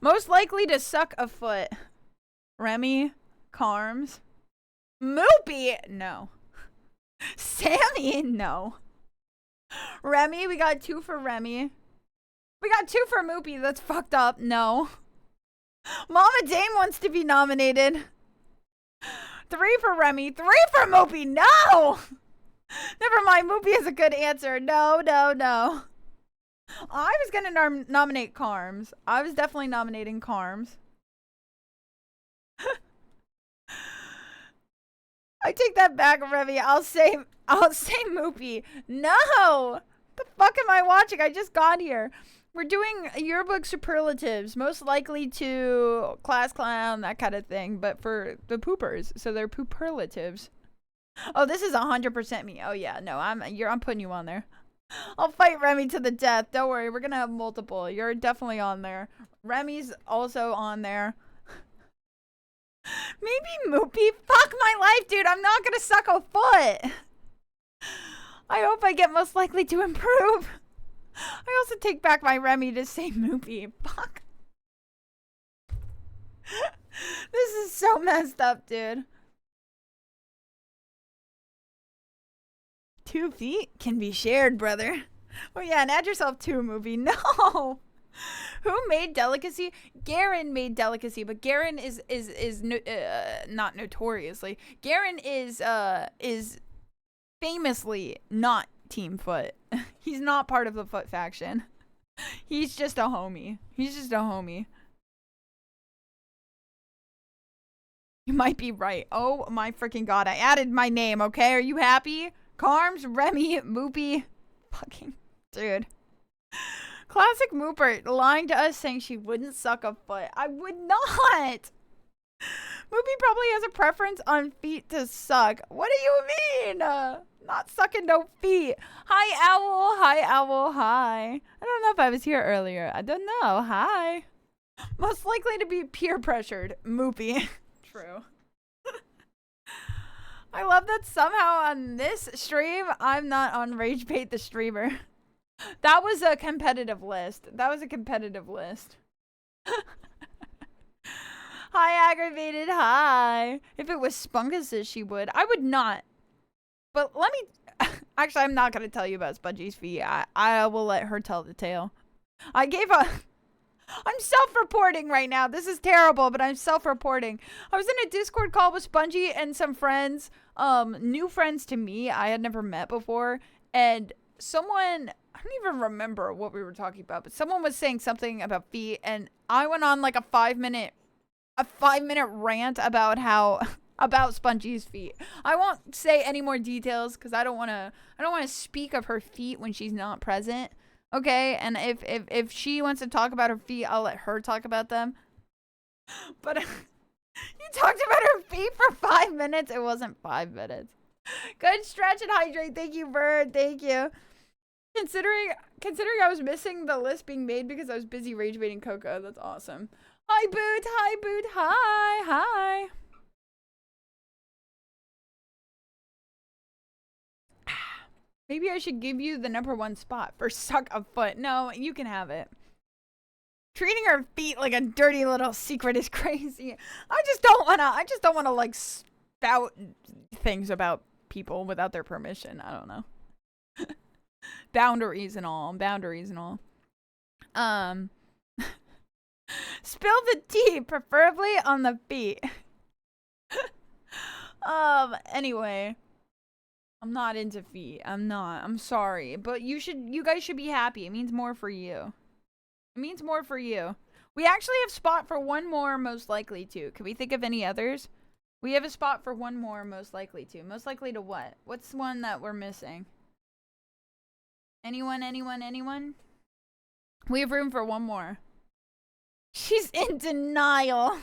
Most likely to suck a foot. Remy, Carms, Moopy, no. Sammy, no. Remy, we got 2 for Remy. We got 2 for Moopy, that's fucked up, no. Mama Dame wants to be nominated. 3 for Remy, 3 for Moopy, no! Never mind, Moopy is a good answer. No. I was gonna nominate Carms. I was definitely nominating Carms. I take that back, Remy. I'll say Moopy. No! The fuck am I watching? I just got here. We're doing yearbook superlatives, most likely to class clown, that kind of thing, but for the poopers, so they're pooperlatives. Oh, this is 100% me. Oh yeah, no, I'm putting you on there. I'll fight Remy to the death. Don't worry, we're gonna have multiple. You're definitely on there. Remy's also on there. Maybe Moopy. Fuck my life, dude. I'm not gonna suck a foot. I hope I get most likely to improve. I also take back my Remy to say Moopy. Fuck. This is so messed up, dude. 2 feet can be shared, brother. Oh yeah, and add yourself to a movie. No. Who made Delicacy? Garen made Delicacy, but Garen is not notoriously. Garen is famously not Team Foot. He's not part of the Foot faction. He's just a homie. You might be right. Oh my freaking god, I added my name, okay? Are you happy? Carms, Remy, Moopy. Fucking dude. Classic Mooper lying to us saying she wouldn't suck a foot. I would not. Moopy probably has a preference on feet to suck. What do you mean? Not sucking no feet. Hi, Owl. Hi, Owl. Hi. I don't know if I was here earlier. I don't know. Hi. Most likely to be peer pressured. Moopy. True. I love that somehow on this stream, I'm not on Rage Bait the streamer. That was a competitive list. Hi, Aggravated. Hi. If it was Spunkuses, she would. I would not. But let me... Actually, I'm not going to tell you about Spudgy's feet. I will let her tell the tale. I gave I'm self-reporting right now. This is terrible, but I'm self-reporting. I was in a Discord call with Spongy and some friends, new friends to me I had never met before, and someone, I don't even remember what we were talking about, but someone was saying something about feet, and I went on like a 5-minute rant about how about Spongy's feet. I won't say any more details because I don't want to speak of her feet when she's not present. Okay, and if she wants to talk about her feet, I'll let her talk about them. But you talked about her feet for 5 minutes. It wasn't 5 minutes. Good stretch and hydrate. Thank you, Bird. Thank you. Considering I was missing the list being made because I was busy rage baiting Coco. That's awesome. Hi, Boot. Hi, Boot. Hi. Hi. Maybe I should give you the #1 spot for suck a foot. No, you can have it. Treating her feet like a dirty little secret is crazy. I just don't wanna like spout things about people without their permission. I don't know. Boundaries and all. Spill the tea, preferably on the feet. Anyway. I'm not into feet. I'm not. I'm sorry. But you guys should be happy. It means more for you. It means more for you. We actually have spot for one more most likely to. Can we think of any others? We have a spot for one more most likely to. Most likely to what? What's one that we're missing? Anyone? We have room for one more. She's in denial.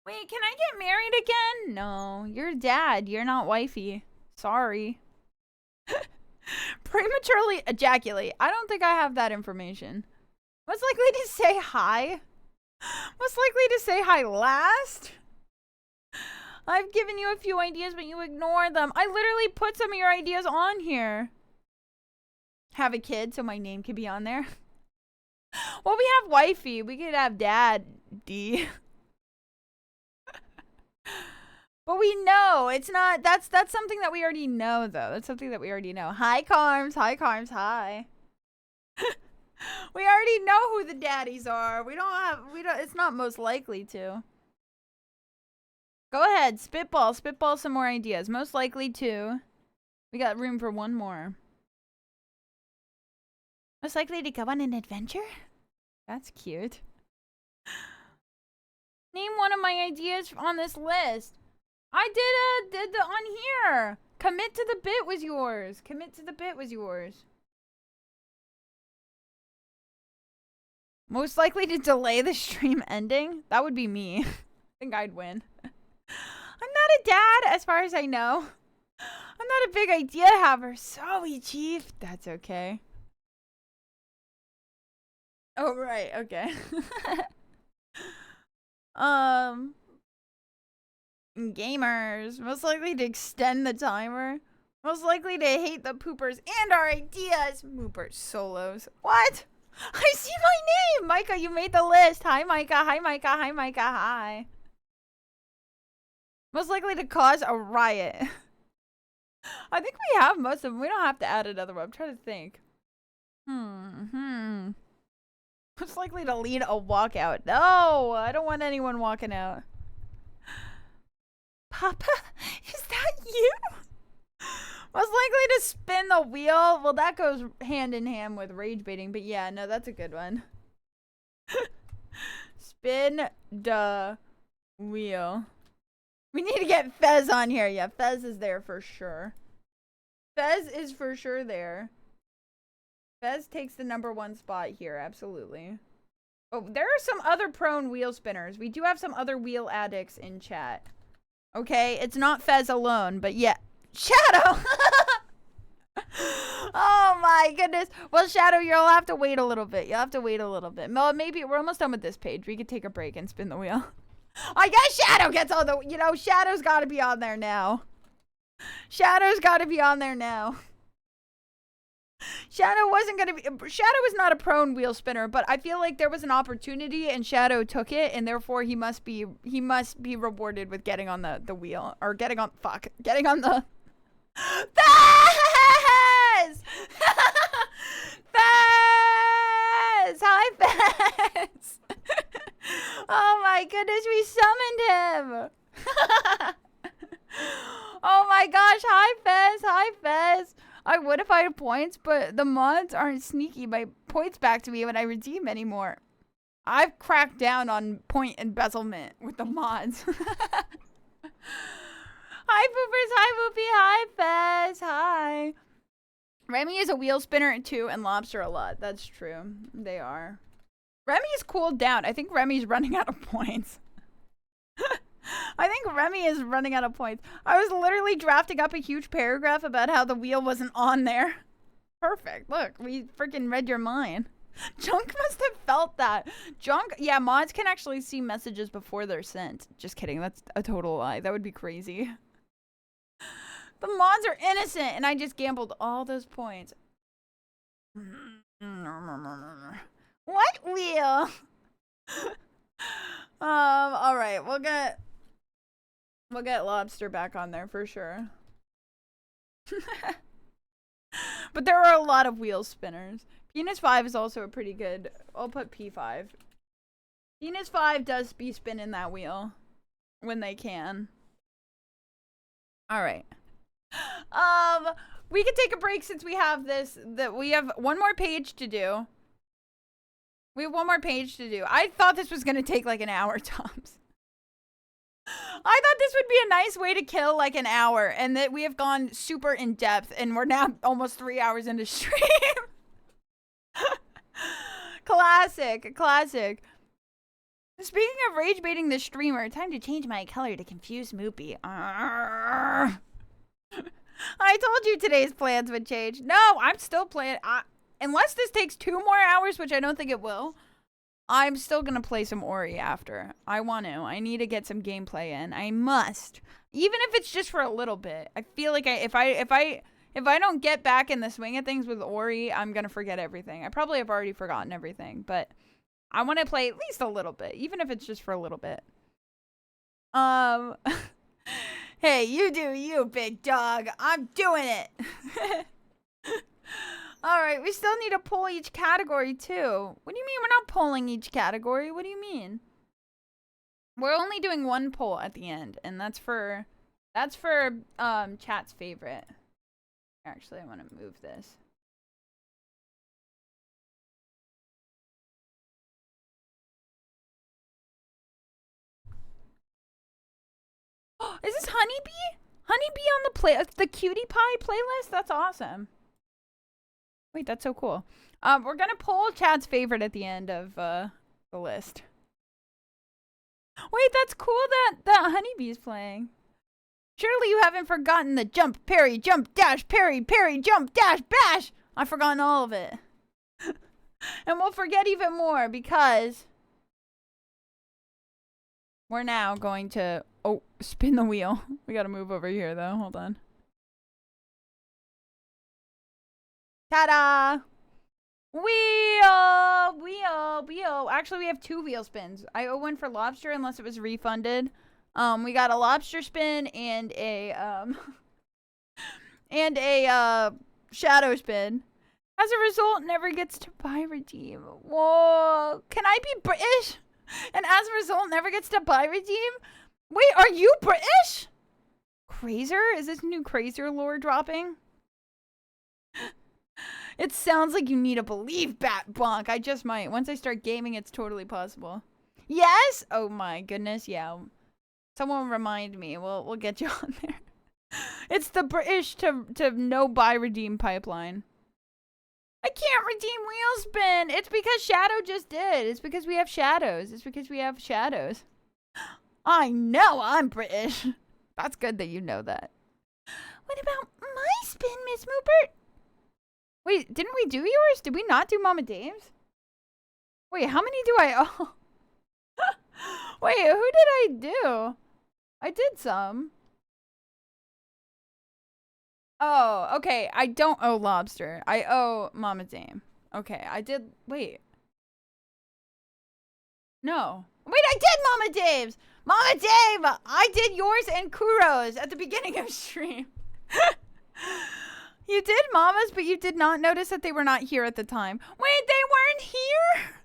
Wait, can I get married again? No, you're dad. You're not wifey. Sorry. Prematurely ejaculate. I don't think I have that information. Most likely to say hi? Most likely to say hi last? I've given you a few ideas, but you ignore them. I literally put some of your ideas on here. Have a kid so my name could be on there. Well, we have wifey. We could have dad D. But we know it's not. That's something that we already know, though. That's something that we already know. Hi, Carms. Hi. We already know who the daddies are. We don't. It's not most likely to. Go ahead, spitball some more ideas. Most likely to. We got room for one more. Most likely to go on an adventure? That's cute. Name one of my ideas on this list. I did the on here. Commit to the bit was yours. Most likely to delay the stream ending? That would be me. I think I'd win. I'm not a dad, as far as I know. I'm not a big idea haver. Sorry, Chief. That's okay. Oh, right. Okay. Gamers. Most likely to extend the timer. Most likely to hate the poopers and our ideas. Moopers solos. What? I see my name! Micah, you made the list. Hi, Micah. Hi. Most likely to cause a riot. I think we have most of them. We don't have to add another one. I'm trying to think. Most likely to lead a walkout. No, I don't want anyone walking out. Papa, is that you? Most likely to spin the wheel. Well, that goes hand in hand with rage baiting, but yeah, no, that's a good one. Spin the wheel. We need to get Fez on here. Yeah, Fez is there for sure. Fez is for sure there. Fez takes the #1 spot here, absolutely. Oh, there are some other prone wheel spinners. We do have some other wheel addicts in chat. Okay, it's not Fez alone, but yeah. Shadow! Oh my goodness. Well, Shadow, you'll have to wait a little bit. Well, maybe we're almost done with this page. We could take a break and spin the wheel. I guess Shadow gets all the, Shadow's gotta be on there now. Shadow is not a prone wheel spinner, but I feel like there was an opportunity and Shadow took it, and therefore he must be rewarded with getting on the wheel, or getting on the Fez! Fez! Fez. Hi, Fez. Oh my goodness, we summoned him. Oh my gosh, hi, Fez. Hi, Fez. I would if I had points, but the mods aren't sneaky my points back to me when I redeem anymore. I've cracked down on point embezzlement with the mods. Hi, Poopers. Hi, Moopy. Hi, Fez. Hi. Remy is a wheel spinner too, and Lobster a lot. That's true. They are. Remy's cooled down. I think Remy's running out of points. I think Remy is running out of points. I was literally drafting up a huge paragraph about how the wheel wasn't on there. Perfect. Look, we freaking read your mind. Junk must have felt that. Junk, yeah, mods can actually see messages before they're sent. Just kidding. That's a total lie. That would be crazy. The mods are innocent, and I just gambled all those points. What wheel? All right, we'll get Lobster back on there for sure. But there are a lot of wheel spinners. Penis 5 is also a pretty good. I'll put P5. Penis 5 does be spinning that wheel when they can. All right. We could take a break since we have this. That we have one more page to do. We have one more page to do. I thought this was gonna take like an hour tops. I thought this would be a nice way to kill like an hour, and that we have gone super in depth, and we're now almost 3 hours into stream. Classic, classic. Speaking of rage baiting the streamer, time to change my color to confuse Moopy. I told you today's plans would change. No, I'm still playing. Unless this takes 2 more hours, which I don't think it will, I'm still going to play some Ori after. I want to. I need to get some gameplay in. I must. Even if it's just for a little bit. I feel like if I don't get back in the swing of things with Ori, I'm going to forget everything. I probably have already forgotten everything, but I want to play at least a little bit, even if it's just for a little bit. Hey, you do you, big dog. I'm doing it. All right, we still need to pull each category too. What do you mean we're not pulling each category? What do you mean? We're only doing one poll at the end, and that's for chat's favorite. Actually, I want to move this. Is this Honeybee? Honeybee on the Cutie Pie playlist? That's awesome. Wait, that's so cool. We're gonna pull Chad's favorite at the end of the list. Wait, that's cool that Honeybee's playing. Surely you haven't forgotten the jump, parry, jump, dash, parry, parry, jump, dash, bash. I've forgotten all of it. And we'll forget even more because we're now going to spin the wheel. We gotta move over here though. Hold on. Ta-da! Wheel! Wheel! Wheel! Actually, we have 2 wheel spins. I owe one for Lobster unless it was refunded. We got a Lobster spin and a, Shadow spin. As a result, never gets to buy redeem. Whoa! Can I be British? And as a result, never gets to buy redeem? Wait, are you British? Crazer? Is this new Crazer lore dropping? It sounds like you need to believe, Bat Bonk. I just might. Once I start gaming, it's totally possible. Yes? Oh my goodness, yeah. Someone remind me. We'll get you on there. It's the British to no buy redeem pipeline. I can't redeem wheel spin. It's because Shadow just did. It's because we have shadows. It's because we have shadows. I know I'm British. That's good that you know that. What about my spin, Miss Moopert? Wait, didn't we do yours? Did we not do Mama Dave's? Wait, how many do I owe? Wait, who did I do? I did some. Oh, okay. I don't owe Lobster. I owe Mama Dame. Okay, I did. Wait. No. Wait, I did Mama Dave's! Mama Dave! I did yours and Kuro's at the beginning of stream. You did mamas, but you did not notice that they were not here at the time. Wait, they weren't here?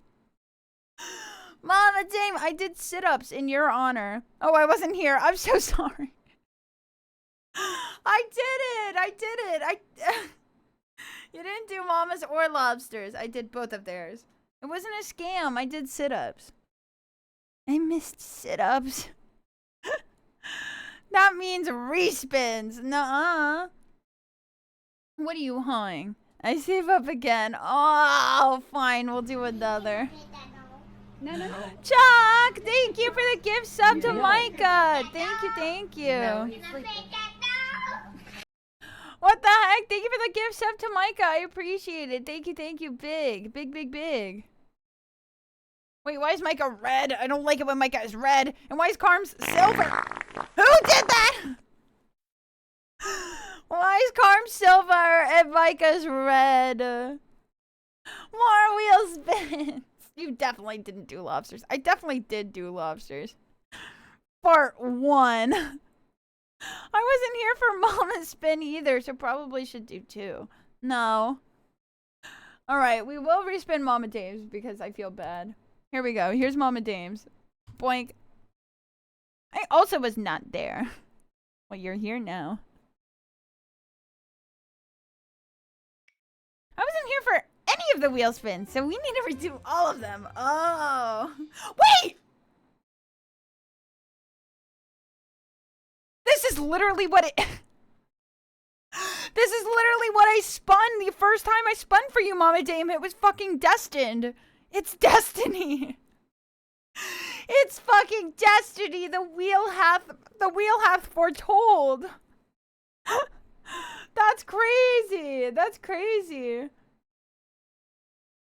Mama Dame, I did sit-ups in your honor. Oh, I wasn't here. I'm so sorry. I did it. You didn't do mamas or lobsters. I did both of theirs. It wasn't a scam. I did sit-ups. I missed sit-ups. That means respins. Nuh-uh. What are you hawing? I save up again. Oh, fine. We'll do another. No. Chuck, thank you for the gift sub to Micah. Thank you. What the heck? Thank you for the gift sub to Micah. I appreciate it. Thank you. Big. Wait, why is Micah red? I don't like it when Micah is red. And why is Carms silver? Who did that? Why is Carms silver and Micah's red? More wheel spins. You definitely didn't do lobsters. I definitely did do lobsters. Part 1. I wasn't here for Mama's spin either, so probably should do 2. No. Alright, we will respin Mama Dames because I feel bad. Here we go. Here's Mama Dames. Boink. I also was not there. Well, you're here now. I wasn't here for any of the wheel spins, so we need to redo all of them. Oh. Wait! This is literally what it... This is literally what I spun the first time I spun for you, Mama Dame. It was fucking destined. It's destiny. It's fucking destiny. The wheel hath foretold. That's crazy.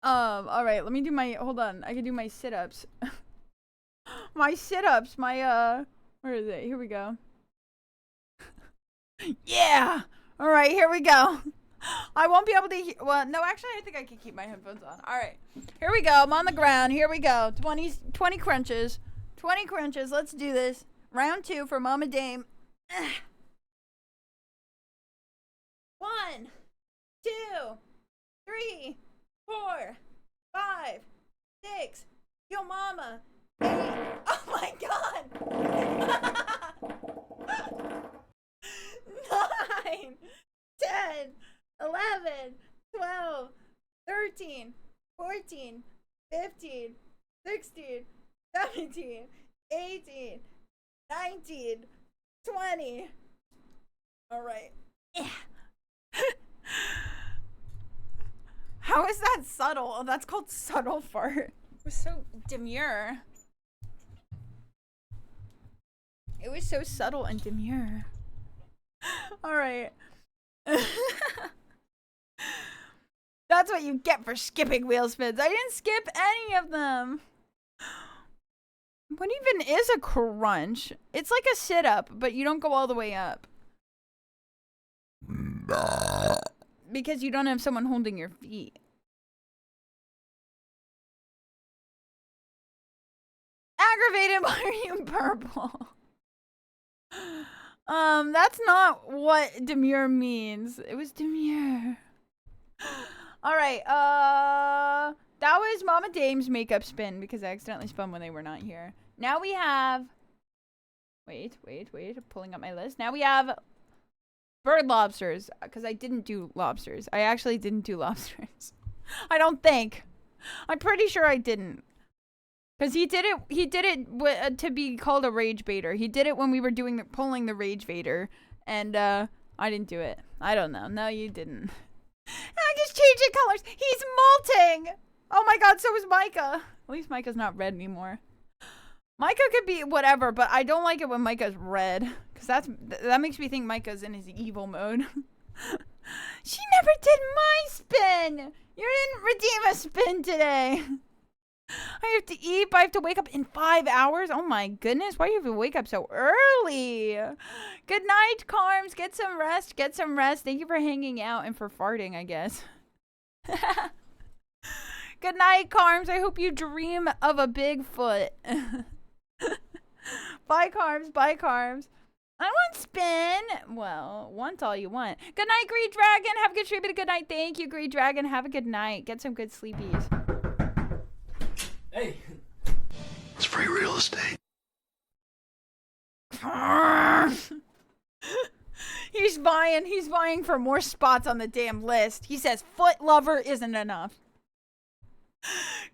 All right, let me do my, hold on. I can do my sit-ups. Where is it? Here we go. Yeah. All right, here we go. I won't be able to well, no, actually, I think I can keep my headphones on. All right, here we go. I'm on the ground. Here we go. 20 crunches. 20 crunches. Let's do this. Round 2 for Mama Dame. 1, 2, 3, 4, 5, 6. Yo, Mama. 8. Oh my God. 9, 10, 11, 12, 13, 14, 15, 16, 17, 18, 19, 20. All right. How is that subtle? Oh, that's called subtle fart. It was so demure. It was so subtle and demure. All right. That's what you get for skipping wheel spins. I didn't skip any of them. What even is a crunch? It's like a sit-up, but you don't go all the way up. Because you don't have someone holding your feet. Aggravated, why are you purple? That's not what demure means. It was demure. Alright, that was Mama Dame's makeup spin because I accidentally spun when they were not here. Now we have... Wait. I'm pulling up my list. Now we have bird lobsters because I didn't do lobsters. I actually didn't do lobsters. I don't think. I'm pretty sure I didn't. Because he did it to be called a rage baiter. He did it when we were pulling the rage baiter. And, I didn't do it. I don't know. No, you didn't. I just changed the colors. He's molting. Oh my God, so is Micah. At least Micah's not red anymore. Micah could be whatever, but I don't like it when Micah's red. Because that makes me think Micah's in his evil mode. She never did my spin. You didn't redeem a spin today. I have to eat, but I have to wake up in 5 hours. Oh my goodness, why do you have to wake up so early? Good night, Carms. Get some rest. Thank you for hanging out and for farting, I guess. Good night, Carms. I hope you dream of a Bigfoot. Bye, Carms. I want spin. Well, want all you want. Good night, Greed Dragon. Have a good stream and a good night. Thank you, Greed Dragon. Have a good night. Get some good sleepies. Hey, it's free real estate. He's vying for more spots on the damn list. He says foot lover isn't enough.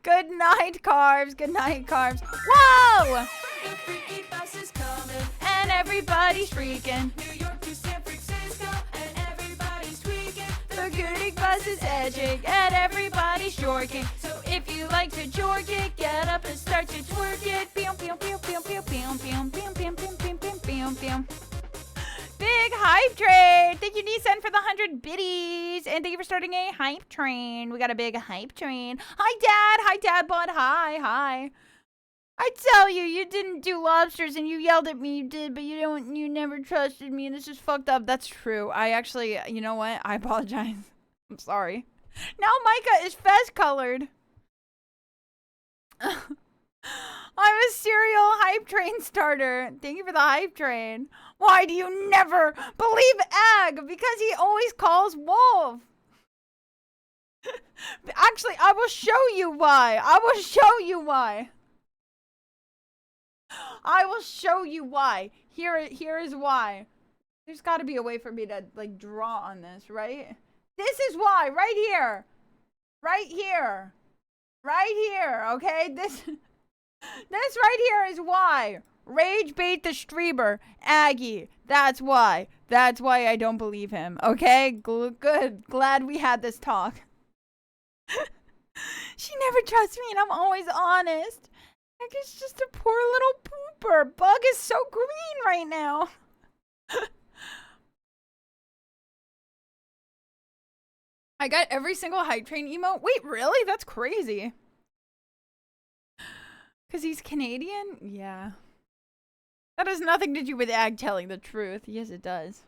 Good night, Carbs. Good night, Carbs. Whoa! The freaky bus is coming. And everybody's freaking. New York to San Francisco, and everybody's tweaking. The goody buzz is edging, and everybody's jorking. So if you like to jork it, get up and start to twerk it. Pew, pew, pew, pew, pew, pew, pew, pew, pew, pew, pew, pew, pew, pew. Big hype train. Thank you, Nissan, for the 100 biddies. And thank you for starting a hype train. We got a big hype train. Hi, Dad. Hi, Dad, bud. Hi, hi. I tell you, you didn't do lobsters and you yelled at me, you did, but you never trusted me, and this is fucked up. That's true. I actually, you know what? I apologize. I'm sorry. Now Micah is fez colored. I'm a serial hype train starter. Thank you for the hype train. Why do you never believe Egg? Because he always calls Wolf. Actually, I will show you why. I will show you why. I will show you why. Here is why. There's got to be a way for me to like draw on this, right? This is why, right here. Right here. Right here, okay? This right here is why. Rage bait the streamer. Aggie. That's why. That's why I don't believe him, okay? Good. Glad we had this talk. She never trusts me and I'm always honest. Like, it's just a poor little pooper. Bug is so green right now. I got every single hype train emote. Wait, really? That's crazy. Because he's Canadian? Yeah. That has nothing to do with Ag telling the truth. Yes, it does.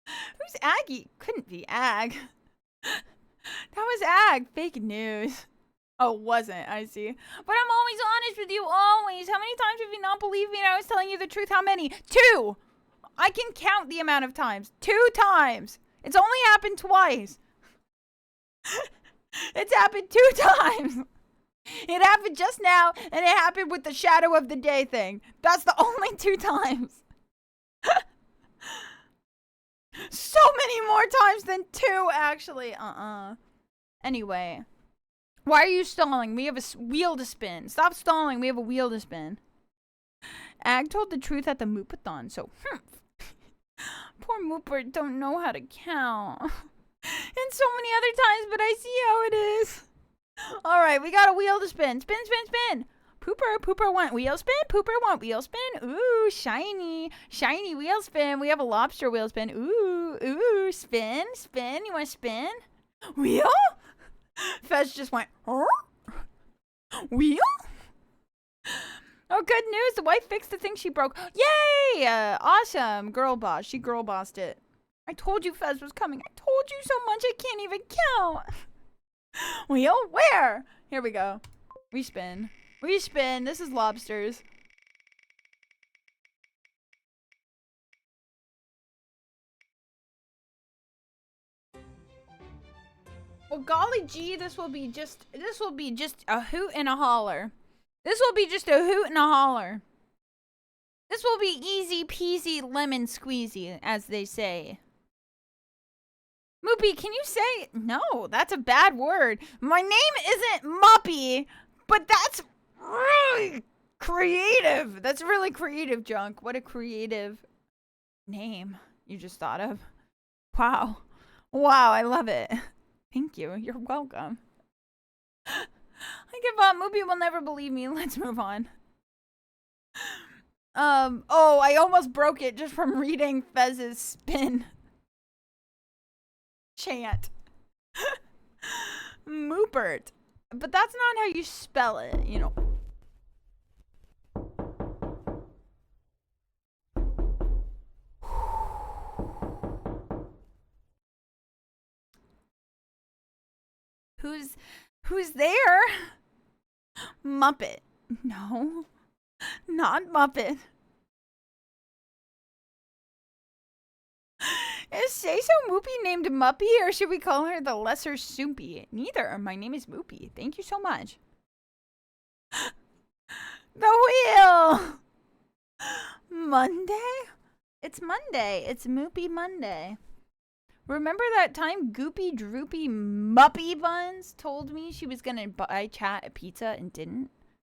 Who's Aggie? Couldn't be Ag. That was Ag. Fake news. Oh, it wasn't. I see. But I'm always honest with you. Always. How many times have you not believed me and I was telling you the truth? How many? 2. I can count the amount of times. 2 times. It's only happened twice. It's happened 2 times. It happened just now, and it happened with the shadow of the day thing. That's the only 2 times. So many more times than 2, actually. Anyway. Why are you stalling? We have a wheel to spin. Stop stalling. We have a wheel to spin. Ag told the truth at the Moopathon, so... Poor Mooper don't know how to count. And so many other times, but I see how it is. Alright, we got a wheel to spin. Spin, spin, spin. Pooper want wheel spin. Pooper want wheel spin. Ooh, shiny. Shiny wheel spin. We have a lobster wheel spin. Ooh, spin, spin. You want to spin? Wheel? Fez just went, huh? Wheel? Oh, good news. The wife fixed the thing she broke. Yay! Awesome. Girl boss. She girl bossed it. I told you Fez was coming. I told you so much I can't even count. Wheel? Where? Here we go. We spin. We spin. This is lobsters. Well, golly gee, this will be just a hoot and a holler. This will be just a hoot and a holler. This will be easy peasy lemon squeezy, as they say. Moopy, can you say... No, that's a bad word. My name isn't Moopy, but that's really creative. That's really creative, Junk. What a creative name you just thought of. Wow. Wow, I love it. Thank you. You're welcome. I give up. Moopy will never believe me. Let's move on. Oh, I almost broke it just from reading Fez's spin chant. Moopert. But that's not how you spell it, you know. Who's there? Muppet. No. Not Muppet. Is Say So Moopy named Muppy, or should we call her the Lesser Soupy? Neither. My name is Moopy. Thank you so much. The wheel! Monday? It's Monday. It's Moopy Monday. Remember that time Goopy Droopy Muppy Buns told me she was gonna buy Chat a pizza and didn't?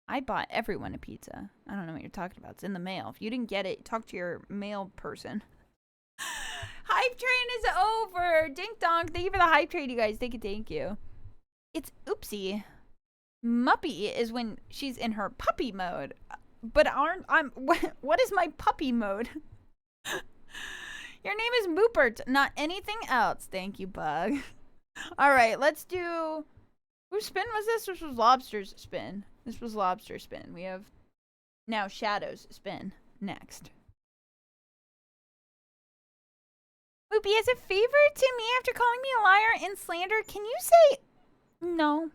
I bought everyone a pizza. I don't know what you're talking about. It's in the mail. If you didn't get it, talk to your mail person. Hype train is over. Dink donk. Thank you for the hype train, you guys. Thank you. It's Oopsie. Muppy is when she's in her puppy mode. But what is my puppy mode? Your name is Moopert, not anything else. Thank you, Bug. All right, let's do... Whose spin was this? This was Lobster's spin. This was Lobster's spin. We have now Shadow's spin next. Moopy, as a favor to me after calling me a liar and slander, can you say... No.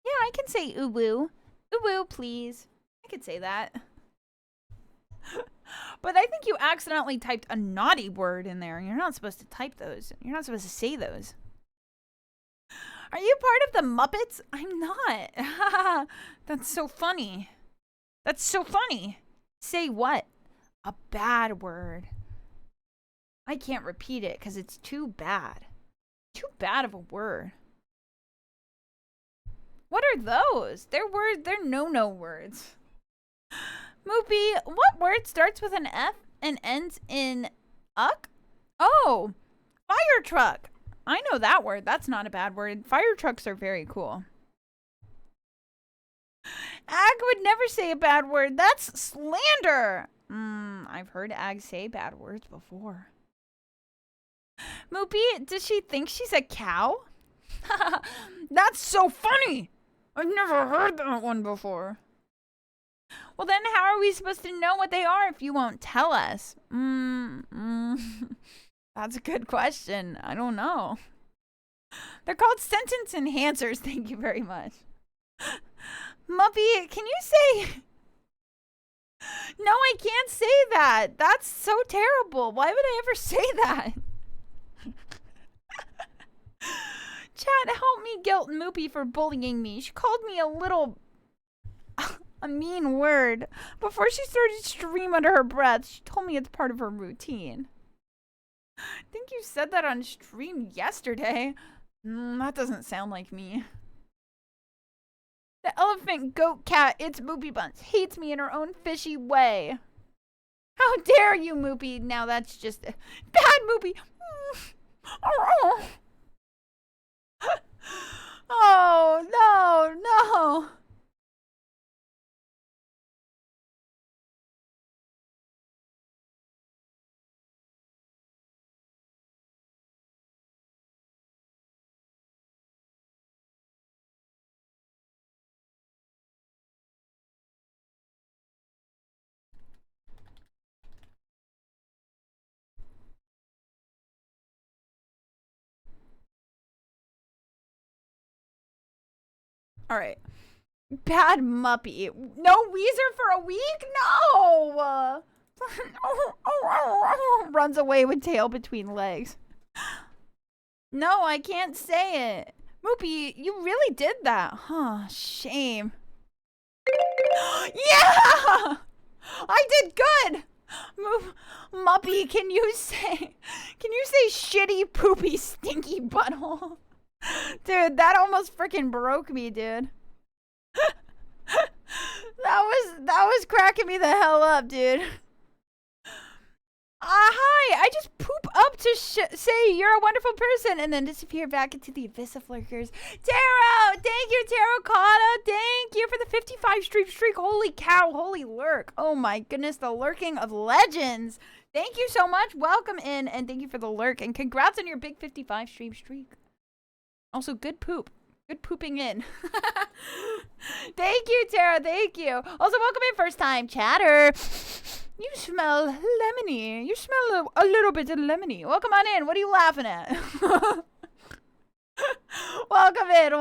Yeah, I can say uwu. Uwu, please. I could say that. But I think you accidentally typed a naughty word in there. You're not supposed to type those. You're not supposed to say those. Are you part of the Muppets? I'm not. That's so funny. That's so funny. Say what? A bad word. I can't repeat it because it's too bad. Too bad of a word. What are those? They're words. They're no-no words. Moopy, what word starts with an F and ends in uck? Oh, fire truck. I know that word. That's not a bad word. Fire trucks are very cool. Ag would never say a bad word. That's slander. I've heard Ag say bad words before. Moopy, does she think she's a cow? That's so funny. I've never heard that one before. Well, then how are we supposed to know what they are if you won't tell us? That's a good question. I don't know. They're called sentence enhancers. Thank you very much. Muppy, can you say... No, I can't say that. That's so terrible. Why would I ever say that? Chat, help me guilt Moopy for bullying me. She called me a little... a mean word. Before she started to stream under her breath, she told me it's part of her routine. I think you said that on stream yesterday. That doesn't sound like me. The elephant goat cat, it's Moopy Buns, hates me in her own fishy way. How dare you, Moopy? Now that's just bad, Moopy. Oh, no. All right. Bad Muppy. No Weezer for a week? No! Runs away with tail between legs. No, I can't say it. Moopy, you really did that. Huh, shame. Yeah! I did good! Muppy, can you say shitty, poopy, stinky butthole? Dude, that almost freaking broke me, dude. that was cracking me the hell up, dude. Hi, I just poop up to say you're a wonderful person and then disappear back into the abyss of lurkers. Tarot, thank you, Terracotta. Thank you for the 55 streak. Holy cow, holy lurk. Oh my goodness, the lurking of legends. Thank you so much. Welcome in and thank you for the lurk and congrats on your big 55 streak. Also, good poop. Good pooping in. Thank you, Tara. Thank you. Also, welcome in first time chatter. You smell lemony. You smell a little bit of lemony. Welcome on in. What are you laughing at? Welcome in.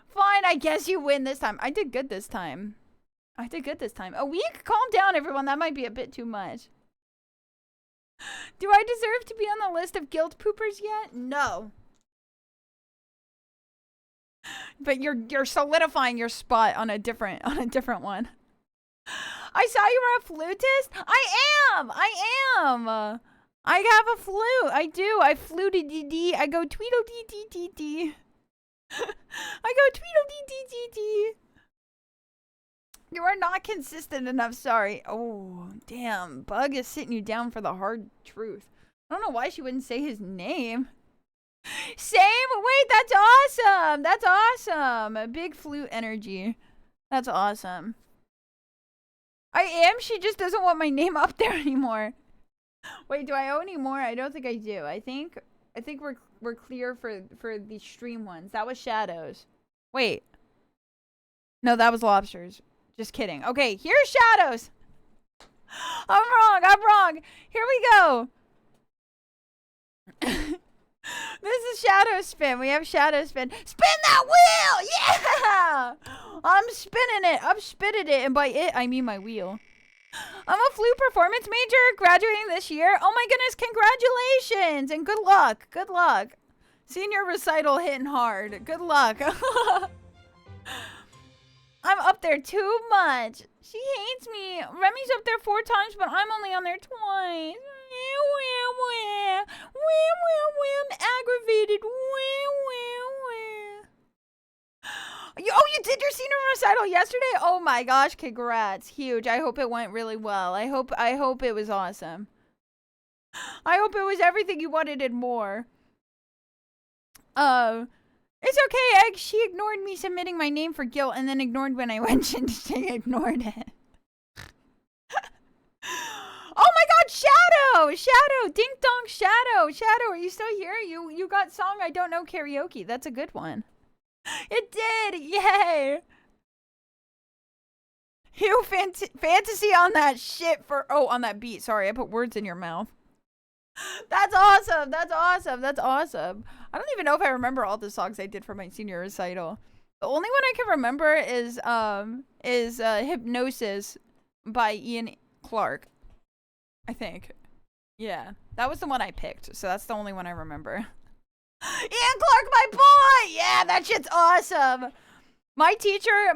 Fine, I guess you win this time. I did good this time. A week? Calm down, everyone. That might be a bit too much. Do I deserve to be on the list of guilt poopers yet? No. But you're solidifying your spot on a different one. I saw you were a flutist. I am. I have a flute. I do. I fluted dee. I go tweedle dee. I go tweedle dee. You are not consistent enough. Sorry. Oh, damn. Bug is sitting you down for the hard truth. I don't know why she wouldn't say his name. Same. Wait, that's awesome. That's awesome. A big flute energy. That's awesome. I am. She just doesn't want my name up there anymore. Wait, do I owe any more? I don't think I do. I think we're clear for the stream ones. That was shadows. Wait. No, that was lobsters. Just kidding. Okay, here's shadows. I'm wrong. Here we go. This is shadow spin. We have shadow spin. Spin that wheel! Yeah! I'm spinning it, and by it, I mean my wheel. I'm a flute performance major graduating this year. Oh my goodness, congratulations! And good luck. Good luck. Senior recital hitting hard. Good luck. I'm up there too much. She hates me. Remy's up there 4 times, but I'm only on there twice. I'm aggravated. Oh, you did your senior recital yesterday? Oh my gosh, congrats. Huge. I hope it went really well. I hope it was awesome. I hope it was everything you wanted and more. It's okay, Egg. She ignored me submitting my name for guilt and then ignored when I mentioned she ignored it. Oh my god, Shadow! Ding dong, Shadow, are you still here? You got song I don't know karaoke. That's a good one. It did! Yay! You fantasy on that shit for on that beat. Sorry, I put words in your mouth. That's awesome. I don't even know if I remember all the songs I did for my senior recital. The only one I can remember is Hypnosis by Ian Clark. I think. Yeah. That was the one I picked, so that's the only one I remember. Ian Clark, my boy! Yeah, that shit's awesome. My teacher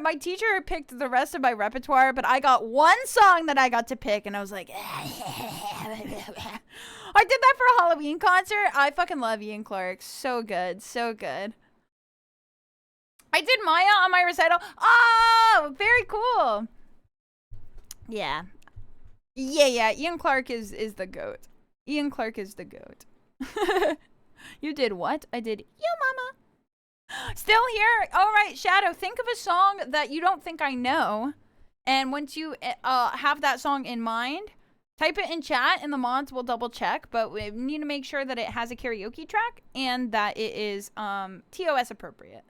picked the rest of my repertoire, but I got one song that I got to pick, and I was like, I did that for a Halloween concert. I fucking love Ian Clark. So good. I did Maya on my recital. Oh, very cool. Yeah. Ian Clark is the GOAT. Ian Clark is the GOAT. You did what? I did Yo Mama. Still here. All right, Shadow, think of a song that you don't think I know. And once you have that song in mind, type it in chat and the mods will double check. But we need to make sure that it has a karaoke track and that it is TOS appropriate.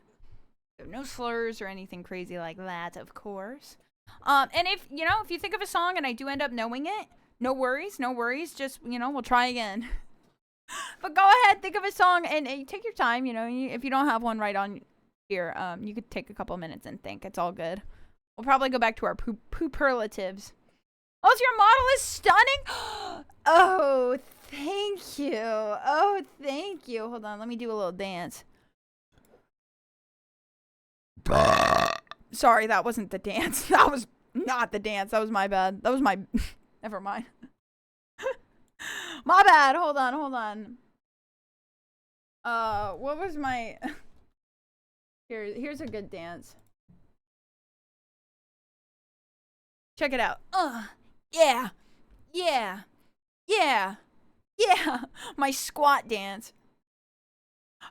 So no slurs or anything crazy like that, of course. And if you think of a song and I do end up knowing it, no worries. Just, we'll try again. But go ahead, think of a song and take your time. If you don't have one right on here, you could take a couple minutes and think. It's all good. We'll probably go back to our pooperlatives. Oh, so your model is stunning. Oh, thank you. Hold on, let me do a little dance. Sorry, that wasn't the dance. That was not the dance. That was my bad. That was my... Never mind. My bad. Hold on. What was my... Here's a good dance. Check it out. Yeah. My squat dance.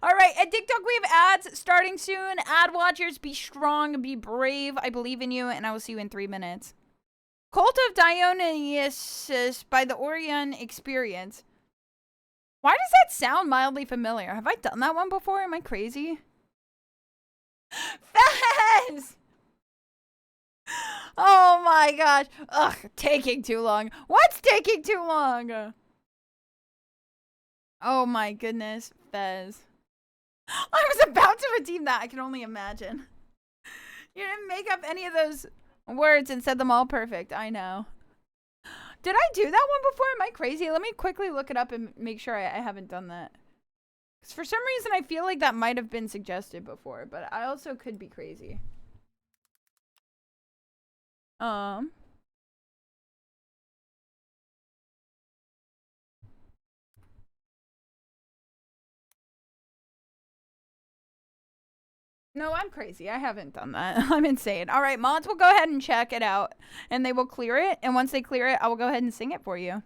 All right, at TikTok we have ads starting soon. Ad watchers, be strong, be brave. I believe in you, and I will see you in 3 minutes. Cult of Dionysus by the Orion Experience. Why does that sound mildly familiar? Have I done that one before? Am I crazy? Fez! Oh my gosh. Ugh, taking too long. What's taking too long? Oh my goodness, Fez. I was about to redeem that. I can only imagine. You didn't make up any of those words and said them all perfect. I know. Did I do that one before? Am I crazy? Let me quickly look it up and make sure I haven't done that. Because for some reason, I feel like that might have been suggested before, but I also could be crazy. No, I'm crazy. I haven't done that. I'm insane. All right, mods will go ahead and check it out, and they will clear it. And once they clear it, I will go ahead and sing it for you.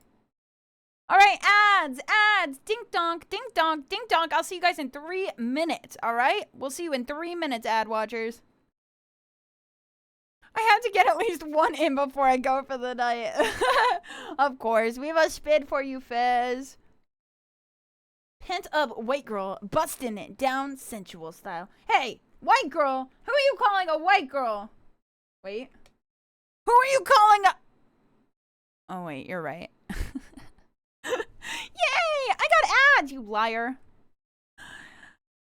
All right, ads, dink donk, dink donk, dink donk. I'll see you guys in 3 minutes. All right, we'll see you in 3 minutes, ad watchers. I have to get at least one in before I go for the night. Of course, we have a spin for you, Fez. Pent up white girl busting it down sensual style. Hey, white girl, who are you calling a white girl? Wait, who are you calling a... Oh wait, you're right. Yay! I got ads, you liar.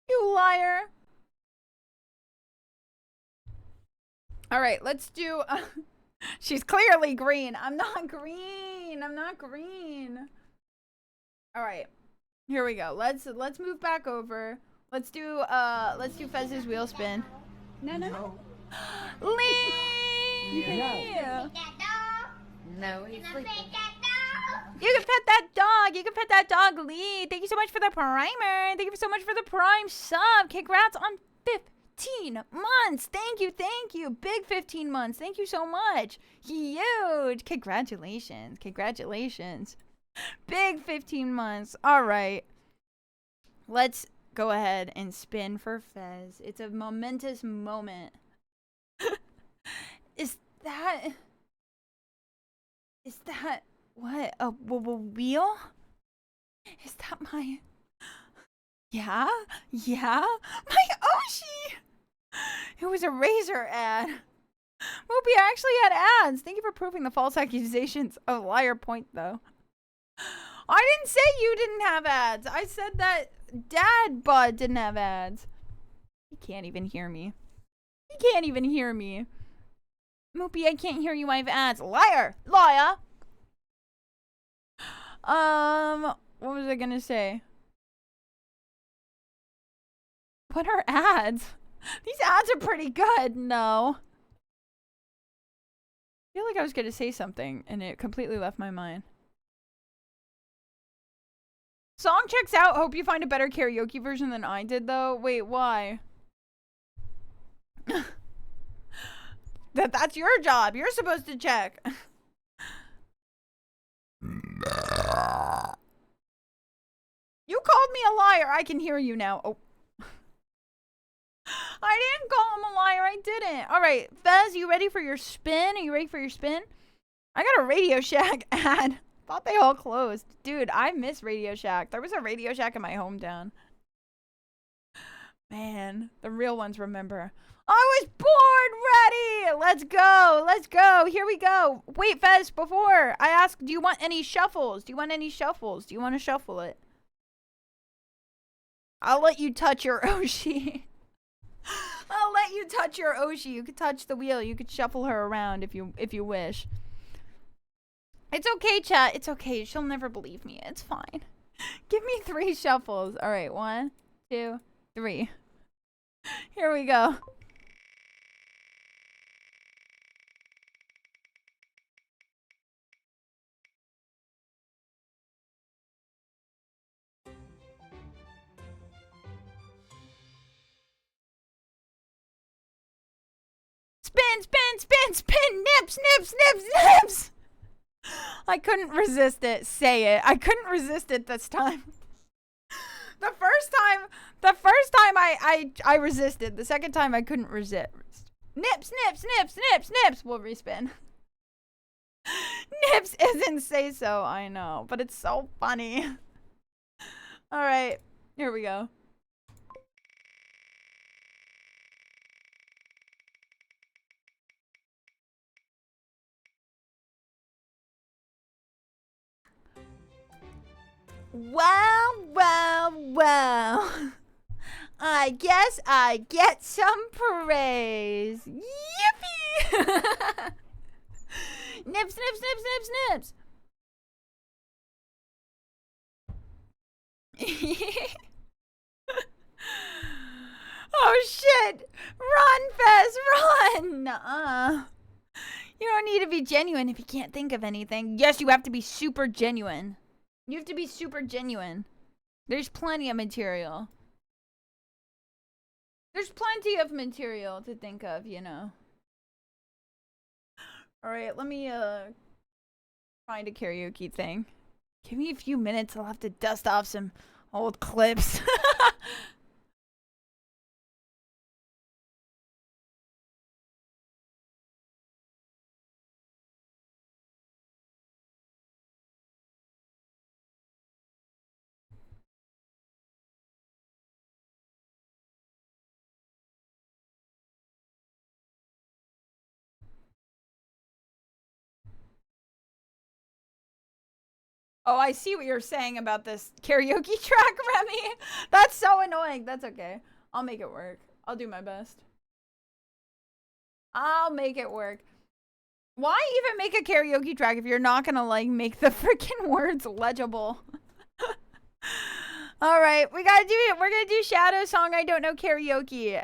You liar. All right, let's do... she's clearly green. I'm not green. I'm not green. All right. Here we go. Let's move back over. Let's do Fez's wheel spin. No. Lee! No, he's sleeping. You can pet that dog. You can pet that dog, Lee. Thank you so much for the primer. Thank you so much for the prime sub. Congrats on 15 months. Thank you. Thank you. Big 15 months. Thank you so much. Huge. Congratulations. Congratulations. Big 15 months. All right. Let's go ahead and spin for Fez. It's a momentous moment. Is that what? A wheel? Is that my... Yeah? My Oshi! It was a razor ad. Moopy, I actually had ads. Thank you for proving the false accusations of liar point, though. I didn't say you didn't have ads. I said that Dad Bud didn't have ads. He can't even hear me. He can't even hear me. Moopy, I can't hear you. I have ads. Liar! Liar! What was I gonna say? What are ads? These ads are pretty good. No. I feel like I was gonna say something and it completely left my mind. Song checks out. Hope you find a better karaoke version than I did, though. Wait, why? That's your job. You're supposed to check. You called me a liar. I can hear you now. Oh. I didn't call him a liar. I didn't. All right, Fez, you ready for your spin? Are you ready for your spin? I got a Radio Shack ad. Thought they all closed. Dude, I miss Radio Shack. There was a Radio Shack in my hometown. Man, the real ones remember. I was born ready. Let's go. Let's go. Here we go. Wait, Fez, before I ask, do you want any shuffles? Do you want any shuffles? Do you want to shuffle it? I'll let you touch your Oshi. I'll let you touch your Oshi. You could touch the wheel. You could shuffle her around if you wish. It's okay, chat. It's okay. She'll never believe me. It's fine. Give me 3 shuffles. All right. 1, 2, 3. Here we go. Spin, spin, spin, spin, nips, nips, nips, nips. I couldn't resist it. Say it. I couldn't resist it this time. The first time I resisted. The second time I couldn't resist. Nips, nips, nips, nips, nips. We'll respin. Nips isn't say so. I know, but it's so funny. All right, here we go. Well. I guess I get some praise. Yippee! Nips, nips, nips, nips, nips. Oh shit! Run, Fez, run! You don't need to be genuine if you can't think of anything. Yes, you have to be super genuine. You have to be super genuine. There's plenty of material. There's plenty of material to think of, you know. Alright, let me find a karaoke thing. Give me a few minutes, I'll have to dust off some old clips. Oh, I see what you're saying about this karaoke track, Remy. That's so annoying. That's okay. I'll make it work. I'll do my best. I'll make it work. Why even make a karaoke track if you're not gonna, like, make the freaking words legible? Alright, we gotta do it. We're gonna do Shadow Song I Don't Know karaoke.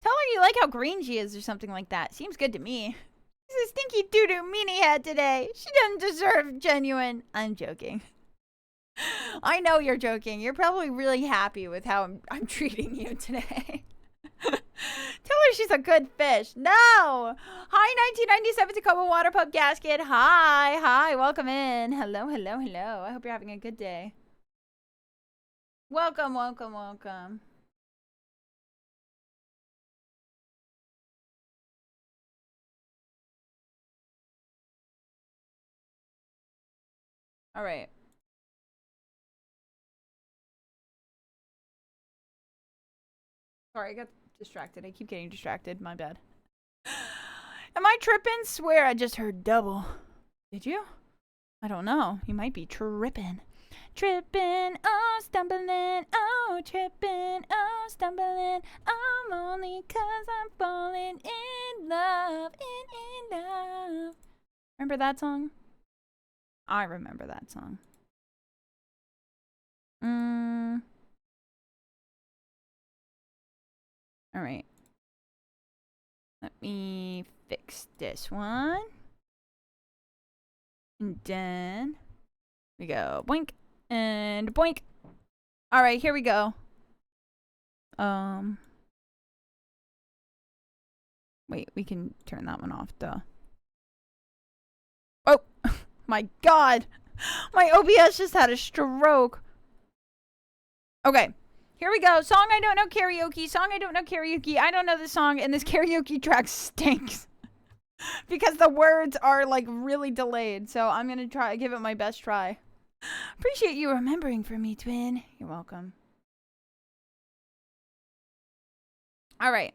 Tell her you like how green she is or something like that. Seems good to me. She's a stinky doo-doo meanie head today. She doesn't deserve genuine. I'm joking. I know you're joking. You're probably really happy with how I'm treating you today. Tell her she's a good fish. No! Hi, 1997 Tacoma Water Pump Gasket. Hi, welcome in. Hello. I hope you're having a good day. Welcome. All right. Sorry, I got distracted. I keep getting distracted. My bad. Am I tripping? Swear I just heard double. Did you? I don't know. You might be tripping. Tripping, oh, stumbling, oh, tripping, oh, stumbling. I'm only 'cause I'm falling in love, in love. Remember that song? I remember that song. All right. Let me fix this one. And then we go boink and boink. All right, here we go. Wait, we can turn that one off, duh. Oh, my God. My OBS just had a stroke. Okay, here we go. Song I don't know karaoke. Song I don't know karaoke. I don't know this song, and this karaoke track stinks. Because the words are, like, really delayed. So I'm going to give it my best try. Appreciate you remembering for me, twin. You're welcome. All right.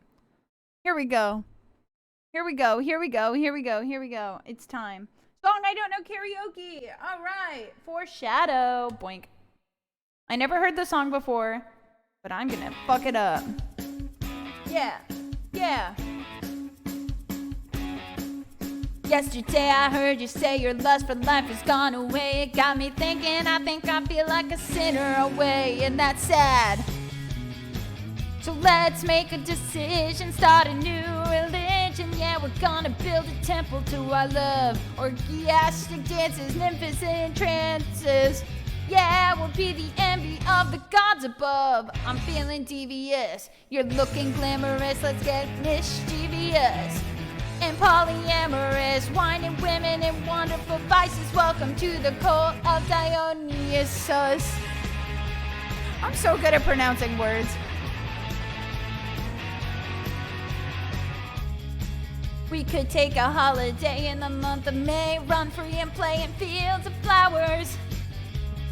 Here we go. It's time. Song I don't know karaoke. All right. Foreshadow. Boink. I never heard the song before, but I'm going to fuck it up. Yeah. Yesterday I heard you say your lust for life has gone away. It got me thinking, I think I feel like a sinner away, and that's sad. So let's make a decision, start a new religion. Yeah, we're gonna build a temple to our love. Orgiastic dances, nymphs and trances. Yeah, we'll be the envy of the gods above. I'm feeling devious, you're looking glamorous. Let's get mischievous and polyamorous, whining women and wonderful vices. Welcome to the cult of Dionysus. I'm so good at pronouncing words. We could take a holiday in the month of May, run free and play in fields of flowers.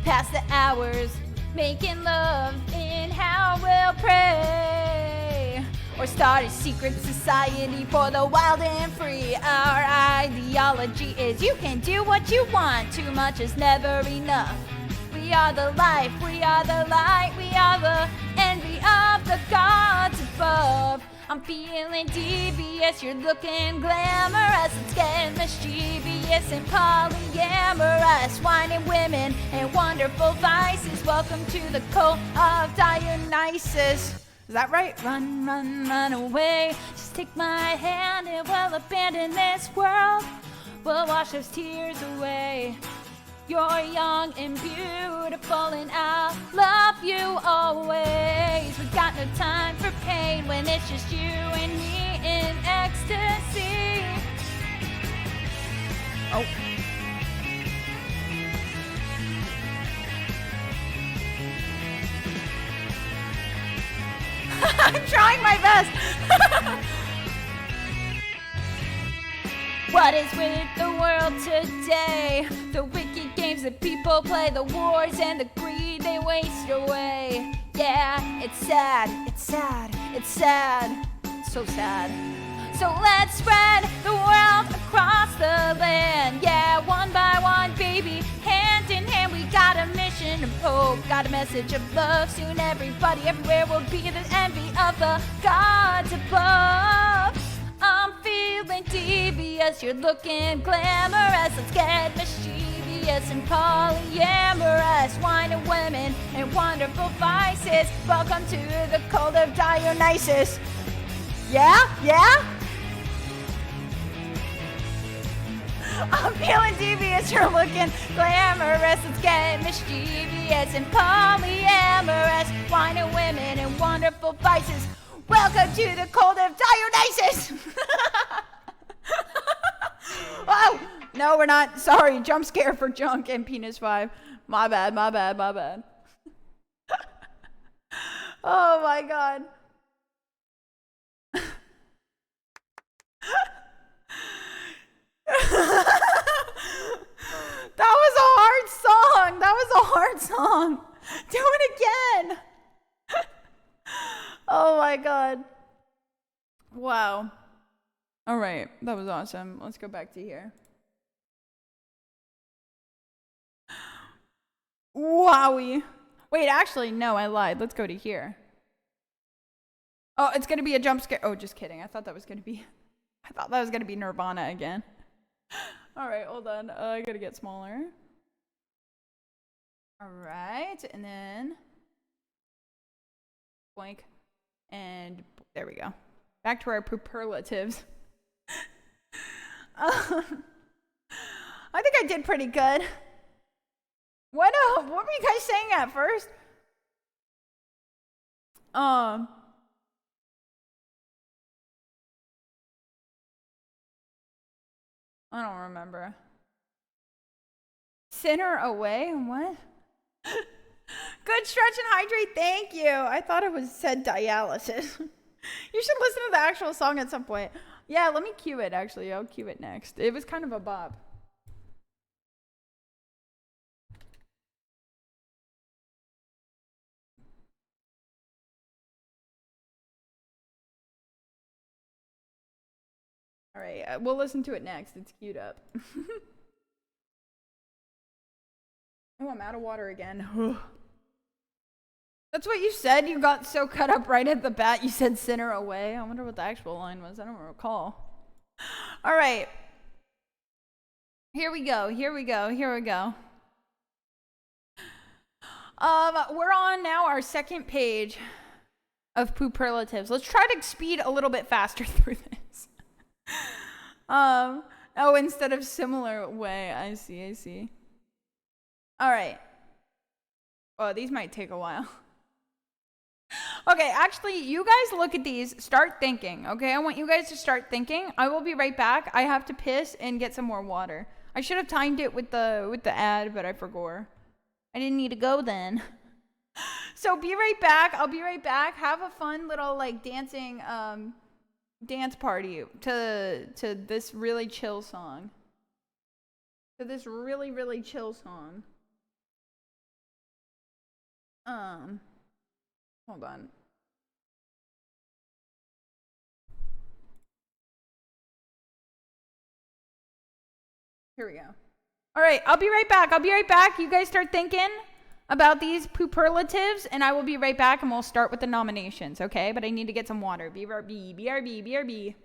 Pass the hours, making love in how we'll pray. Or start a secret society for the wild and free. Our ideology is you can do what you want. Too much is never enough. We are the life, we are the light, we are the envy of the gods above. I'm feeling devious, you're looking glamorous. Let's get mischievous mischievous and polyamorous, whining women and wonderful vices. Welcome to the cult of Dionysus. Is that right? Run, run, run away. Just take my hand and we'll abandon this world. We'll wash those tears away. You're young and beautiful and I'll love you always. We got no time for pain when it's just you and me in ecstasy. Oh. I'm trying my best. What is with the world today? The wicked games that people play, the wars and the greed they waste away. Yeah, it's sad, it's sad, it's sad, it's so sad. So let's spread the world across the land. Yeah, one by one, baby, hand in hand, we got a mission of hope, got a message of love. Soon everybody everywhere will be the envy of the gods above. I'm feeling devious, you're looking glamorous. Let's get mischievous and polyamorous, whining women and wonderful vices. Welcome to the cult of Dionysus. Yeah? Yeah? I'm feeling devious, you're looking glamorous. Let's get mischievous and polyamorous, whining women and wonderful vices. Welcome to the cult of Dionysus! Oh! No, we're not. Sorry, jump scare for Junk and Penis 5. My bad, my bad, my bad. Oh my god. That was a hard song. That was a hard song. Do it again. Oh my god. Wow. All right. That was awesome. Let's go back to here. Wowie. Wait, actually, no, I lied. Let's go to here. Oh, it's going to be a jump scare. Oh, just kidding. I thought that was going to be Nirvana again. All right, hold on. I got to get smaller. All right. And then boink. And there we go. Back to our superlatives. I think I did pretty good. What were you guys saying at first? I don't remember. Sinner away? What? Good stretch and hydrate, thank you. I thought it said dialysis. You should listen to the actual song at some point. Yeah, let me cue it actually. I'll cue it next. It was kind of a bop. All right, we'll listen to it next. It's queued up. Oh, I'm out of water again. That's what you said? You got so cut up right at the bat, you said sinner away? I wonder what the actual line was. I don't recall. All right. Here we go. Here we go. Here we go. We're on now our second page of superlatives. Let's try to speed a little bit faster through this. Oh, instead of similar way. I see. All right. Oh, these might take a while. Okay, actually, you guys look at these. Start thinking, okay? I want you guys to start thinking. I will be right back. I have to piss and get some more water. I should have timed it with the ad, but I forgot. I didn't need to go then. So be right back. I'll be right back. Have a fun little like dancing dance party to this really chill song. To this really, really chill song. Hold on. Here we go. All right, I'll be right back. You guys start thinking about these superlatives, and I will be right back, and we'll start with the nominations, okay? But I need to get some water. BRB.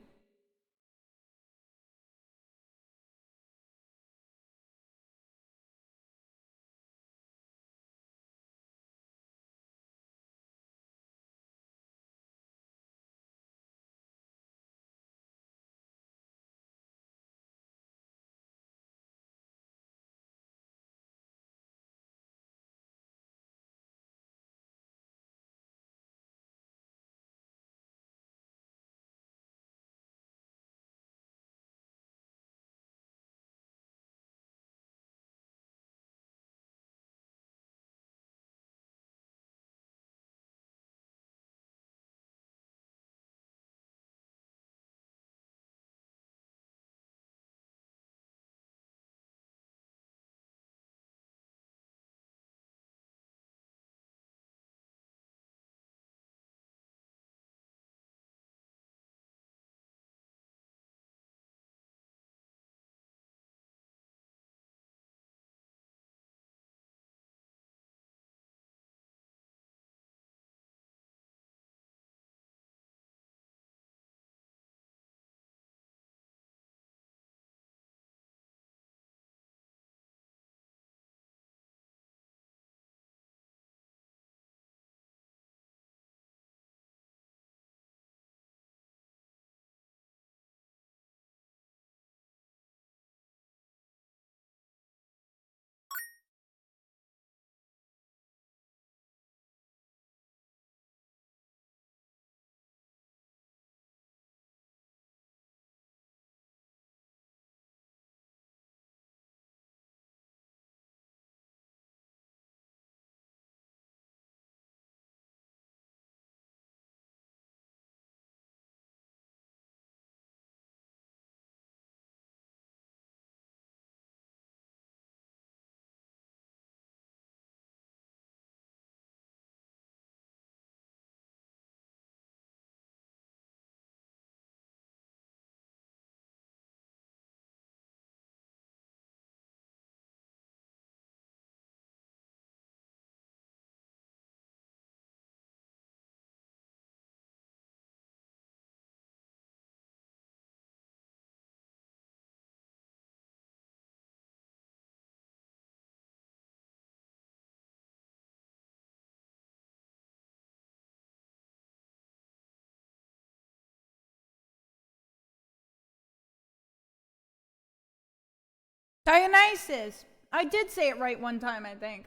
Dionysus. I did say it right one time, I think.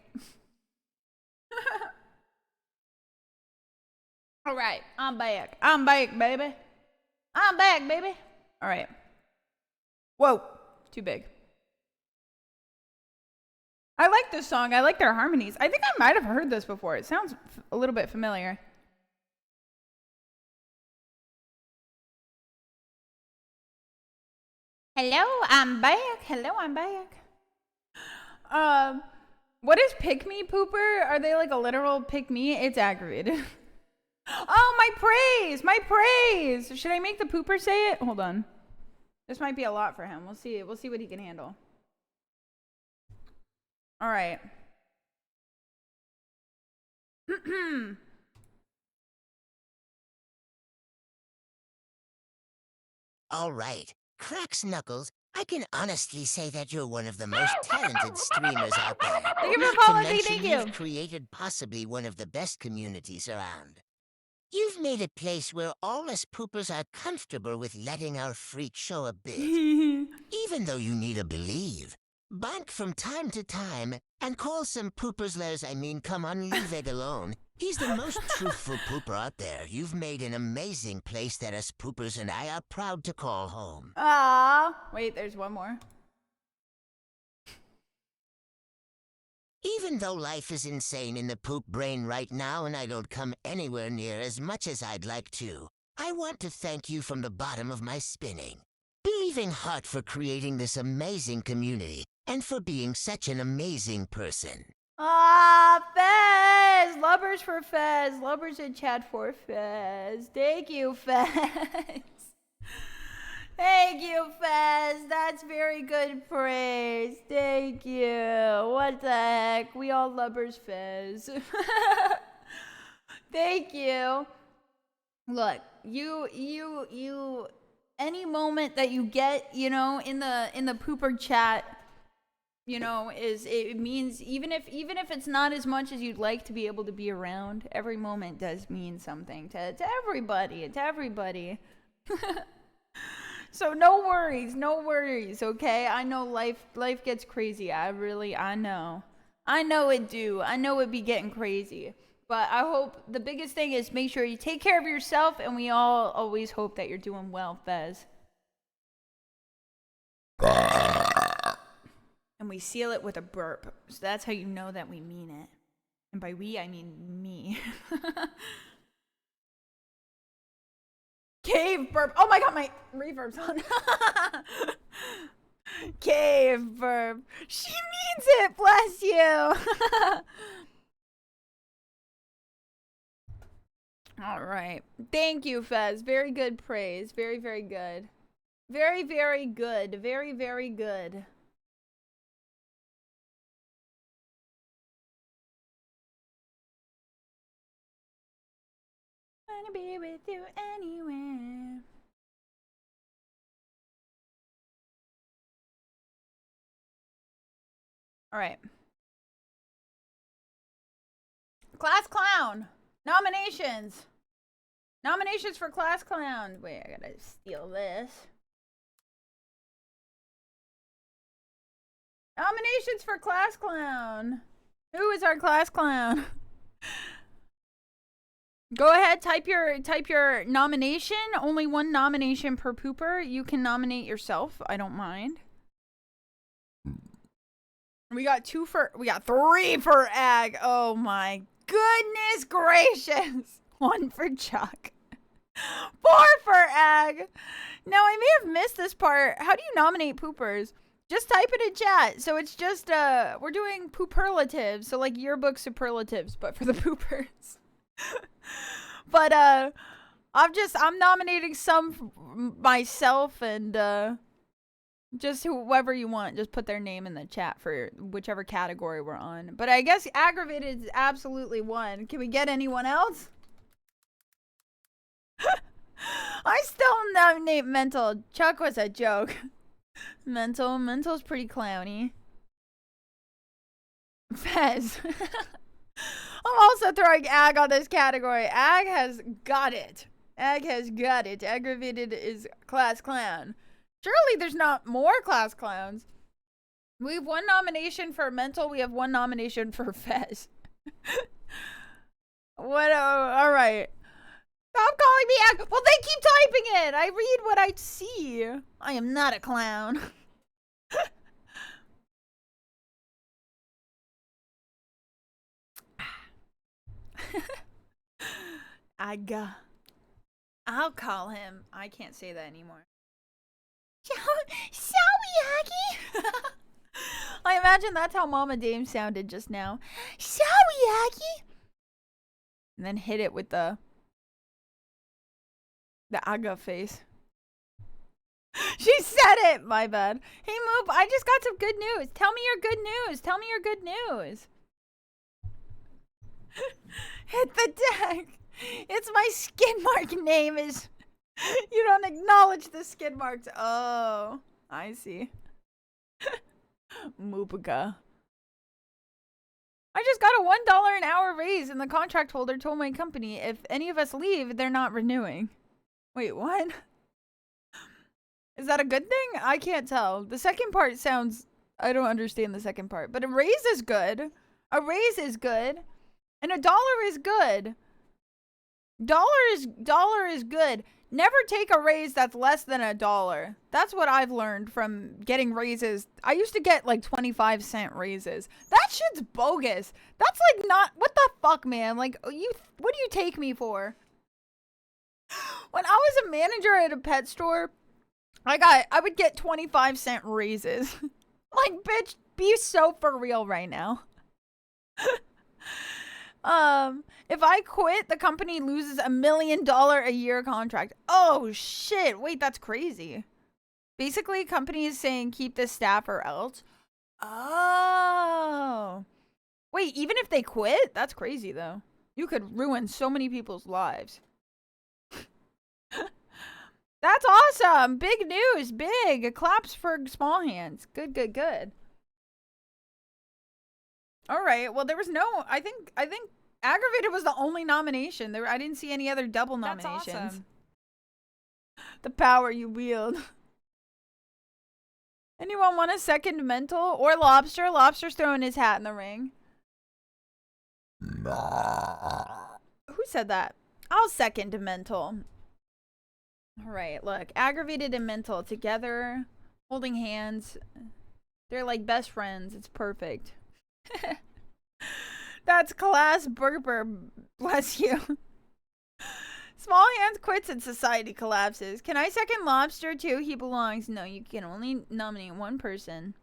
All right, I'm back. I'm back, baby. I'm back, baby. All right. Whoa, too big. I like this song. I like their harmonies. I think I might have heard this before. It sounds a little bit familiar. Hello, I'm back. Hello, I'm back. What is pick me pooper? Are they like a literal pick me? It's aggravated. Oh, my praise! My praise! Should I make the pooper say it? Hold on. This might be a lot for him. We'll see. We'll see what he can handle. All right. All right. Cracks Knuckles, I can honestly say that you're one of the most talented streamers out there. Thank you for Not to following me. mention Thank you. You've created possibly one of the best communities around. You've made a place where all us poopers are comfortable with letting our freak show a bit. Even though you need to believe. Bank from time to time and call some poopers come on, leave it alone. He's the most truthful pooper out there. You've made an amazing place that us poopers and I are proud to call home. Wait, there's one more. Even though life is insane in the poop brain right now and I don't come anywhere near as much as I'd like to, I want to thank you from the bottom of my spinning. Believing heart for creating this amazing community and for being such an amazing person. Fez! Lubbers for Fez. Lubbers in chat for Fez. Thank you, Fez. Thank you, Fez. That's very good praise. Thank you. What the heck? We all lubbers Fez. Thank you. Look, you any moment that you get, you know, in the pooper chat, you know, it means even if it's not as much as you'd like to be able to be around, every moment does mean something to everybody. So no worries, okay? I know life gets crazy. I know it do. I know it be getting crazy. But I hope the biggest thing is make sure you take care of yourself, and we all always hope that you're doing well, Fez. And we seal it with a burp. So that's how you know that we mean it. And by we, I mean me. Cave burp. Oh my god, my reverb's on. Cave burp. She means it, bless you. All right. Thank you, Fez. Very good praise. Very, very good. Very, very good. Very, very good. Wanna be with you anywhere. All right. Class Clown. Nominations. Nominations for Class Clown. Wait, I gotta steal this. Nominations for Class Clown. Who is our Class Clown? Go ahead, type your nomination. Only one nomination per pooper. You can nominate yourself. I don't mind. We got 3 for Ag. Oh my goodness gracious. 1 for Chuck. 4 for Ag. Now I may have missed this part. How do you nominate poopers? Just type it in chat. So it's just we're doing pooperlatives, so like yearbook superlatives, but for the poopers. But I'm nominating some myself, and just whoever you want, just put their name in the chat for whichever category we're on. But I guess aggravated is absolutely one. Can we get anyone else? I still nominate mental. Chuck was a joke. Mental's pretty clowny. Fez. I'm also throwing Ag on this category. Ag has got it. Aggravated is Class Clown. Surely there's not more Class Clowns. We have one nomination for mental. We have one nomination for Fez. What? All right. Stop calling me well, they keep typing it. I read what I see. I am not a clown. I'll call him. I can't say that anymore. Shawiyaki. I imagine that's how Mama Dame sounded just now. Shawiyaki. And then hit it with the aga face. She said it. My bad. Hey Moop, I just got some good news. Tell me your good news. Tell me your good news. Hit the deck. It's my skid mark name is. You don't acknowledge the skid marks. Oh, I see. Moopika. I just got a $1 an hour raise, and the contract holder told my company if any of us leave, they're not renewing. Wait, what? Is that a good thing? I can't tell. The second part sounds... I don't understand the second part. But a raise is good. A raise is good. And $1 is good. Dollar is good. Never take a raise that's less than $1. That's what I've learned from getting raises. I used to get like 25-cent raises. That shit's bogus. That's like not... What the fuck, man? Like, what do you take me for? When I was a manager at a pet store, I would get 25-cent raises. Like, bitch, be so for real right now. If I quit, the company loses $1 million a year contract. Oh shit, wait, that's crazy. Basically, company is saying keep this staff or else. Oh. Wait, even if they quit? That's crazy though. You could ruin so many people's lives. That's awesome. Big news. Big. Claps for small hands. Good, good, good. All right. Well, there was no... I think Aggravated was the only nomination. I didn't see any other double nominations. That's awesome. The power you wield. Anyone want a second mental? Or Lobster? Lobster's throwing his hat in the ring. Who said that? I'll second mental. All right, look. Aggravated and mental together, holding hands. They're like best friends. It's perfect. That's class burper. Bless you. Small hands quits and society collapses. Can I second Lobster too? He belongs. No, you can only nominate one person.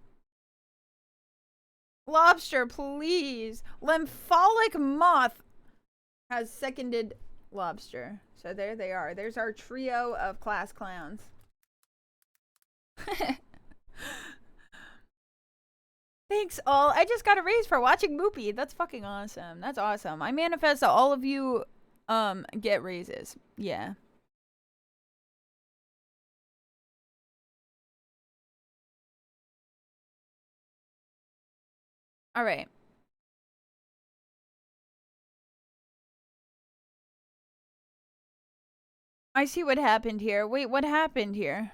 Lobster, please. Lympholic Moth has seconded Lobster. So there they are. There's our trio of class clowns. Thanks all. I just got a raise for watching Moopy. That's fucking awesome. That's awesome. I manifest that all of you get raises. Yeah. All right. I see what happened here. Wait, what happened here?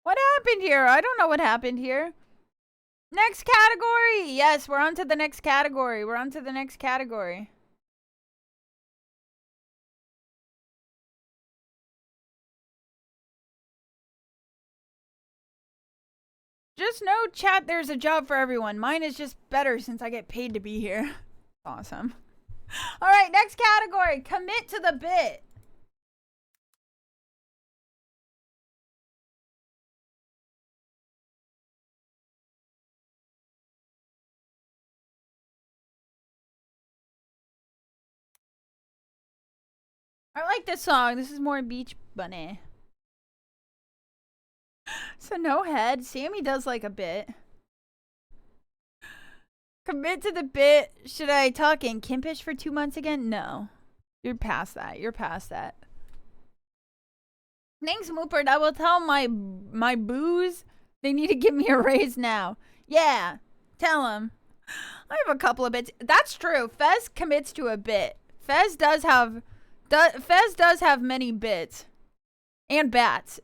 What happened here? I don't know what happened here. Next category. Yes, we're on to the next category. We're on to the next category. Just know, chat, there's a job for everyone. Mine is just better since I get paid to be here. Awesome. All right, next category. Commit to the bit. I like this song. This is more Beach Bunny. So no head. Sammy does like a bit. Commit to the bit. Should I talk in Kimpish for 2 months again? No. You're past that. You're past that. Thanks, Moopert. I will tell my boos they need to give me a raise now. Yeah. Tell them. I have a couple of bits. That's true. Fez commits to a bit. Fez does have many bits. And bats.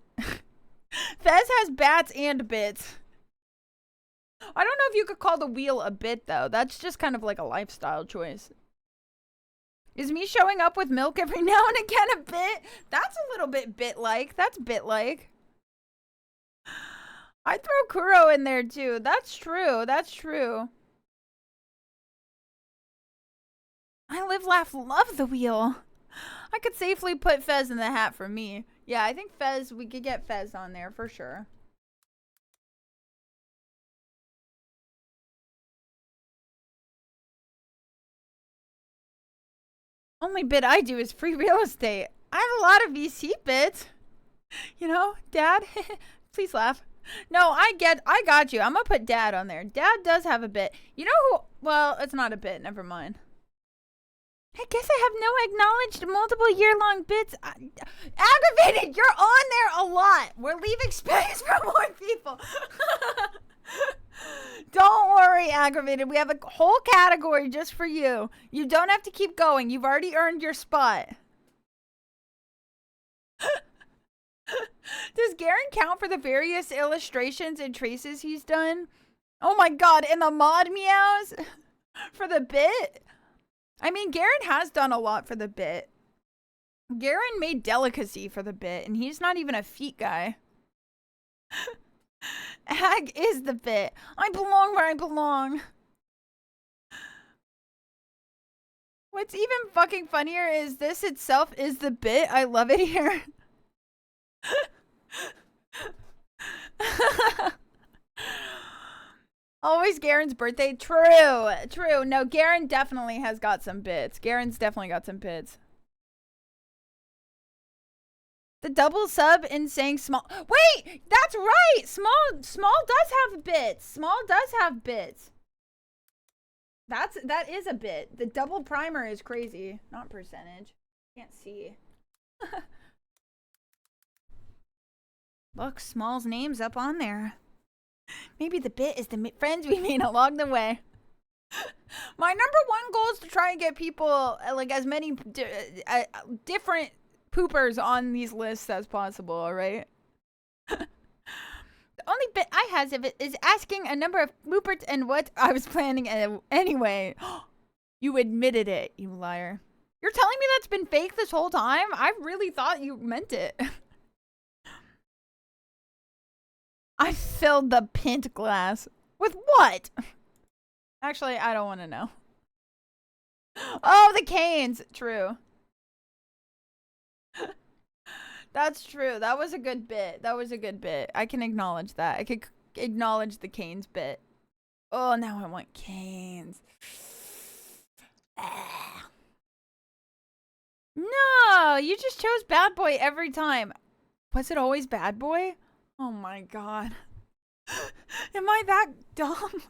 Fez has bats and bits. I don't know if you could call the wheel a bit, though. That's just kind of like a lifestyle choice. Is me showing up with milk every now and again a bit? That's a little bit bit-like. That's bit-like. I'd throw Kuro in there, too. That's true. That's true. I live, laugh, love the wheel. I could safely put Fez in the hat for me. Yeah, I think Fez, we could get Fez on there for sure. Only bit I do is free real estate. I have a lot of VC bits. You know, Dad, please laugh. No, I got you. I'm gonna put Dad on there. Dad does have a bit. You know who? Well, it's not a bit. Never mind. I guess I have no acknowledged multiple year-long bits. Aggravated, you're on there a lot. We're leaving space for more people. Don't worry, Aggravated. We have a whole category just for you. You don't have to keep going. You've already earned your spot. Does Garen count for the various illustrations and traces he's done? Oh my god, and the mod meows for the bit? I mean, Garen has done a lot for the bit. Garen made Delicacy for the bit, and he's not even a feet guy. Ag is the bit. I belong where I belong. What's even fucking funnier is this itself is the bit. I love it here. Always Garen's birthday. True. True. No, Garen definitely has got some bits. Garen's definitely got some bits. The double sub in saying small. Wait, that's right. Small does have bits. Small does have bits. That is a bit. The double primer is crazy. Not percentage. Can't see. Look, Small's name's up on there. Maybe the bit is the friends we made along the way. My number one goal is to try and get people, like, as many different poopers on these lists as possible, alright? The only bit I has of it is asking a number of poopers and what I was planning anyway. You admitted it, you liar. You're telling me that's been fake this whole time? I really thought you meant it. I filled the pint glass. With what? Actually, I don't want to know. Oh, the canes. True. That's true. That was a good bit. That was a good bit. I can acknowledge that. I could acknowledge the canes bit. Oh, now I want canes. No, you just chose bad boy every time. Was it always bad boy? Oh my god. Am I that dumb?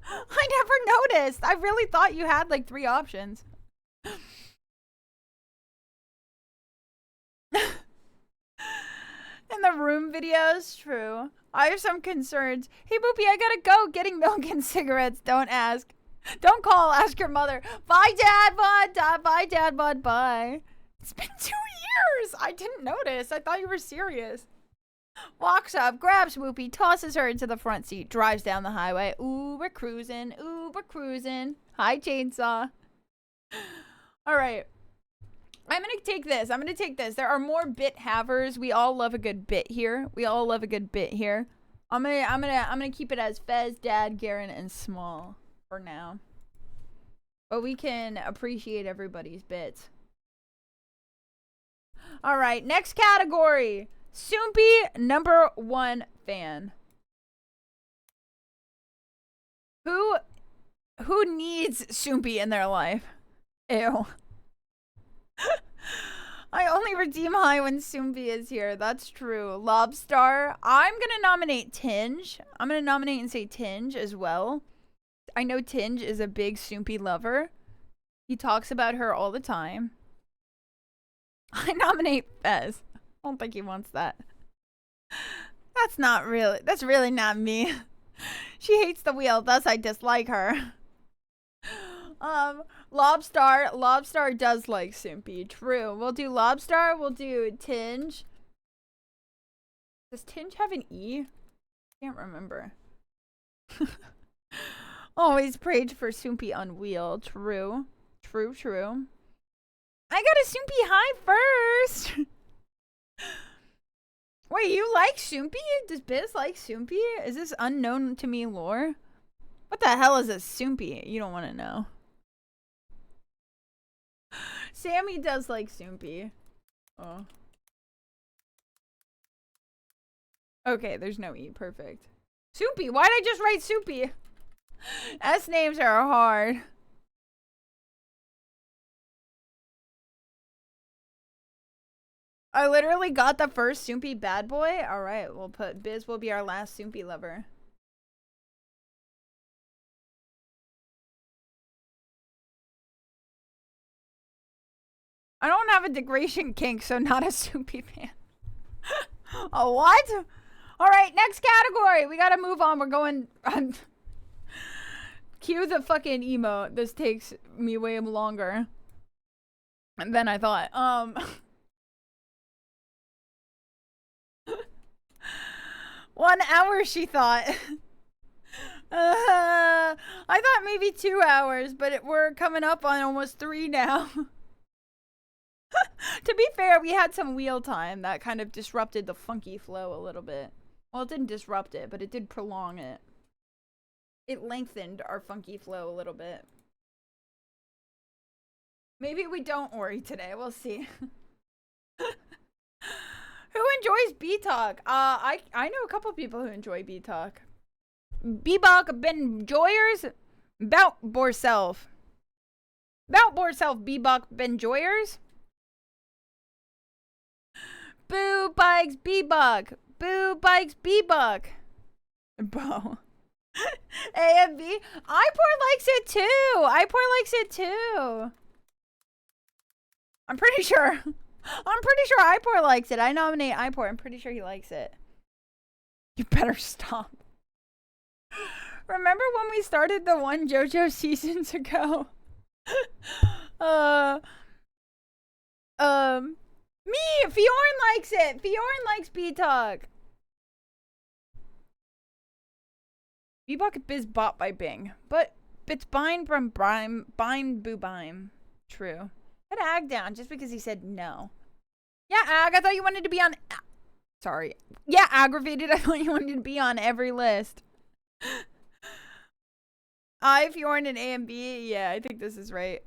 I never noticed. I really thought you had like 3 options. In the room videos, true. I have some concerns. Hey, Moopy, I gotta go. Getting milk and cigarettes. Don't ask. Don't call. Ask your mother. Bye, Dad, Bud. Bye, Dad, Bud. Bye. It's been 2 years. I didn't notice. I thought you were serious. Walks up, grabs Moopy, tosses her into the front seat, drives down the highway. Ooh, we're cruising. Ooh, we're cruising. Hi, chainsaw. All right. I'm going to take this. I'm going to take this. There are more bit havers. We all love a good bit here. We all love a good bit here. I'm going to keep it as Fez, Dad, Garen, and Small for now. But we can appreciate everybody's bits. All right, next category. Soompi number 1 fan. Who needs Soompi in their life? Ew. I only redeem high when Soompi is here. That's true. Lobstar. I'm gonna nominate Tinge. I'm gonna nominate and say Tinge as well. I know Tinge is a big Soompi lover. He talks about her all the time. I nominate Fez. I don't think he wants that. That's really not me. She hates the wheel, thus I dislike her. Lobstar does like Soompi. True. We'll do Lobstar, we'll do Tinge. Does Tinge have an E? Can't remember. Always prayed for Soupy on wheel. True. True, true. I got a Soupy high first. Wait, you like Soupy? Does Biz like Soupy? Is this unknown to me lore? What the hell is a Soupy? You don't want to know. Sammy does like Soupy. Oh. Okay, there's no E. Perfect. Soupy. Why'd I just write Soupy? S names are hard. I literally got the first Soupy bad boy. Alright, we'll put Biz will be our last Soupy lover. I don't have a degradation kink, so not a Soupy fan. A what? Alright, next category. We gotta move on. We're going... Cue the fucking emote. This takes me way longer than I thought. 1 hour, she thought. I thought maybe 2 hours, but we're coming up on almost 3 now. To be fair, we had some wheel time that kind of disrupted the funky flow a little bit. Well, it didn't disrupt it, but it did prolong it. It lengthened our funky flow a little bit. Maybe we don't worry today. We'll see. Who enjoys B-Talk? I know a couple people who enjoy B-Talk. B-Bok Benjoyers? Bout Borself. Bout Borself B-Bok Benjoyers? Boo Bikes B-Bok. Boo Bikes B-Bok. Bo. A and B. iPort likes it too. iPort likes it too. I'm pretty sure iPort likes it. I nominate iPort. I'm pretty sure he likes it. You better stop. Remember when we started the one JoJo seasons ago? Me! Fjorn likes it! Fjorn likes B-Talk. B-Bok is bought by Bing. But it's bind from bind boo bime. True. Put Ag down just because he said no. Yeah, Ag, I thought you wanted to be on... Sorry. Yeah, aggravated. I thought you wanted to be on every list. Fjorn and A and B. Yeah, I think this is right.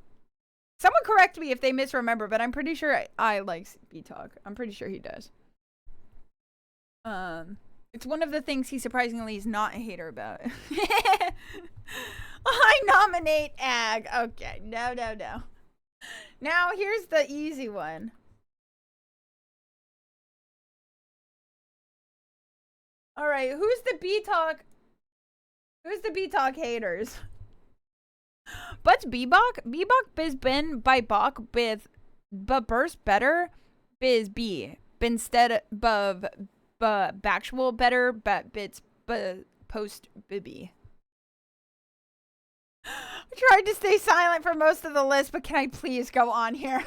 Someone correct me if they misremember, but I'm pretty sure I likes B-Talk. I'm pretty sure he does. It's one of the things he surprisingly is not a hater about. I nominate Ag. Okay, no. Now here's the easy one. All right, who's the B-Talk? Who's the B-Talk haters? But B-Bok? B-Bok biz bin by Bok with burst better biz B. Instead of bactual better but bits post bibby. I tried to stay silent for most of the list, but can I please go on here?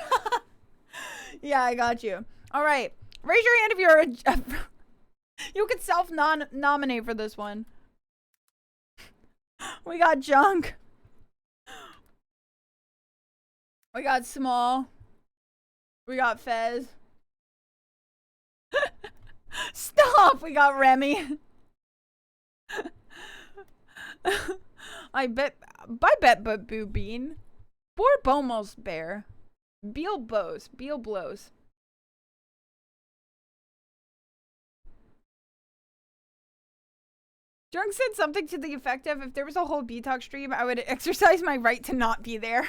Yeah, I got you. All right. Raise your hand if you're you could self-nominate for this one. We got Junk. We got Small. We got Fez. Stop! We got Remy. but Boo Bean. Bor Bomos Bear. Beal Blows. Drunk said something to the effect of, if there was a whole B-Talk stream, I would exercise my right to not be there.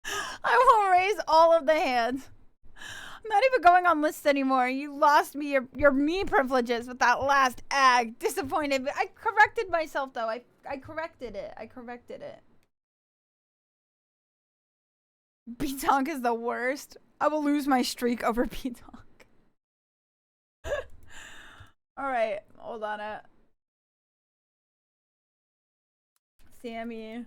I won't raise all of the hands. I'm not even going on lists anymore. You lost me your me privileges with that last Ag. Disappointed. I corrected myself though. I corrected it. B-Talk is the worst. I will lose my streak over B-Talk. Alright, hold on it. Sammy.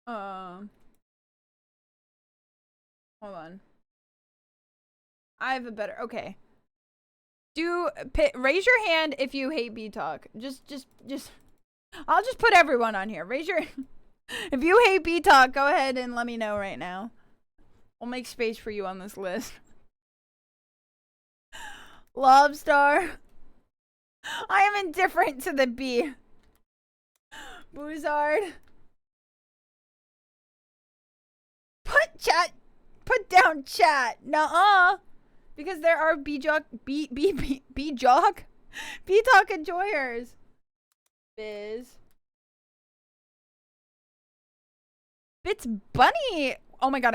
Hold on. I have a better. Okay. Raise your hand if you hate B Talk. Just. I'll just put everyone on here. Raise your. If you hate B Talk, go ahead and let me know right now. I'll make space for you on this list. Lobstar. I am indifferent to the B. Boozard. Put down chat. Nuh-uh. Because there are B-Talk enjoyers. Biz. Bits Bunny. Oh my god,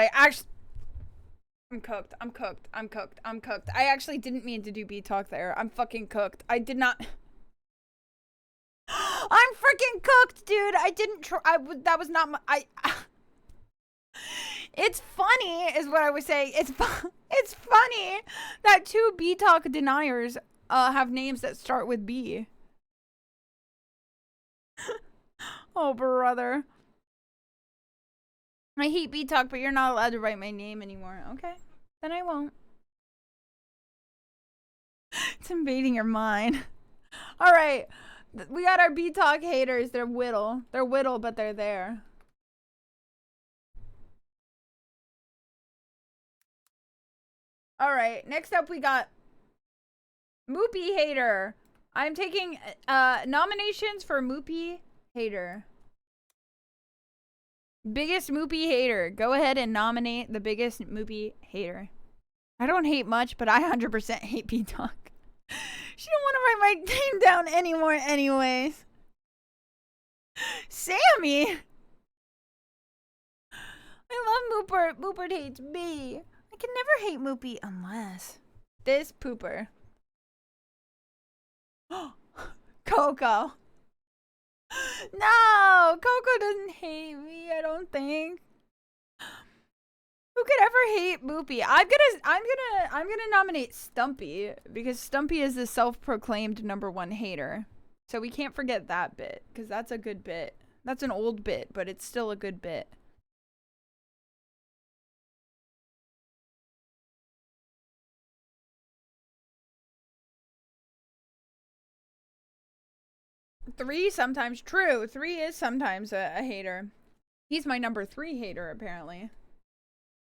I'm cooked. I actually didn't mean to do B-Talk there. I'm fucking cooked. I did not. I'm freaking cooked, dude. I didn't try. That was not my. It's funny, is what I was saying. It's funny that two B-Talk deniers have names that start with B. Oh, brother. I hate B-Talk, but you're not allowed to write my name anymore. Okay, then I won't. It's invading your mind. All right, we got our B-Talk haters. They're whittle. They're whittle, but they're there. All right, next up we got Moopy hater. I'm taking nominations for Moopy hater. Biggest Moopy hater. Go ahead and nominate the biggest Moopy hater. I don't hate much, but I 100% hate B-Talk. She don't want to write my name down anymore anyways. Sammy! I love Moopert. Moopert hates me. I can never hate Moopy unless this pooper. Coco. No, Coco doesn't hate me, I don't think. Who could ever hate Moopy? I'm gonna nominate Stumpy because Stumpy is the self-proclaimed #1 hater. So we can't forget that bit because that's a good bit. That's an old bit, but it's still a good bit. Three sometimes true. 3 is sometimes a hater. He's my #3 hater apparently.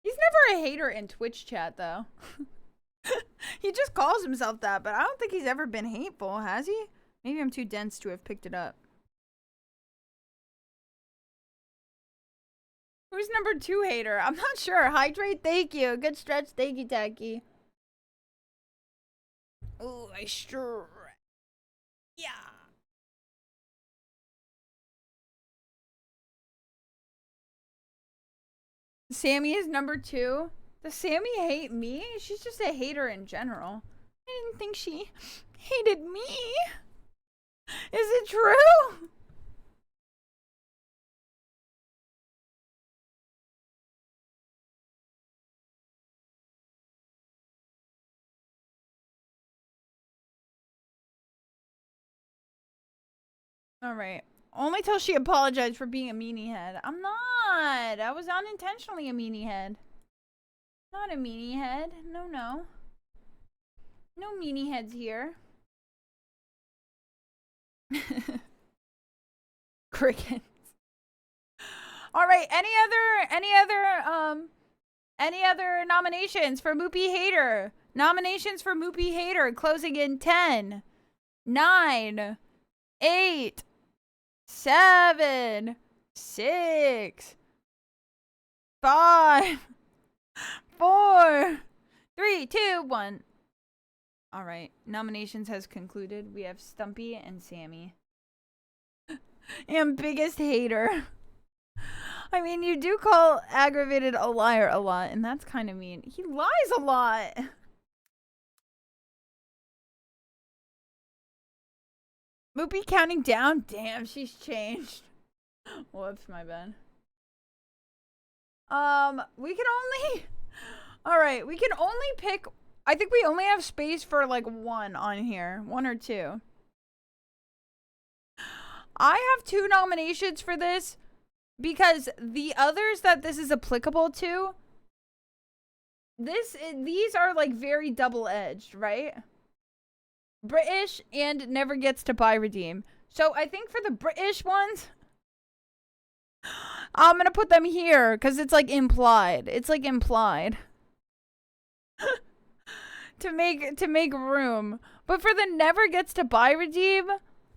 He's never a hater in Twitch chat though. He just calls himself that, but I don't think he's ever been hateful, has he? Maybe I'm too dense to have picked it up. Who's #2 hater? I'm not sure. Hydrate, thank you. Good stretch, thank you, Tacky. Ooh, I sure. Yeah. Sammy is #2. Does Sammy hate me? She's just a hater in general. I didn't think she hated me. Is it true? Alright. Only till she apologized for being a meanie head. I'm not. I was unintentionally a meanie head. Not a meanie head. No, no. No meanie heads here. Crickets. Alright, any other nominations for Moopy Hater? Nominations for Moopy Hater closing in 10, 9, 8, 7, 6, 5, 4, 3, 2, 1. Alright, nominations has concluded. We have Stumpy and Sammy. And biggest hater. I mean, you do call Aggravated a liar a lot, and that's kind of mean. He lies a lot. Moopy counting down? Damn, she's changed. Whoops, my bad. We can only... Alright, we can only pick... I think we only have space for, like, 1 on here. 1 or 2. I have 2 nominations for this because the others that this is applicable to these are like very double-edged, right? British and never gets to buy redeem. So I think for the British ones, I'm gonna put them here because it's like implied. It's like implied. to make room. But for the never gets to buy redeem,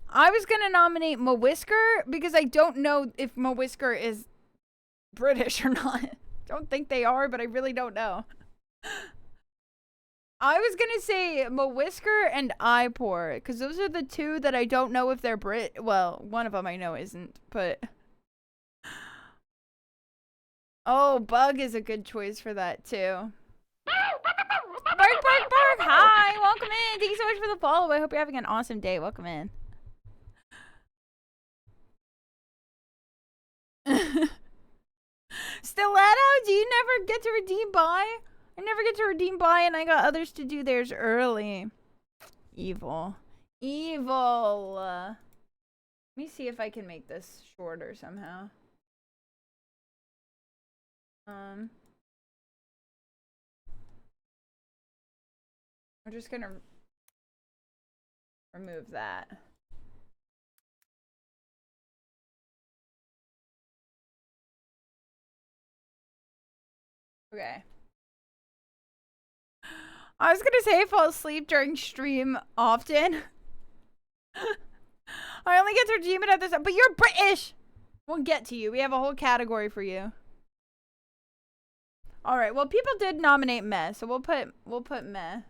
I was gonna nominate Mawhisker because I don't know if Mawhisker is British or not. Don't think they are, but I really don't know. I was gonna say Mawhisker and Ipor because those are the two that I don't know if they're Brit. Well, one of them I know isn't, but oh, Bug is a good choice for that too. Bark, bark, bark! Hi, welcome in. Thank you so much for the follow. I hope you're having an awesome day. Welcome in. Stiletto, do you never get to redeem buy? I never get to redeem buy, and I got others to do theirs early. Evil. Evil. Let me see if I can make this shorter somehow. I'm just gonna remove that. Okay. I was gonna say I fall asleep during stream often. I only get to redeem it at this, but you're British! We'll get to you. We have a whole category for you. Alright, well people did nominate meh, so we'll put meh.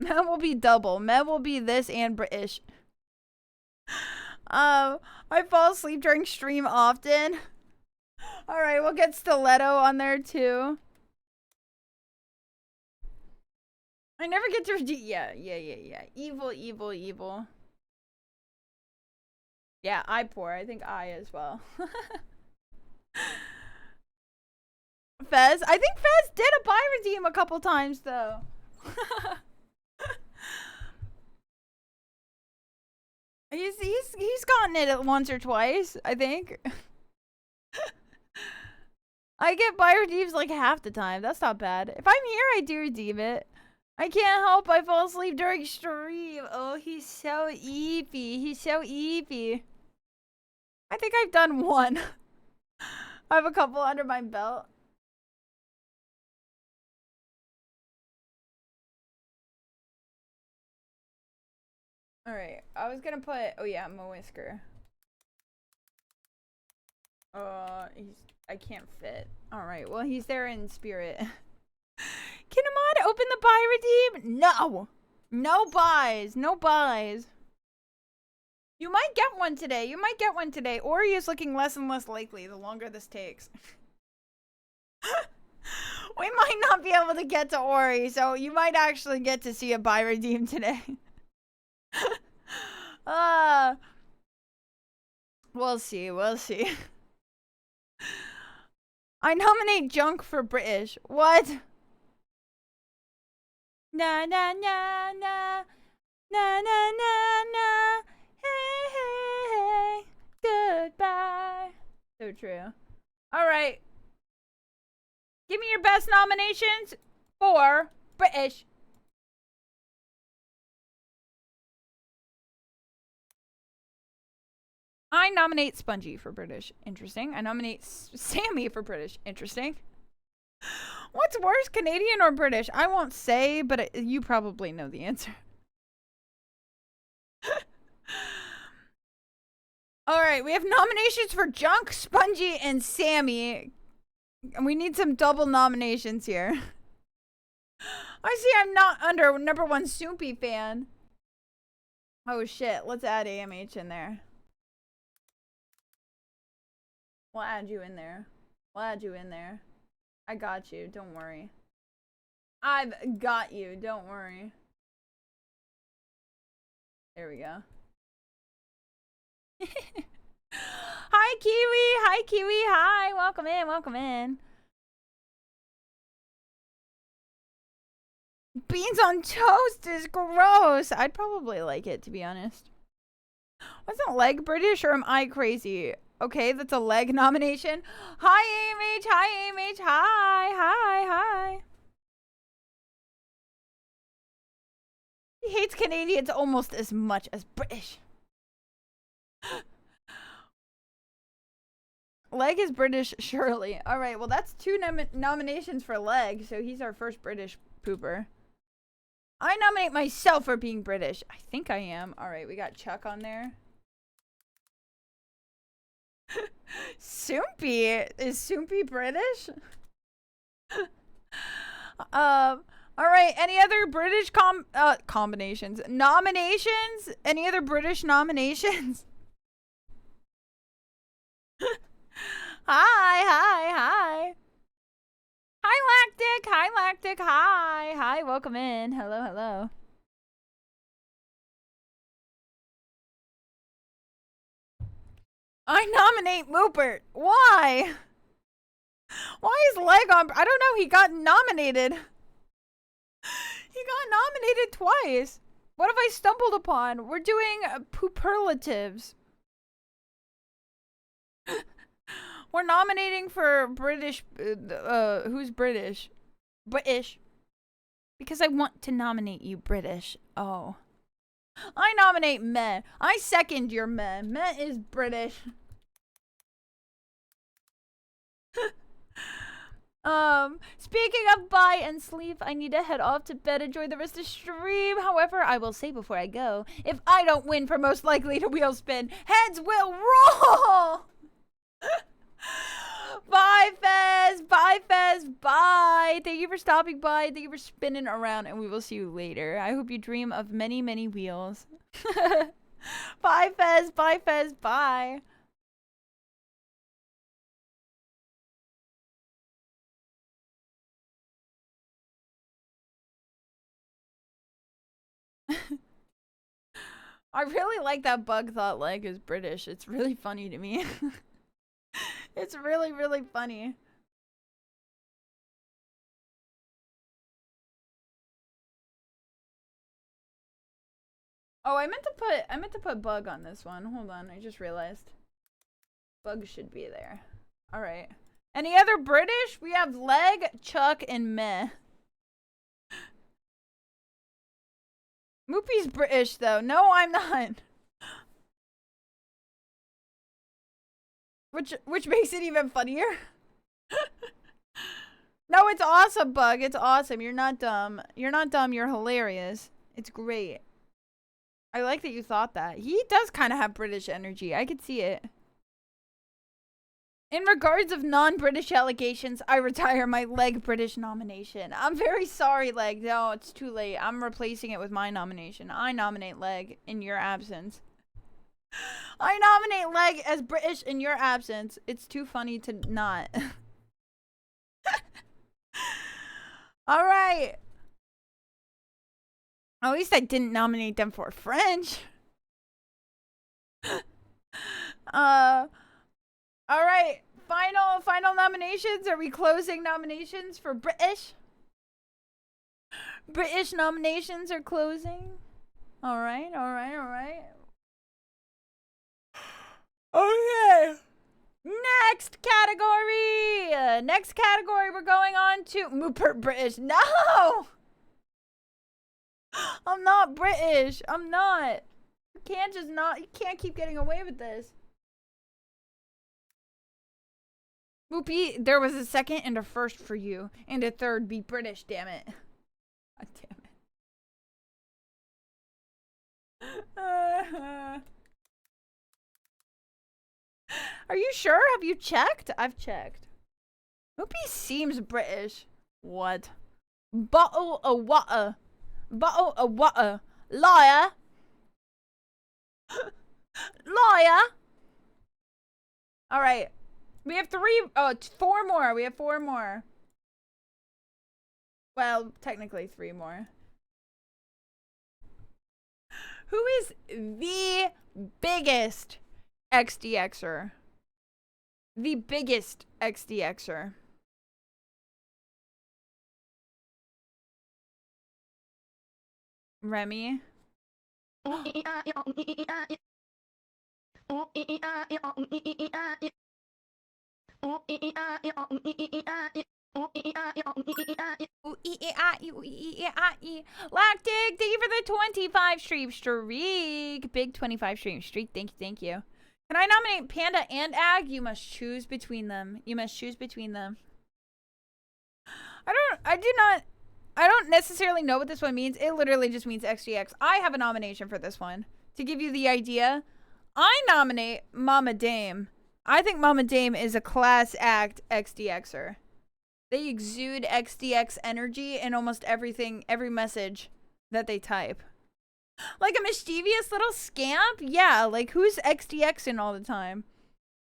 Meh will be double. Meh will be this and British. I fall asleep during stream often. Alright, we'll get Stiletto on there too. I never get to redeem. Yeah. Evil, evil, evil. Yeah, Ipor. I think I as well. Fez. I think Fez did a buy redeem a couple times though. He's gotten it once or twice, I think. I get buy redeems like half the time. That's not bad. If I'm here, I do redeem it. I can't help I fall asleep during stream. Oh, he's so eepy. He's so eepy. I think I've done one. I have a couple under my belt. Alright, I was gonna put, oh yeah, Mawhisker. I can't fit. Alright, well he's there in spirit. Can Ahmad open the buy redeem? No! No buys. No buys. You might get one today. You might get one today. Ori is looking less and less likely the longer this takes. We might not be able to get to Ori, so you might actually get to see a buy redeem today. We'll see. We'll see. I nominate Junk for British. What? Na na na na na na na na. Hey hey hey. Goodbye. So true. All right. Give me your best nominations for British. I nominate Spongy for British. Interesting. I nominate Sammy for British. Interesting. What's worse, Canadian or British? I won't say, but you probably know the answer. Alright, we have nominations for Junk, Spongy, and Sammy. And we need some double nominations here. I see I'm not under #1 Soupy fan. Oh shit, let's add AMH in there. We'll add you in there. We'll add you in there. I got you, don't worry. I've got you, don't worry. There we go. Hi Kiwi, hi Kiwi, hi, welcome in, welcome in. Beans on toast is gross. I'd probably like it, to be honest. Wasn't leg British or am I crazy? Okay, that's a leg nomination. Hi AMH, hi AMH, hi, hi, hi. He hates Canadians almost as much as British. Leg is British, surely. All right, well, that's 2 nominations for Leg, so he's our first British pooper. I nominate myself for being British. I think I am. All right, we got Chuck on there. Soompi. Is Soompi British? All right, any other British combinations? Nominations? Any other British nominations? Hi. Hi, Lactic. Hi, welcome in. Hello. I nominate Moopert. Why? Why is Leg on? I don't know. He got nominated. He got nominated twice. What have I stumbled upon? We're doing pooperlatives. We're nominating for British. Who's British? British. Because I want to nominate you, British. Oh. I nominate meh. I second your meh. Meh is British. Speaking of bye and sleep, I need to head off to bed. Enjoy the rest of the stream. However, I will say before I go, if I don't win for most likely to wheel spin, heads will roll! Bye, Fez! Bye! Thank you for stopping by. Thank you for spinning around, and we will see you later. I hope you dream of many, many wheels. Bye, Fez! Bye! I really like that Bug thought Leg is British. It's really funny to me. It's really, really funny. Oh, I meant to put Bug on this one. Hold on, I just realized. Bug should be there. All right. Any other British? We have Leg, Chuck, and Meh. Moopy's British though. No, I'm not. Which makes it even funnier. No, it's awesome, Bug. It's awesome. You're not dumb. You're hilarious. It's great. I like that you thought that. He does kind of have British energy. I could see it. In regards of non-British allegations, I retire my Leg British nomination. I'm very sorry, Leg. No, it's too late. I'm replacing it with my nomination. I nominate Leg in your absence. I nominate Leg as British in your absence. It's too funny to not. Alright. At least I didn't nominate them for French. Alright. Final nominations. Are we closing nominations for British? British nominations are closing. Alright. Okay. Next category we're going on to Moopert British. No! I'm not British. I'm not. You can't keep getting away with this. Moopy, there was a second and a first for you. And a third, be British, damn it. God damn it. Are you sure? Have you checked? I've checked. Moopy seems British. What? Bottle of water. Liar. Liar. Alright. We have 4 more. We have 4 more. Well, technically 3 more. Who is the biggest XDXer? The biggest XDXer. Remy? Lactic, thank you for the 25 streak. Big 25 streak. Thank you. Can I nominate Panda and Ag? You must choose between them. I don't necessarily know what this one means. It literally just means XGX. I have a nomination for this one. To give you the idea, I nominate Mama Dame. I think Mama Dame is a class act XDXer. They exude XDX energy in almost everything, every message that they type. Like a mischievous little scamp? Yeah, like who's XDXing all the time?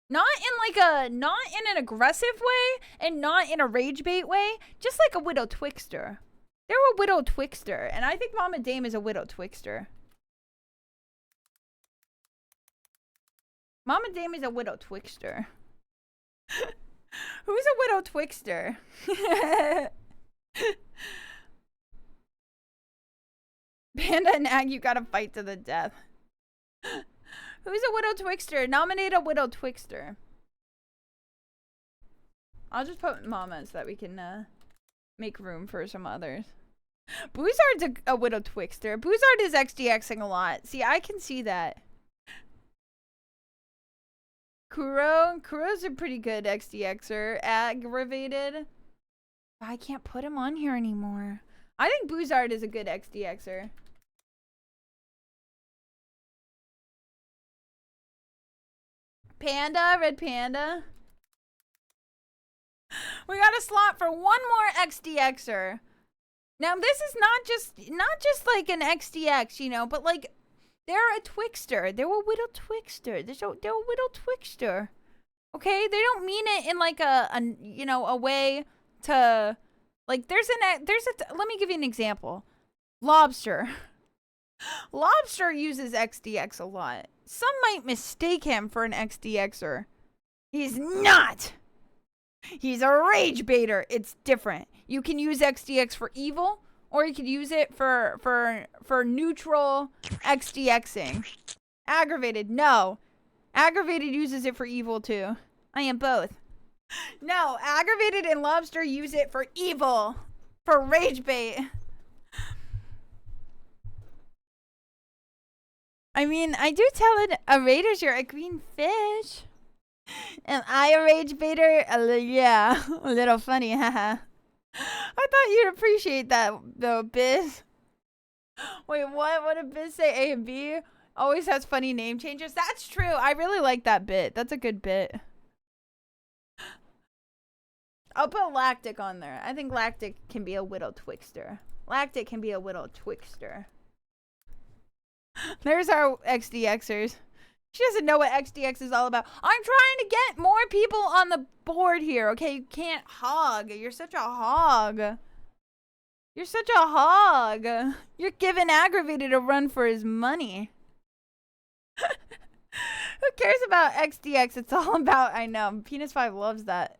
Not in an aggressive way and not in a rage bait way, just like a widow twixter. They're a widow twixter, and I think Mama Dame is a widow twixter. Mama Dame is a widow twixter. Who's a widow twixter? Panda and Ag, you gotta fight to the death. Who's a widow twixter? Nominate a widow twixter. I'll just put Mama so that we can make room for some others. Boozard's a widow twixter. Boozard is XDXing a lot. See, I can see that. Kuro's a pretty good XDXer. Aggravated. I can't put him on here anymore. I think Boozard is a good XDXer. Panda, Red Panda. We got a slot for one more XDXer. Now this is not just like an XDX, you know, but like they're a twixter. They're a widow twixter. They're a widow twixter. Okay, they don't mean it in like a you know, a way to like let me give you an example. Lobster. Lobster uses XDX a lot. Some might mistake him for an XDXer. He's not. He's a rage baiter. It's different. You can use XDX for evil, or you could use it for neutral XDXing. Aggravated, no. Aggravated uses it for evil too. I am both. No, Aggravated and Lobster use it for evil. For rage bait. I mean, I do tell a raiders you're a green fish. Am I a rage baiter? Yeah, a little funny, haha. I thought you'd appreciate that, though, Biz. Wait, what? What did Biz say? A and B always has funny name changes. That's true. I really like that bit. That's a good bit. I'll put Lactic on there. I think Lactic can be a widow twixter. Lactic can be a widow twixter. There's our XDXers. She doesn't know what XDX is all about. I'm trying to get more people on the board here, okay? You can't hog. You're such a hog. You're such a hog. You're giving Aggravated a run for his money. Who cares about XDX? It's all about, I know, Penis 5 loves that.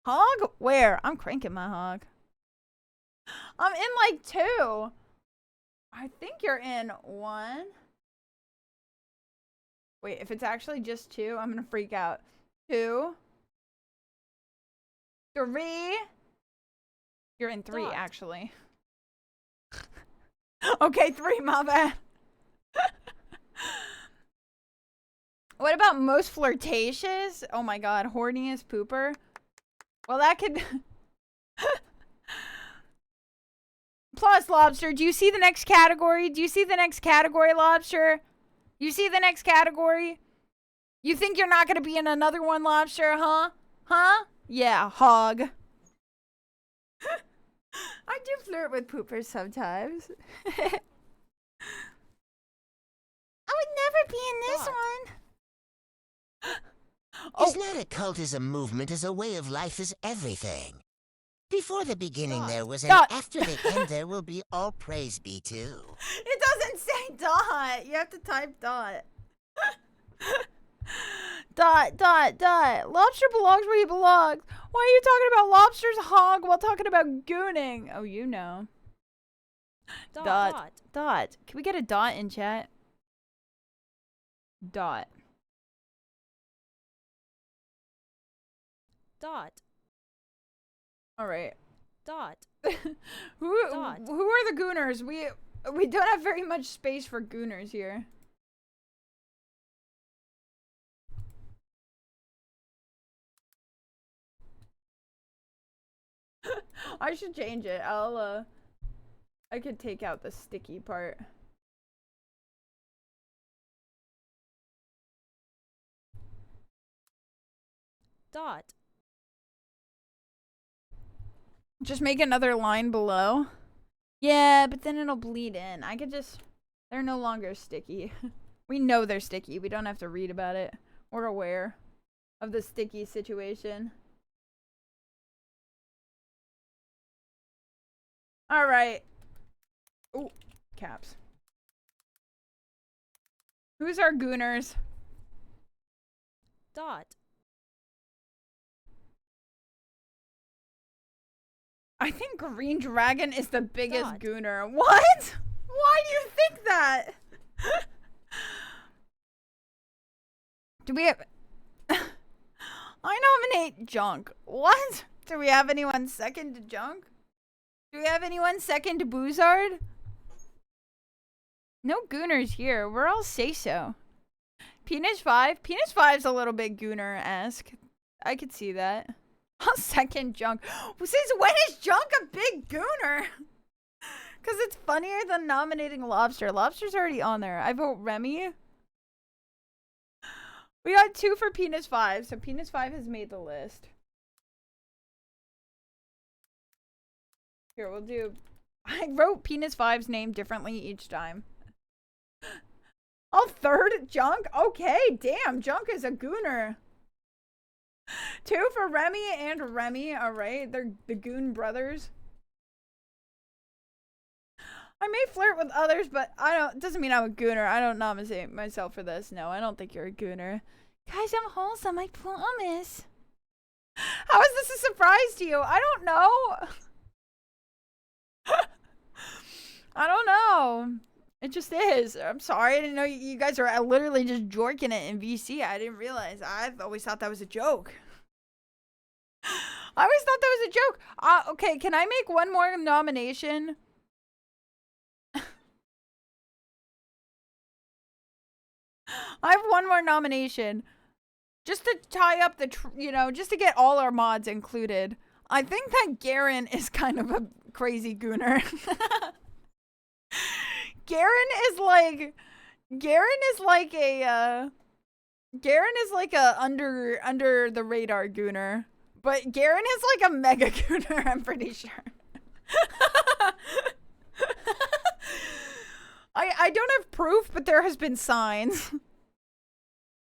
Hog? Where? I'm cranking my hog. I'm in like 2. I think you're in 1. Wait, if it's actually just 2, I'm gonna freak out. 2. 3. You're in 3, actually. Okay, 3, my bad. What about most flirtatious? Oh my god, horniest pooper. Well, that could... Plus, Lobster, do you see the next category? Do you see the next category, Lobster? You see the next category? You think you're not going to be in another one, Lobster, huh? Huh? Yeah, hog. I do flirt with poopers sometimes. I would never be in this one. It's not a cult as a movement, as a way of life, as everything. Before the beginning there was, and after the end there will be, all praise be too. It doesn't say dot. You have to type dot. Dot. Lobster belongs where he belongs. Why are you talking about Lobster's hog while talking about gooning? Oh, you know. Dot. Can we get a dot in chat? Dot. All right. Dot. who Dot. who are the gooners? We don't have very much space for gooners here. I should change it. I could take out the sticky part. Dot. Just make another line below. Yeah, but then it'll bleed in. I could just... They're no longer sticky. We know they're sticky. We don't have to read about it. We're aware of the sticky situation. Alright. Ooh, caps. Who's our gooners? Dot. I think Green Dragon is the biggest Dot. gooner. What? Why do you think that? Do we have... I nominate Junk. What? Do we have anyone second to Junk? Do we have anyone second to Boozard? No gooners here. We're all say-so. Penis 5? Penis 5's a little bit gooner-esque. I could see that. I'll second Junk. Since when is Junk a big gooner? Because it's funnier than nominating Lobster. Lobster's already on there. I vote Remy. We got 2 for Penis 5, so Penis 5 has made the list. Here, we'll do... I wrote Penis 5's name differently each time. Oh, third Junk? Okay, damn, Junk is a gooner. 2 for Remy and Remy, alright? They're the Goon brothers. I may flirt with others, but it doesn't mean I'm a gooner. I don't nominate myself for this. No, I don't think you're a gooner. Guys, I'm wholesome, I promise. How is this a surprise to you? I don't know. I don't know. It just is. I'm sorry. I didn't know you guys are literally just jorking it in VC. I didn't realize. I always thought that was a joke. I always thought that was a joke. Okay, can I make one more nomination? I have one more nomination. Just to tie up the, just to get all our mods included. I think that Garen is kind of a crazy gooner. Garen is like a under the radar gooner. But Garen is like a mega gooner, I'm pretty sure. I don't have proof, but there has been signs.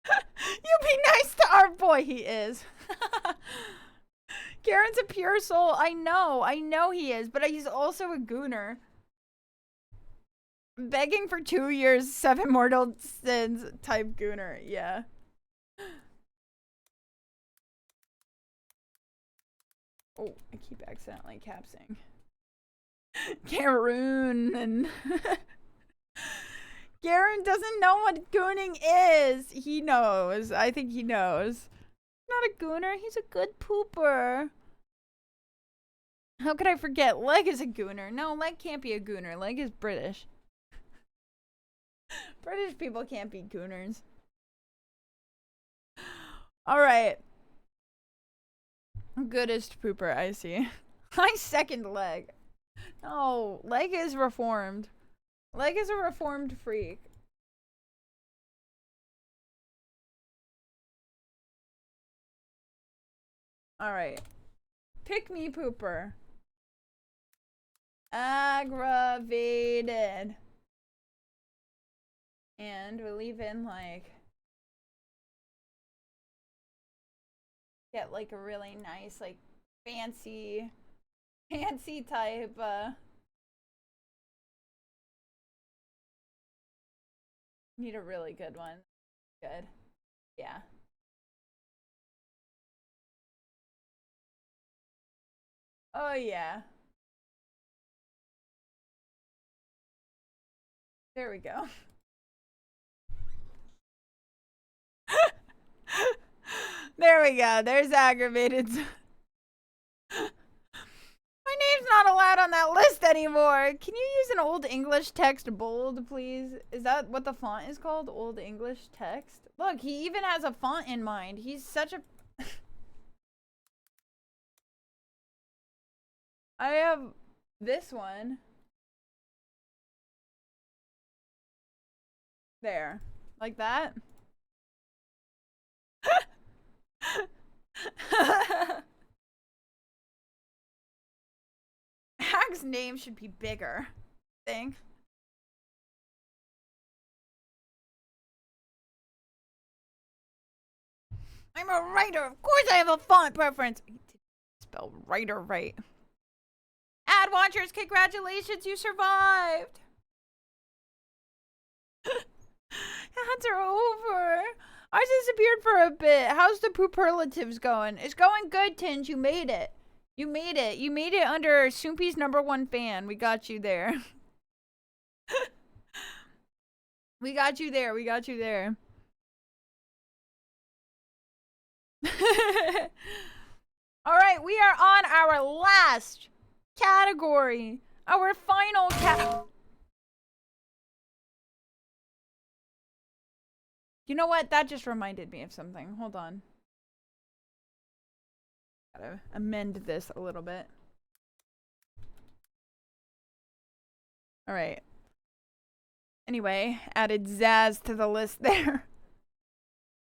You be nice to our boy, he is. Garen's a pure soul. I know he is, but he's also a gooner. Begging for 2 years, 7 mortal sins type gooner, yeah. Oh, I keep accidentally capsing. Garoon and Garen doesn't know what gooning is. He knows. I think he knows. Not a gooner. He's a good pooper. How could I forget? Leg is a gooner. No, Leg can't be a gooner. Leg is British. British people can't be gooners. Alright. Goodest pooper, I see. I second Leg. No, Leg is reformed. Leg is a reformed freak. Alright. Pick me, pooper. Aggravated. And we'll leave in, like... Get, like, a really nice, like, fancy type, Need a really good one. Good. Yeah. Oh, yeah. There we go. There we go. There's aggravated. not allowed on that list anymore. Can you use an Old English text bold, please? Is that what the font is called? Old English text? Look, he even has a font in mind. He's such a... I have this one. There. Like that. Hag's name should be bigger. Thing. I'm a writer. Of course I have a font preference. I need to spell writer right. Ad watchers, congratulations, you survived. Ads are over. I disappeared for a bit. How's the pooperlatives going? It's going good, Tinge. You made it. You made it. You made it under Soompi's #1 fan. We got you there. We got you there. We got you there. All right, we are on our last category. Our final You know what? That just reminded me of something. Hold on. Gotta amend this a little bit. All right. Anyway, added Zaz to the list there.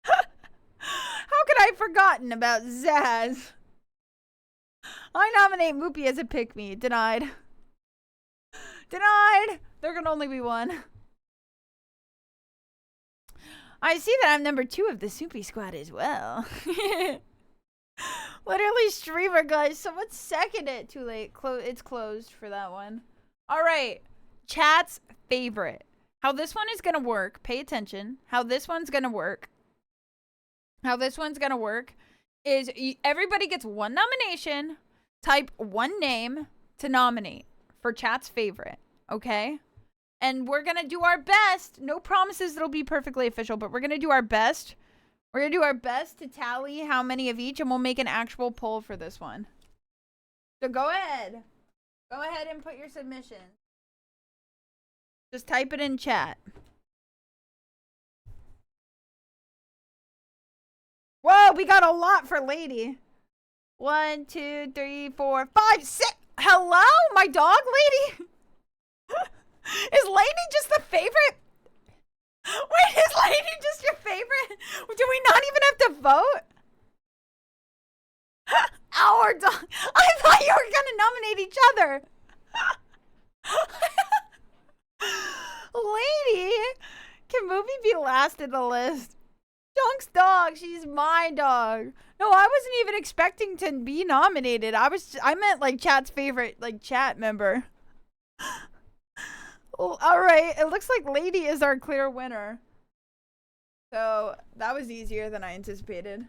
How could I have forgotten about Zaz? I nominate Moopy as a pick-me. Denied. Denied! There can only be one. I see that I'm #2 of the Soupy Squad as well. Literally streamer, guys. Someone second it. Too late. It's closed for that one. Alright. Chat's favorite. How this one is going to work. Pay attention. How this one's going to work. How this one's going to work is everybody gets one nomination. Type one name to nominate for chat's favorite. Okay? And we're going to do our best. No promises it'll be perfectly official, but we're going to do our best. We're going to do our best to tally how many of each, and we'll make an actual poll for this one. So go ahead. Go ahead and put your submission. Just type it in chat. Whoa, we got a lot for Lady. 1, 2, 3, 4, 5, 6. Hello, my dog lady? Is Lady just the favorite? Wait, is Lady just your favorite? Do we not even have to vote? Our dog. I thought you were gonna nominate each other. Lady, can Moopy be last in the list? Dunk's dog. She's my dog. No, I wasn't even expecting to be nominated. I meant like chat's favorite, like chat member. Well, all right. It looks like Lady is our clear winner. So that was easier than I anticipated.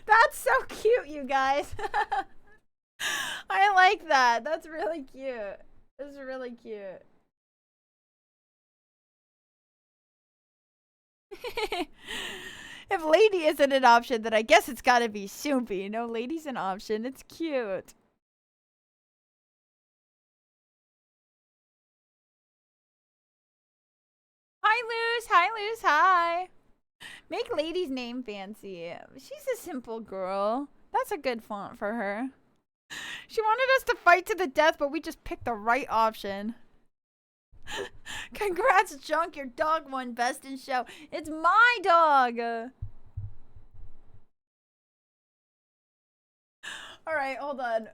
That's so cute, you guys. I like that. That's really cute. That's really cute. If Lady isn't an option, then I guess it's gotta be Soompi. No, Lady's an option. It's cute. Hi, Luce. Hi, Luce. Hi. Make Lady's name fancy. She's a simple girl. That's a good font for her. She wanted us to fight to the death, but we just picked the right option. Congrats, Junk. Your dog won best in show. It's my dog. All right, hold on.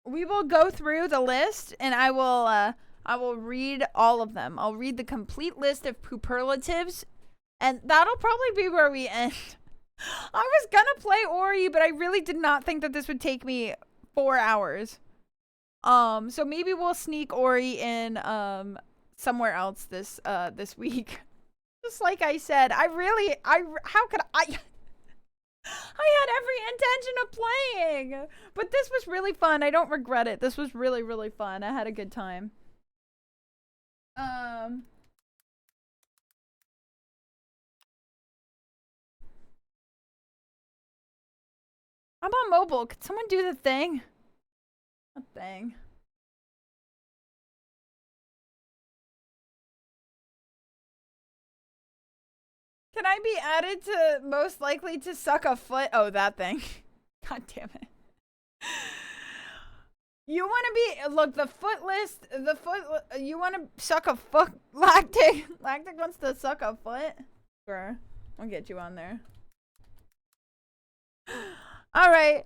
We will go through the list, and I will read all of them. I'll read the complete list of pooperlatives, and that'll probably be where we end. I was gonna play Ori, but I really did not think that this would take me 4 hours. So maybe we'll sneak Ori in somewhere else this week. Just like I said, how could I had every intention of playing, but this was really fun. I don't regret it. This was really, really fun. I had a good time. How about mobile? Could someone do the thing? A thing. Can I be added to most likely to suck a foot? Oh, that thing. God damn it. You want to be, look, the foot list, you want to suck a foot, Lactic wants to suck a foot? Sure, I'll get you on there. All right,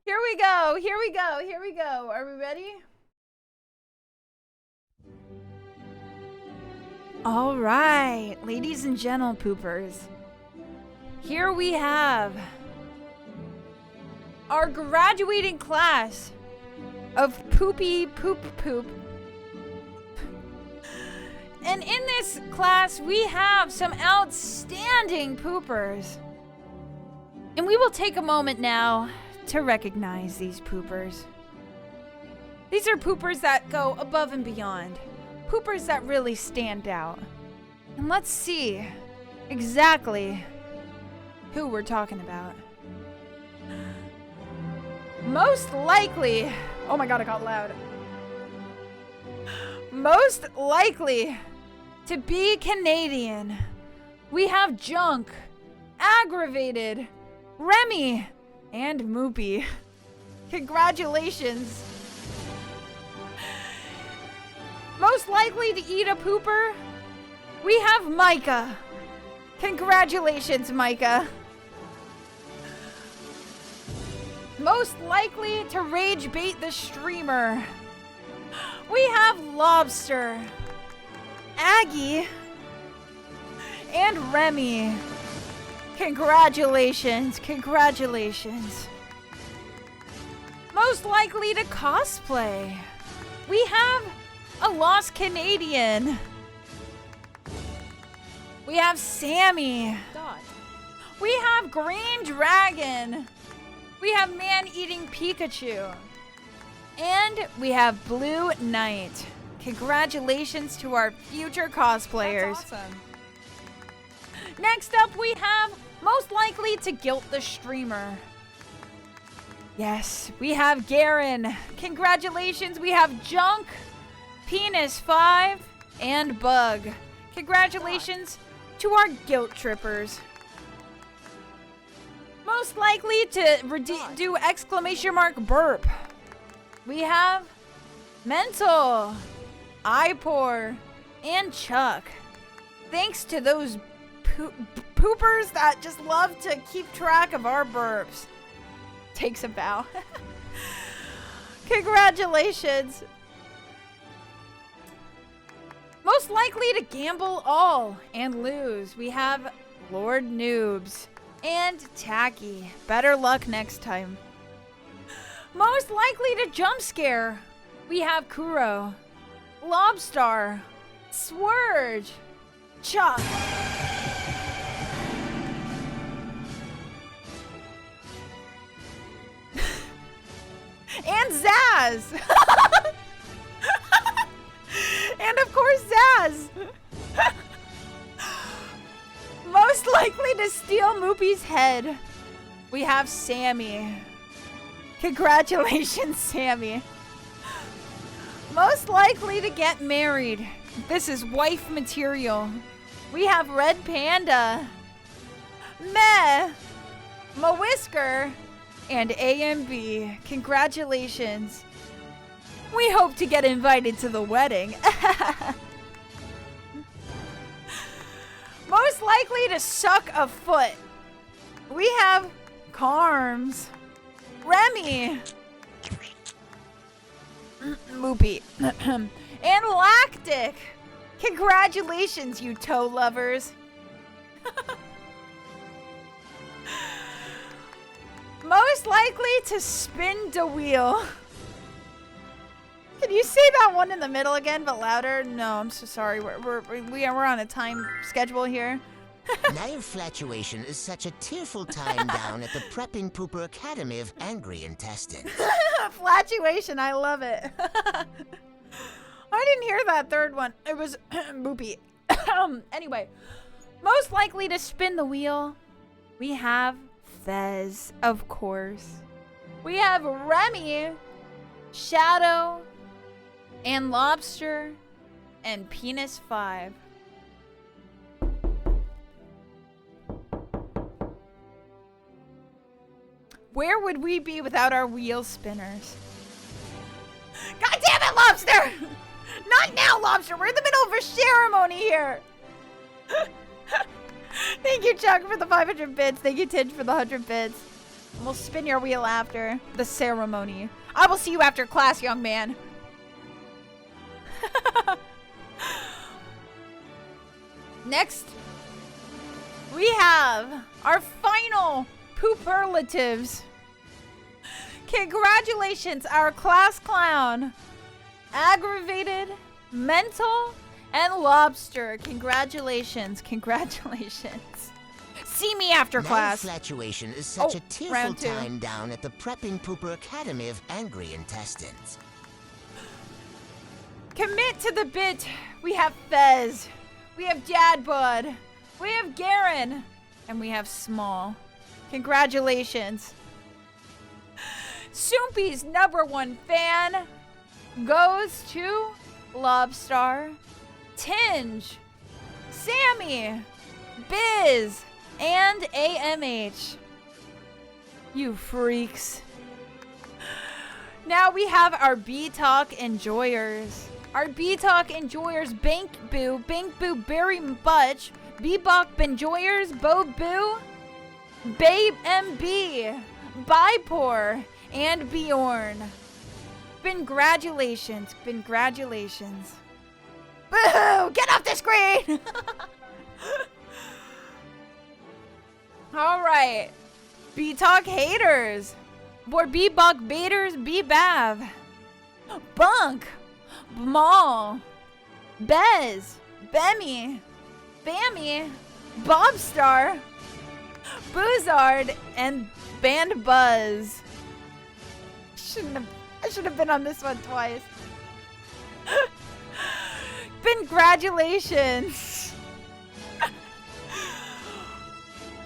here we go, here we go, here we go. Are we ready? All right, ladies and gentle poopers. Here we have our graduating class of Poopy Poop Poop. And in this class, we have some outstanding poopers. And we will take a moment now to recognize these poopers. These are poopers that go above and beyond. Poopers that really stand out. And let's see exactly who we're talking about. Most likely, oh my god, it got loud. Most likely to be Canadian, we have Junk, Aggravated, Remy, and Moopy. Congratulations. Most likely to eat a pooper, we have Micah. Congratulations, Micah. Most likely to rage bait the streamer, we have Lobster, Aggie, and Remy. Congratulations, congratulations. Most likely to cosplay, we have a Lost Canadian. We have Sammy. We have Green Dragon. We have Man-Eating Pikachu. And we have Blue Knight. Congratulations to our future cosplayers. That's awesome. Next up, we have most likely to guilt the streamer. Yes, we have Garen. Congratulations, we have Junk, Penis 5, and Bug. Congratulations to our guilt trippers. Most likely to do exclamation mark burp. We have Mental, iPour, and Chuck. Thanks to those poopers that just love to keep track of our burps. Takes a bow. Congratulations. Most likely to gamble all and lose, we have Lord Noobs and Tacky. Better luck next time. Most likely to jump scare, we have Kuro, Lobstar, Swurge, Chuck, and Zaz. And of course, Zaz. Most likely to steal Moopy's head, we have Sammy. Congratulations, Sammy. Most likely to get married. This is wife material. We have Red Panda, Meh, Whisker, and A and B. Congratulations. We hope to get invited to the wedding. Most likely to suck a foot, we have Carms, Remy, Moopy, and Lactic. Congratulations, you toe lovers. Most likely to spin the wheel. Can you say that one in the middle again, but louder? No, I'm so sorry. We're on a time schedule here. Nihilflatuation is such a tearful time down at the Prepping Pooper Academy of Angry Intestines. Flatuation, I love it. I didn't hear that third one. It was Moopy. Anyway, most likely to spin the wheel, we have Fez, of course. We have Remy, Shadow, and Lobster, and Penis 5. Where would we be without our wheel spinners? God damn it, Lobster! Not now, Lobster! We're in the middle of a ceremony here! Thank you, Chuck, for the 500 bits. Thank you, Tinge, for the 100 bits. We'll spin your wheel after the ceremony. I will see you after class, young man. Next, we have our final pooperlatives. Congratulations, our class clown. Aggravated, mental, and lobster. Congratulations. Congratulations. See me after class. Flatuation is such a tearful round 2. time down at the Prepping Pooper Academy of Angry Intestines. Commit to the bit. We have Fez. We have Dad Bud. We have Garen. And we have Small. Congratulations. Soompi's #1 fan goes to Lobstar, Tinge, Sammy, Biz, and AMH. You freaks. Now we have our B-Talk enjoyers. Our B-Talk enjoyers, Bank Boo, Barry Butch, Bebop enjoyers, Bo Boo, Babe MB, Bipor, and Bjorn. Congratulations. Congratulations. Boo! Get off the screen! Alright. B-Talk haters. Or B-Bug baiters, B-Bav. Bunk. Bmal. Bez. Bemmy. Bammy. Bobstar. Boozard. And Band Buzz. I should have been on this one twice. Congratulations.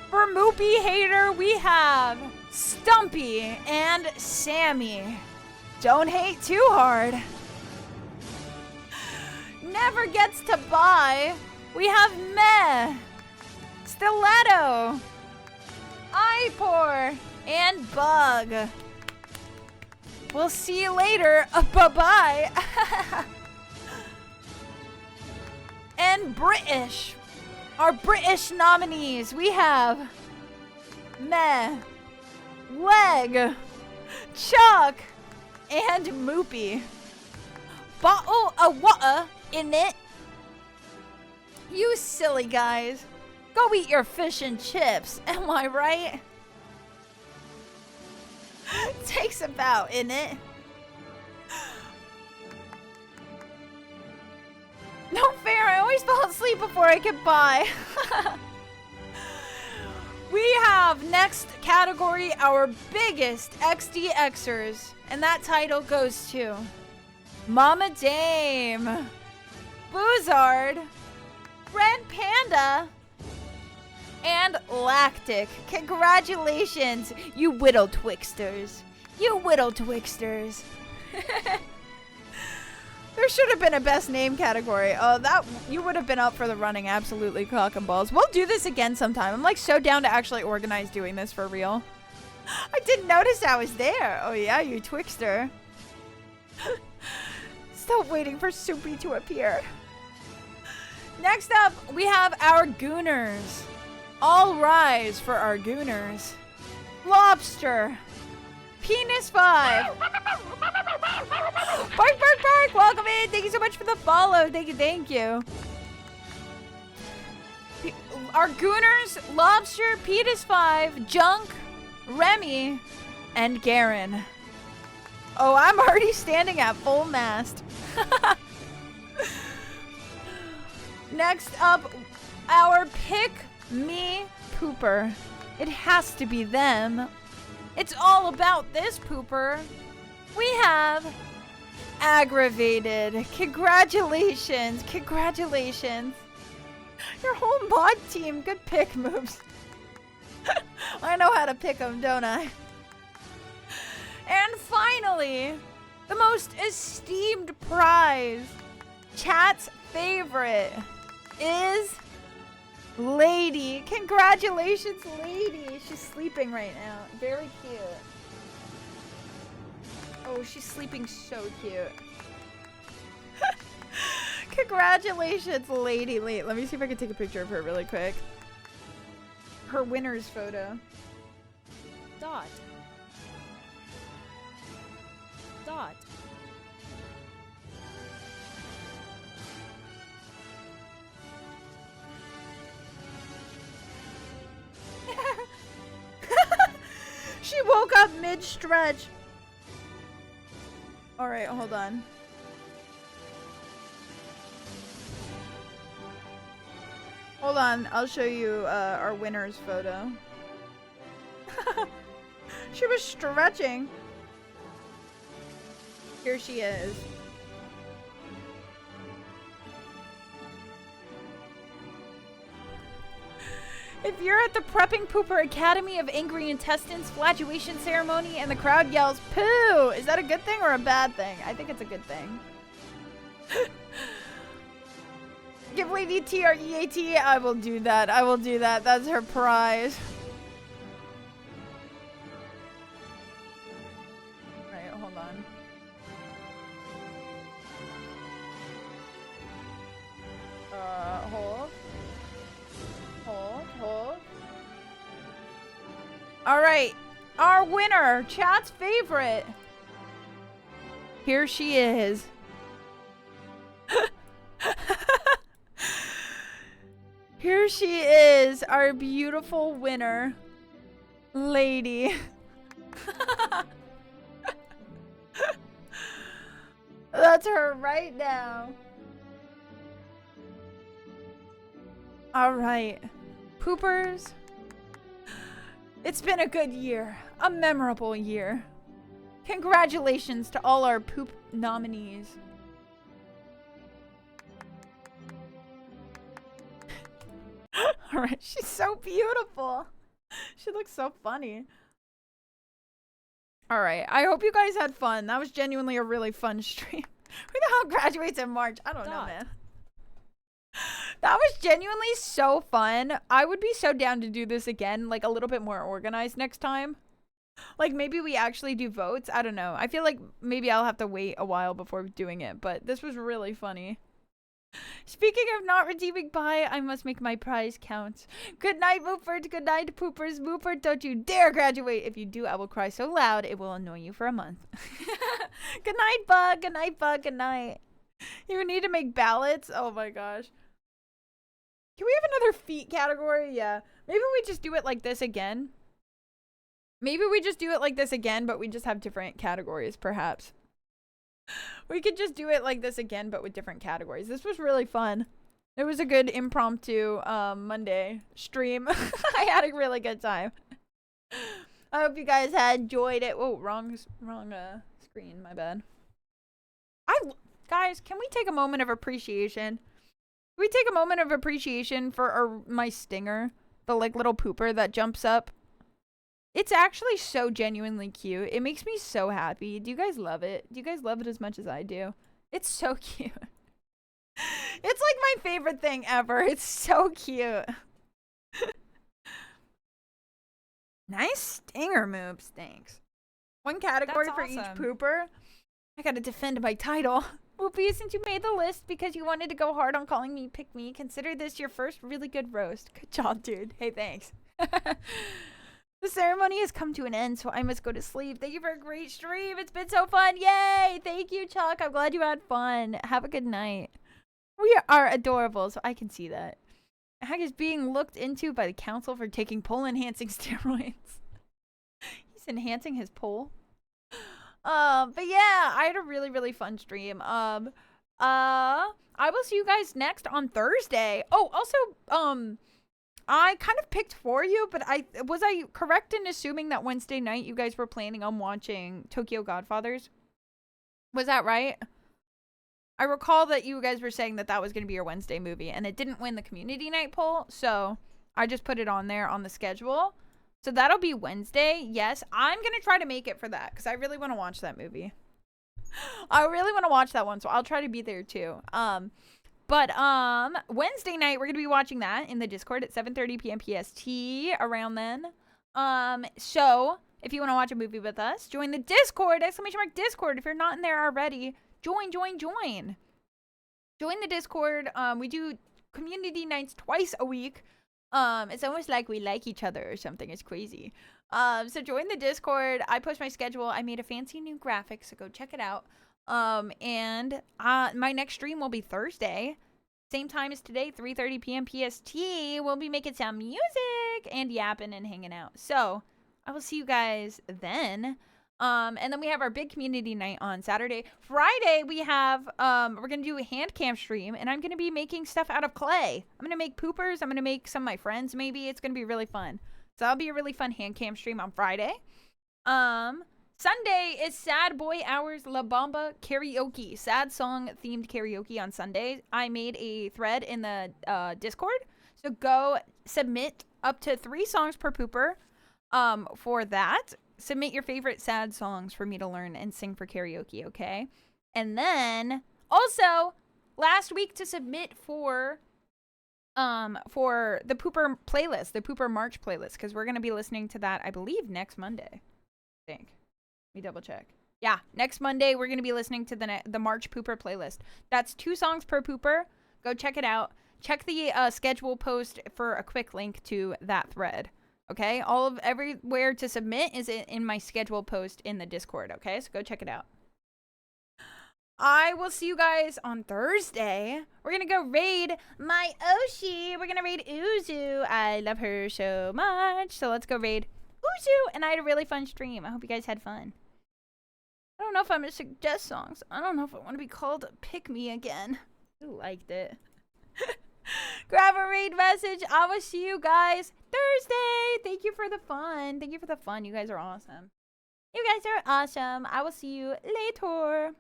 For Moopy hater, we have Stumpy and Sammy. Don't hate too hard. Never gets to buy. We have Meh, Stiletto, Ipor, and Bug. We'll see you later. Bye-bye. And British. Our British nominees. We have Meh, Leg, Chuck, and Moopy. Bottle of water in it. You silly guys. Go eat your fish and chips. Am I right? Takes a bow, innit? No fair, I always fall asleep before I get by. We have next category, our biggest XDXers. And that title goes to Mama Dame, Boozard, Red Panda, and Lactic. Congratulations, you whittle twixters. You whittle twixters. There should have been a best name category. Oh, that you would have been up for the running, absolutely, cock and balls. We'll do this again sometime. I'm like so down to actually organize doing this for real. I didn't notice I was there. Oh yeah, you twixter. Still waiting for Soupy to appear. Next up, we have our Gooners. All rise for our Gooners. Lobster. Penis 5. Bark, bark, bark. Welcome in. Thank you so much for the follow. Thank you, thank you. Our Gooners, Lobster, Penis 5, Junk, Remy, and Garen. Oh, I'm already standing at full mast. Next up, our Pick Me Pooper. It has to be them. It's all about this pooper. We have Aggravated. Congratulations. Congratulations. Your whole mod team. Good pick moves. I know how to pick them, don't I? finally, the most esteemed prize, chat's favorite, is Lady. Congratulations, Lady. She's sleeping right now. Very cute. Oh, she's sleeping so cute. Congratulations, Lady. Let me see if I can take a picture of her really quick. Her winner's photo. Dot. Dot. She woke up mid-stretch. Alright, hold on. Hold on, I'll show you our winner's photo. She was stretching. Here she is. If you're at the Prepping Pooper Academy of Angry Intestines flagellation ceremony and the crowd yells, "Poo!" Is that a good thing or a bad thing? I think it's a good thing. Give Lady TREAT. I will do that. I will do that. That's her prize. Right, hold on. Hold. Hold. Alright. Our winner. Chat's favorite. Here she is. Here she is, our beautiful winner, Lady. That's her right now. All right, Poopers. It's been a good year, a memorable year. Congratulations to all our poop nominees. Alright, she's so beautiful. She looks so funny. Alright, I hope you guys had fun. That was genuinely a really fun stream. Who the hell graduates in March? I don't know, man. That was genuinely so fun. I would be so down to do this again, like a little bit more organized next time. Like maybe we actually do votes. I don't know. I feel like maybe I'll have to wait a while before doing it, but this was really funny. Speaking of not redeeming pie, I must make my prize count. Good night, Moopert. Good night, Poopers. Moopert, don't you dare graduate. If you do, I will cry so loud it will annoy you for a month. Good night, Bug. Good night, Bug. Good night. You need to make ballots? Oh my gosh. Can we have another feet category? Yeah. Maybe we just do it like this again. Maybe we just do it like this again, but we just have different categories, perhaps. We could just do it like this again, but with different categories. This was really fun. It was a good impromptu Monday stream. I had a really good time. I hope you guys had enjoyed it. Oh, wrong screen. My bad. Guys, can we take a moment of appreciation? Can we take a moment of appreciation for my stinger, the like little pooper that jumps up? It's actually so genuinely cute. It makes me so happy. Do you guys love it? Do you guys love it as much as I do? It's so cute. It's like my favorite thing ever. It's so cute. Nice stinger moves. Thanks. One category for each pooper. I gotta defend my title. Moopy, since you made the list because you wanted to go hard on calling me Pick Me, consider this your first really good roast. Good job, dude. Hey, thanks. The ceremony has come to an end, so I must go to sleep. Thank you for a great stream. It's been so fun. Yay! Thank you, Chuck. I'm glad you had fun. Have a good night. We are adorable, so I can see that. Hag is being looked into by the council for taking pole-enhancing steroids. He's enhancing his pole. But yeah, I had a really, really fun stream. I will see you guys next on Thursday. Oh, also, I kind of picked for you, but was I correct in assuming that Wednesday night you guys were planning on watching Tokyo Godfathers? Was that right? I recall that you guys were saying that was going to be your Wednesday movie, and it didn't win the community night poll, so I just put it on there on the schedule. So that'll be Wednesday. Yes, I'm going to try to make it for that because I really want to watch that movie. I really want to watch that one, so I'll try to be there too. But Wednesday night we're going to be watching that in the Discord at 7:30 p.m. PST around then. So if you want to watch a movie with us, join the Discord, !Discord. If you're not in there already, join. Join the Discord. We do community nights twice a week. It's almost like we like each other or something. It's crazy. So join the Discord. I post my schedule. I made a fancy new graphic, so go check it out. And my next stream will be Thursday. Same time as today, 3:30 p.m. PST. We'll be making some music and yapping and hanging out. So I will see you guys then. And then we have our big community night on Saturday. Friday, we have, we're going to do a hand cam stream, and I'm going to be making stuff out of clay. I'm going to make poopers. I'm going to make some of my friends, maybe. It's going to be really fun. So that'll be a really fun hand cam stream on Friday. Sunday is Sad Boy Hours La Bamba karaoke. Sad song themed karaoke on Sunday. I made a thread in the Discord. So go submit up to 3 songs per pooper for that. Submit your favorite sad songs for me to learn and sing for karaoke, okay? And then also last week to submit for the pooper playlist, the pooper March playlist, because we're gonna be listening to that, I believe, next Monday. I think. Let me double check. Yeah, next Monday we're gonna be listening to the March pooper playlist. That's 2 songs per pooper. Go check it out. Check the schedule post for a quick link to that thread. Okay, everywhere to submit is in my schedule post in the Discord. Okay, so go check it out. I will see you guys on Thursday. We're gonna go raid my Oshi. We're gonna raid Uzu. I love her so much. So let's go raid Uzu. And I had a really fun stream. I hope you guys had fun. I don't know if I'm gonna suggest songs. I don't know if I want to be called Pick Me again. I liked it. Grab a raid message. I will see you guys Thursday. Thank you for the fun. Thank you for the fun. You guys are awesome. You guys are awesome. I will see you later.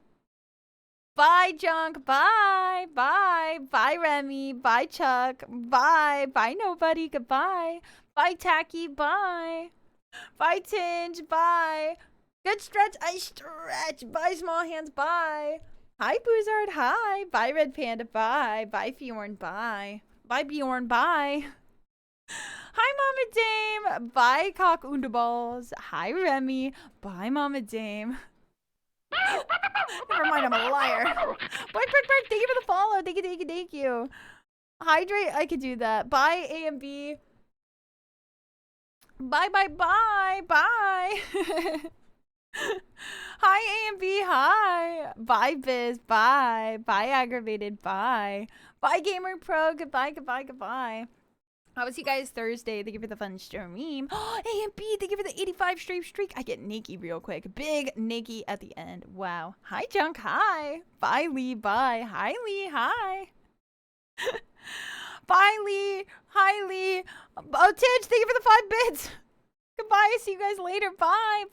Bye, Junk. Bye. Bye. Bye, Remy. Bye, Chuck. Bye. Bye, Nobody. Goodbye. Bye, Tacky. Bye. Bye, Tinge. Bye. Good stretch. I stretch. Bye, Small Hands. Bye. Hi, Boozard. Hi. Bye, Red Panda. Bye. Bye, Fjorn. Bye. Bye, Bjorn. Bye. Hi, Mama Dame. Bye, Cock Underballs. Hi, Remy. Bye, Mama Dame. Never mind, I'm a liar. Bark. Thank you for the follow. Thank you. Hydrate. I could do that. Bye, A and B. Bye. Bye. Hi, A and B. Hi. Bye, Biz. Bye. Bye, Aggravated. Bye. Bye, Gamer Pro. Goodbye. I will see you guys Thursday. Thank you for the fun stream. A and B, thank you for the 85 streak. I get Nikki real quick. Big Nikki at the end. Wow. Hi, Junk. Hi. Bye, Lee. Bye. Hi, Lee. Hi. Bye, Lee. Hi, Lee. Oh, Tidge, thank you for the 5 bits. Goodbye. See you guys later. Bye.